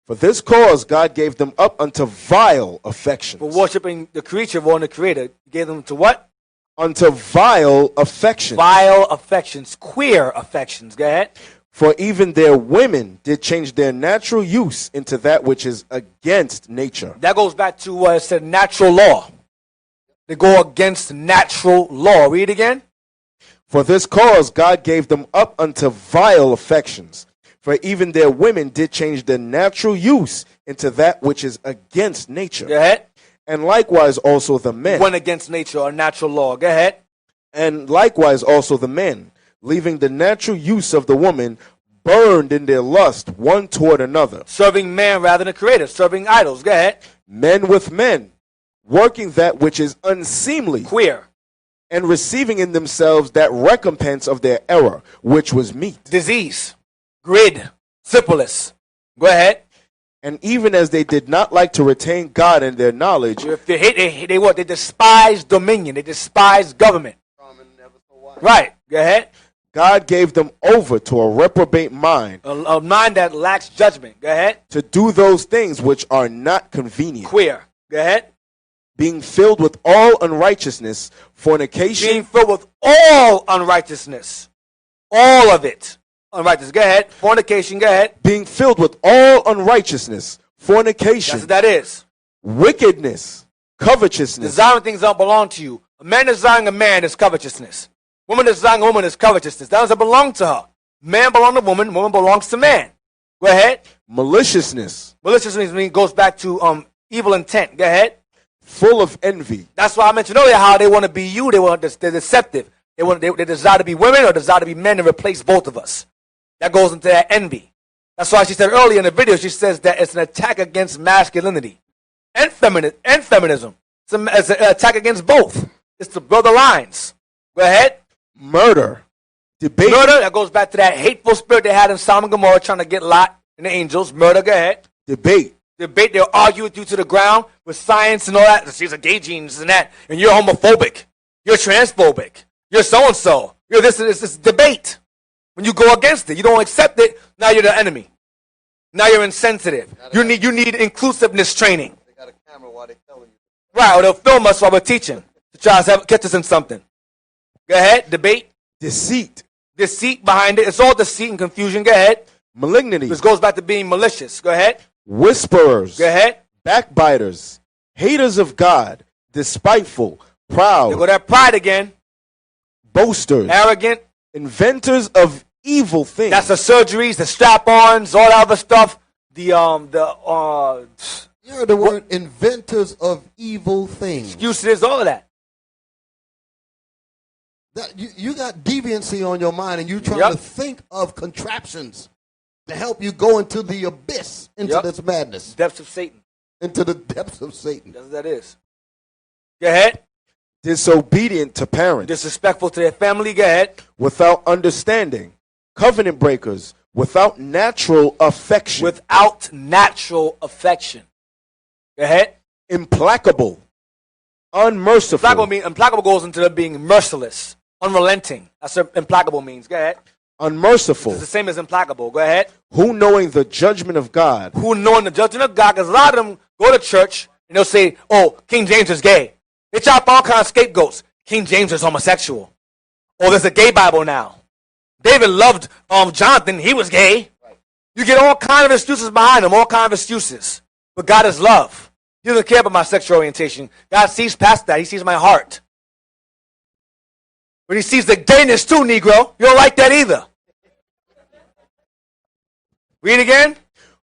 For this cause God gave them up unto vile affections. For worshiping the creature more than the creator, he gave them to what? Unto vile affections. Vile affections. Queer affections. Go ahead. For even their women did change their natural use into that which is against nature. That goes back to what it said, natural law. They go against natural law. Read again. For this cause God gave them up unto vile affections. For even their women did change their natural use into that which is against nature. Go ahead. And likewise also the men. Went against nature or natural law. Go ahead. And likewise also the men, leaving the natural use of the woman, burned in their lust one toward another. Serving man rather than creator. Serving idols. Go ahead. Men with men, working that which is unseemly. Queer. And receiving in themselves that recompense of their error, which was meat. Disease. Grid. Syphilis. Go ahead. And even as they did not like to retain God in their knowledge. If they hate, they what? They despise dominion. They despise government. Right. Go ahead. God gave them over to a reprobate mind. A mind that lacks judgment. Go ahead. To do those things which are not convenient. Queer. Go ahead. Being filled with all unrighteousness, fornication. Being filled with all unrighteousness. All of it. Unrighteous. Go ahead. Fornication. Go ahead. Being filled with all unrighteousness, fornication. That's what that is. Wickedness, covetousness. Desiring things that don't belong to you. A man desiring a man is covetousness. Woman desiring a woman is covetousness. That doesn't belong to her. Man belongs to woman. Woman belongs to man. Go ahead. Maliciousness. Maliciousness goes back to evil intent. Go ahead. Full of envy. That's why I mentioned earlier how they want to be you. They're deceptive. They desire to be women or desire to be men and replace both of us. That goes into that envy. That's why she said earlier in the video, she says that it's an attack against masculinity and feminism. It's an attack against both. It's to blur the lines. Go ahead. Murder. Debate. Murder, that goes back to that hateful spirit they had in Sodom and Gomorrah trying to get Lot and the angels. Murder, go ahead. Debate. They'll argue with you to the ground with science and all that. These are gay genes and that. And you're homophobic. You're transphobic. You're so-and-so. You're this and this. It's debate. When you go against it, you don't accept it, now you're the enemy. Now you're insensitive. You need inclusiveness training. They got a camera while they're telling you. Right, or they'll film us while we're teaching to try to catch us in something. Go ahead, debate. Deceit. Deceit behind it. It's all deceit and confusion. Go ahead. Malignity. This goes back to being malicious. Go ahead. Whisperers. Go ahead. Backbiters. Haters of God. Despiteful. Proud. You go that pride again. Boasters. Arrogant. Inventors of evil things. That's the surgeries, the strap-ons, all that other stuff. You heard the word inventors of evil things. Excuses, all of that. You got deviancy on your mind, and you trying to think of contraptions to help you go into the abyss, into this madness. Depths of Satan. Into the depths of Satan. That's what that is. Go ahead. Disobedient to parents. Disrespectful to their family. Go ahead. Without understanding. Covenant breakers. Without natural affection. Without natural affection. Go ahead. Implacable. Unmerciful. Implacable goes into being merciless. Unrelenting. That's what implacable means. Go ahead. Unmerciful. It's the same as implacable. Go ahead. Who knowing the judgment of God. Who knowing the judgment of God. Because a lot of them go to church and they'll say, oh, King James is gay. They chop all kinds of scapegoats. King James is homosexual. Oh, there's a gay Bible now. David loved Jonathan. He was gay. You get all kinds of excuses behind him. All kinds of excuses. But God is love. He doesn't care about my sexual orientation. God sees past that. He sees my heart. But he sees the gayness too, Negro. You don't like that either. Read again.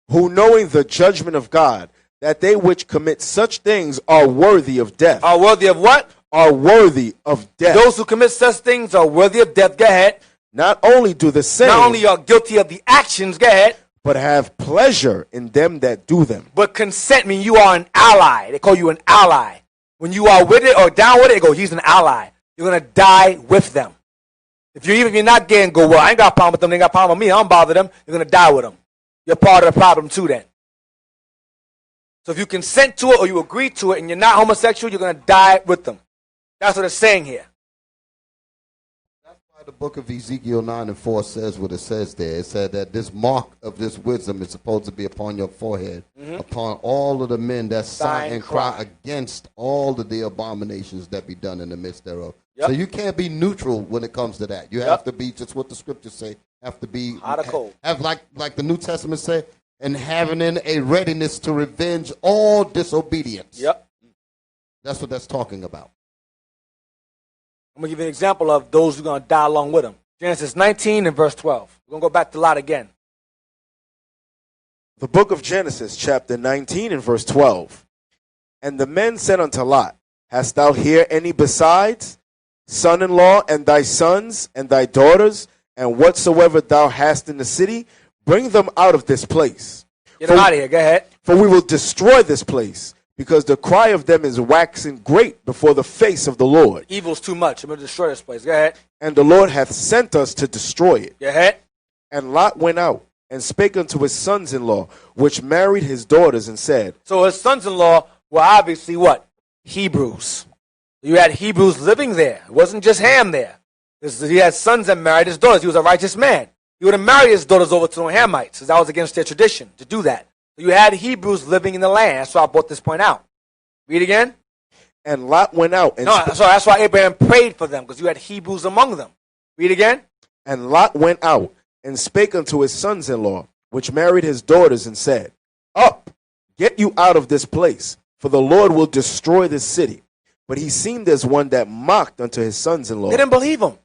Who knowing the judgment of God, that they which commit such things are worthy of death. Are worthy of what? Are worthy of death. Those who commit such things are worthy of death. Go ahead. Not only do the same. Not only are guilty of the actions. Go ahead. But have pleasure in them that do them. But consent means you are an ally. They call you an ally. When you are with it or down with it, they go, he's an ally. You're going to die with them. If you're not gay and go, well, I ain't got a problem with them, they ain't got a problem with me, I don't bother them, you're going to die with them. You're part of the problem too then. So if you consent to it or you agree to it and you're not homosexual, you're going to die with them. That's what it's saying here. The book of Ezekiel 9:4 says what it says there. It said that this mark of this wisdom is supposed to be upon your forehead, upon all of the men that sigh and cry against all of the abominations that be done in the midst thereof. Yep. So you can't be neutral when it comes to that. You have to be just what the scriptures say. Have to be hot or cold. Have like the New Testament say, and having in a readiness to revenge all disobedience. Yep. That's what that's talking about. I'm going to give you an example of those who are going to die along with him. Genesis 19 and verse 12. We're going to go back to Lot again. The book of Genesis, chapter 19 and verse 12. And the men said unto Lot, hast thou here any besides, son-in-law, and thy sons, and thy daughters, and whatsoever thou hast in the city? Bring them out of this place. Get them out of here. Go ahead. For we will destroy this place, because the cry of them is waxing great before the face of the Lord. Evil's too much. I'm going to destroy this place. Go ahead. And the Lord hath sent us to destroy it. Go ahead. And Lot went out and spake unto his sons-in-law, which married his daughters, and said. So his sons-in-law were obviously what? Hebrews. You had Hebrews living there. It wasn't just Ham there. He had sons that married his daughters. He was a righteous man. He would have married his daughters over to the Hamites, because that was against their tradition to do that. You had Hebrews living in the land. That's why I brought this point out. Read again. And Lot went out. And that's why Abraham prayed for them, because you had Hebrews among them. Read again. And Lot went out and spake unto his sons-in-law, which married his daughters, and said, Up, get you out of this place, for the Lord will destroy this city. But he seemed as one that mocked unto his sons-in-law. They didn't believe him.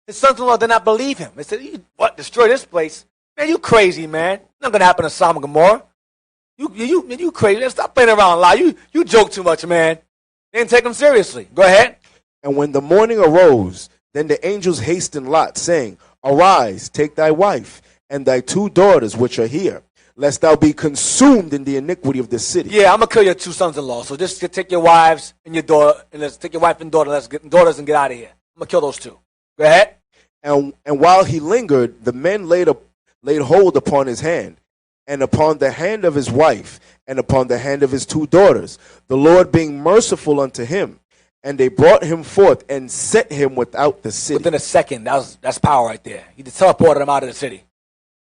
His sons-in-law did not believe him. They said, what, destroy this place? Man, you crazy, man. Not going to happen to Sodom and Gomorrah. You crazy. Stop playing around, lie. You joke too much, man. They didn't take him seriously. Go ahead. And when the morning arose, then the angels hastened Lot, saying, Arise, take thy wife, and thy 2 daughters which are here, lest thou be consumed in the iniquity of this city. Yeah, I'm going to kill your 2 sons-in-law. So just take your wives and your daughter, and let's take your wife and daughters and get out of here. I'm going to kill those 2. Go ahead. And while he lingered, the men laid hold upon his hand, and upon the hand of his wife, and upon the hand of his 2 daughters, the Lord being merciful unto him. And they brought him forth and set him without the city. Within a second, that's power right there. He just teleported them out of the city.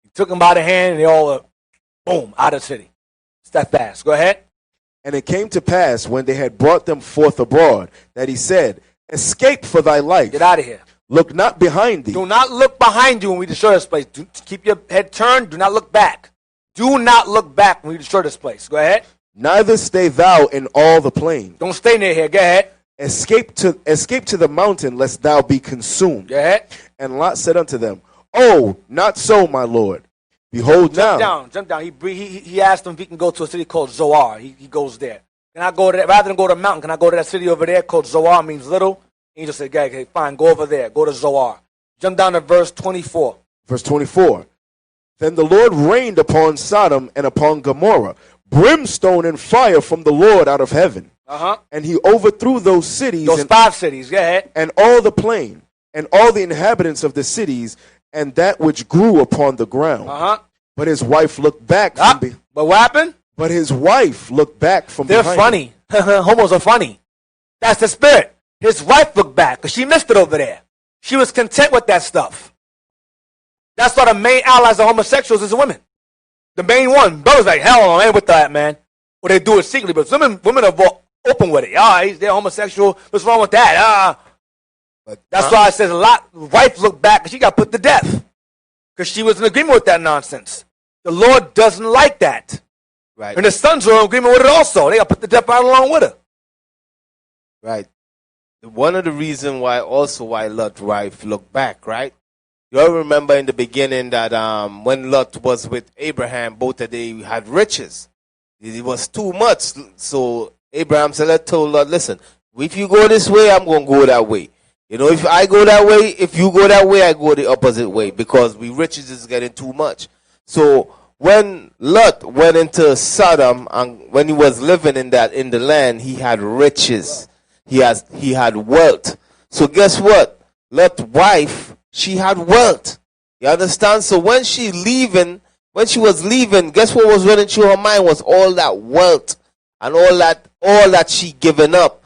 He took them by the hand, and they all boom, out of the city. It's that fast. Go ahead. And it came to pass, when they had brought them forth abroad, that he said, Escape for thy life. Get out of here. Look not behind thee. Do not look behind you when we destroy this place. Keep your head turned. Do not look back. Do not look back when we destroy this place. Go ahead. Neither stay thou in all the plain. Don't stay near here. Go ahead. Escape to the mountain, lest thou be consumed. Go ahead. And Lot said unto them, Oh, not so, my lord. Behold now. Jump down. He asked him if he can go to a city called Zoar. He goes there. Can I go to that? Rather than go to a mountain, can I go to that city over there called Zoar? Means little. Angel said, okay, fine, go over there. Go to Zoar. Jump down to verse 24. Verse 24. Then the Lord rained upon Sodom and upon Gomorrah brimstone and fire from the Lord out of heaven. And he overthrew those cities. Those 5 cities, go ahead. And all the plain, and all the inhabitants of the cities, and that which grew upon the ground. But his wife looked back from behind. But what happened? But his wife looked back from They're behind. funny. Homos are funny. That's the spirit. His wife looked back because she missed it over there. She was content with that stuff. That's why the main allies of homosexuals is women. The main one. Brothers like, hell no, I ain't with that, man. Or they do it secretly, but women are open with it. They're homosexual. What's wrong with that? But that's why it says a lot. Wife looked back because she got put to death because she was in agreement with that nonsense. The Lord doesn't like that. Right. And the sons are in agreement with it also. They got put to death right along with her. Right. One of the reasons why Lot's wife looked back, right? You all remember in the beginning that when Lot was with Abraham, both of them had riches. It was too much. So Abraham said, told Lot, listen, if you go this way, I'm going to go that way. You know, if I go that way, if you go that way, I go the opposite way because riches is getting too much. So when Lot went into Sodom and when he was living in the land, he had riches. He had wealth. So guess what? Lot's wife, she had wealth. You understand? So when she was leaving, guess what was running through her mind was all that wealth and all that she given up.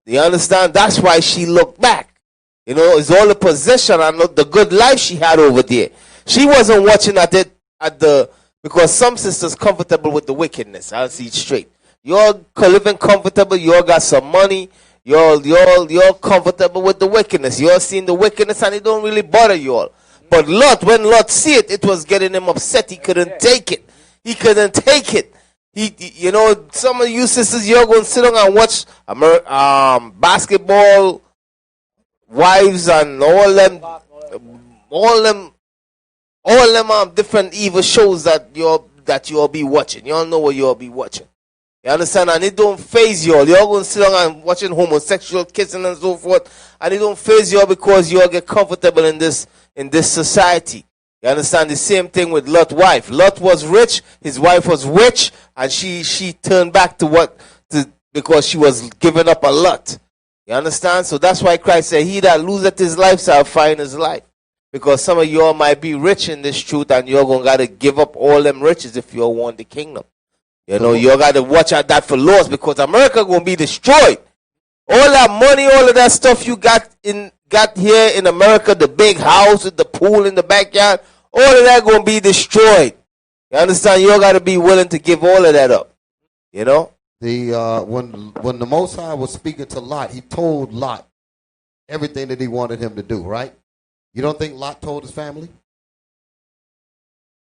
You understand? That's why she looked back. You know, it's all the possession and the good life she had over there. She wasn't watching at because some sisters comfortable with the wickedness. I'll see it straight. You're living comfortable. You all got some money. You're comfortable with the wickedness. You're seeing the wickedness and it don't really bother you all. But Lot, when Lot see it, it was getting him upset. He couldn't take it. He couldn't take it. You know, some of you sisters, you're going to sit down and watch basketball wives and all them different evil shows that you'll be watching. You all know what you'll be watching. You understand? And it don't phase you all. You're going to sit down and watching homosexual kissing and so forth, and it don't phase you all because you all get comfortable in this society. You understand? The same thing with Lot's wife. Lot was rich, his wife was rich, and she turned back because she was giving up a lot. You understand? So that's why Christ said, he that loseth his life shall find his life. Because some of you all might be rich in this truth, and you're going to got to give up all them riches if you all want the kingdom. You know, you all got to watch out that for loss, because America going to be destroyed. All that money, all of that stuff you got here in America, the big house with the pool in the backyard, all of that going to be destroyed. You understand? You all got to be willing to give all of that up. You know? When the Most High was speaking to Lot, he told Lot everything that he wanted him to do, right? You don't think Lot told his family?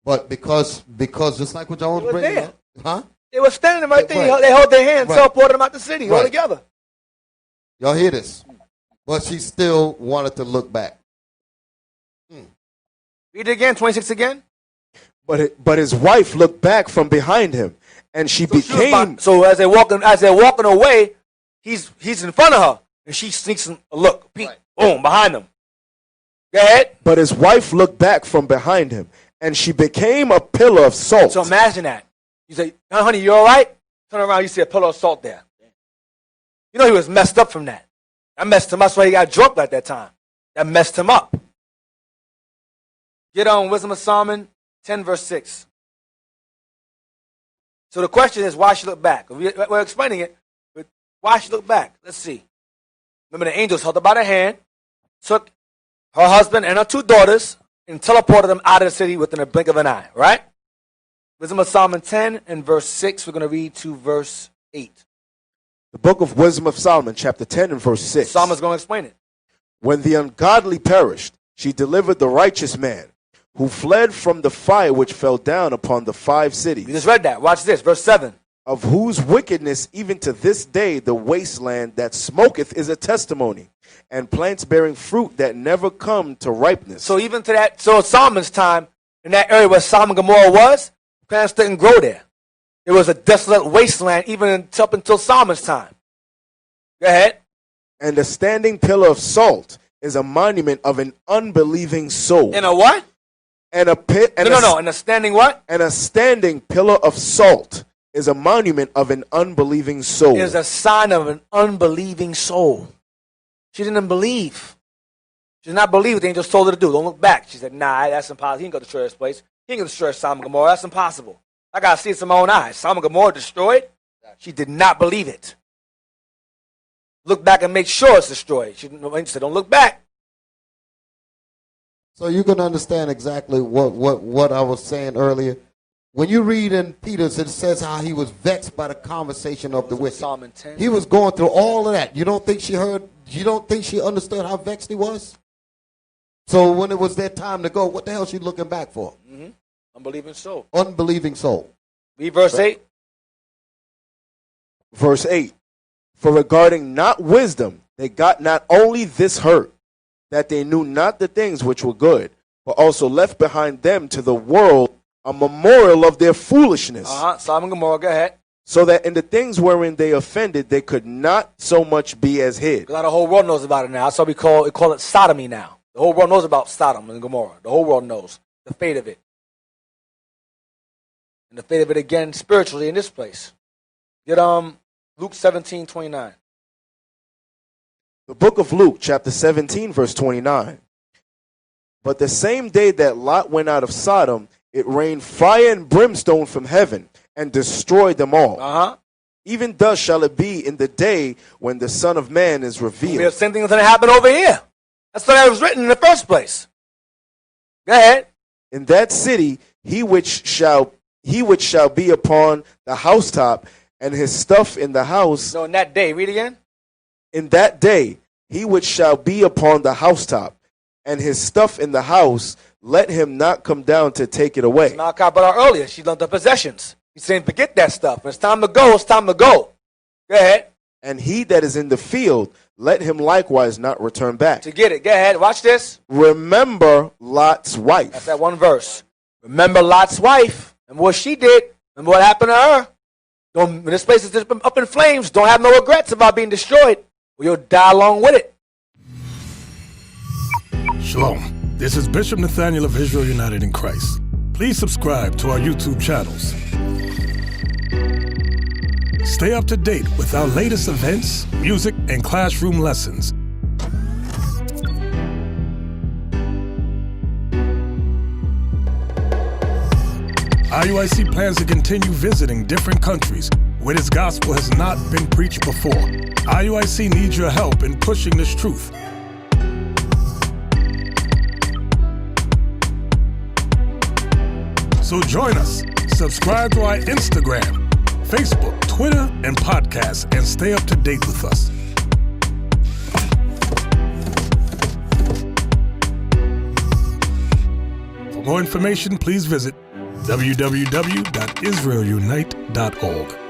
But because just like what y'all was bringing up, huh? They were standing right there. Right. They held their hands, teleported them out the city all together. Y'all hear this? But she still wanted to look back. Read it again, 26 again. But his wife looked back from behind him, and she became. So as they're walking away, he's in front of her, and she sneaks a look, peek, boom, behind him. Go ahead. But his wife looked back from behind him, and she became a pillar of salt. So imagine that. You say, honey, you all right? Turn around, you see a pillar of salt there. You know he was messed up from that. That messed him up. That's why he got drunk at that time. That messed him up. Get on Wisdom of Solomon 10 verse 6. So the question is, why she look back? We're explaining it, but why she look back? Let's see. Remember, the angels held her by the hand, took her husband and her 2 daughters, and teleported them out of the city within a blink of an eye, right? Wisdom of Solomon 10 and verse 6. We're going to read to verse 8. The book of Wisdom of Solomon, chapter 10 and verse 6. Solomon's going to explain it. When the ungodly perished, she delivered the righteous man, who fled from the fire which fell down upon the 5 cities. You just read that. Watch this, verse 7. Of whose wickedness even to this day the wasteland that smoketh is a testimony, and plants bearing fruit that never come to ripeness. So even to that, so Solomon's time, in that area where Sodom and Gomorrah was, plants didn't grow there. It was a desolate wasteland even up until Solomon's time. Go ahead. And the standing pillar of salt is a monument of an unbelieving soul. In a what? And a pit. And No. And a standing what? And a standing pillar of salt is a monument of an unbelieving soul. Is a sign of an unbelieving soul. She didn't believe. She did not believe what the angels told her to do. Don't look back. She said, nah, that's impossible. He ain't going to destroy this place. He ain't going to destroy Sodom and Gomorrah. That's impossible. I got to see it with my own eyes. Sodom and Gomorrah destroyed. She did not believe it. Look back and make sure it's destroyed. She said, don't look back. So you can understand exactly what I was saying earlier. When you read in Peter's, it says how he was vexed by the conversation of the wicked. Psalm 10. He was going through all of that. You don't think she heard? You don't think she understood how vexed he was? So when it was their time to go, what the hell is she looking back for? Mm-hmm. Unbelieving soul. Unbelieving soul. Read verse 8. Verse 8. For regarding not wisdom, they got not only this hurt, that they knew not the things which were good, but also left behind them to the world a memorial of their foolishness. Sodom and Gomorrah, go ahead. So that in the things wherein they offended, they could not so much be as hid. Because the whole world knows about it now. That's why we call it sodomy now. The whole world knows about Sodom and Gomorrah. The whole world knows the fate of it. And the fate of it again spiritually in this place. Get Luke 17:29. The book of Luke, chapter 17, verse 29. But the same day that Lot went out of Sodom, it rained fire and brimstone from heaven and destroyed them all. Even thus shall it be in the day when the Son of Man is revealed. The same thing is going to happen over here. That's why it was written in the first place. Go ahead. In that city, he which shall be upon the housetop, and his stuff in the house. No, in that day. Read again. In that day, he which shall be upon the housetop, and his stuff in the house, let him not come down to take it away. Malachi brought out earlier. She loved the possessions. He's saying, forget that stuff. When it's time to go, it's time to go. Go ahead. And he that is in the field, let him likewise not return back. To get it. Go ahead. Watch this. Remember Lot's wife. That's that one verse. Remember Lot's wife and what she did. Remember what happened to her. When this place is just up in flames, don't have no regrets about being destroyed, or you'll die along with it. Shalom. This is Bishop Nathaniel of Israel United in Christ. Please subscribe to our YouTube channels. Stay up to date with our latest events, music, and classroom lessons. IUIC plans to continue visiting different countries where this gospel has not been preached before. IUIC needs your help in pushing this truth. So join us. Subscribe to our Instagram, Facebook, Twitter, and podcasts, and stay up to date with us. For more information, please visit www.israelunite.org.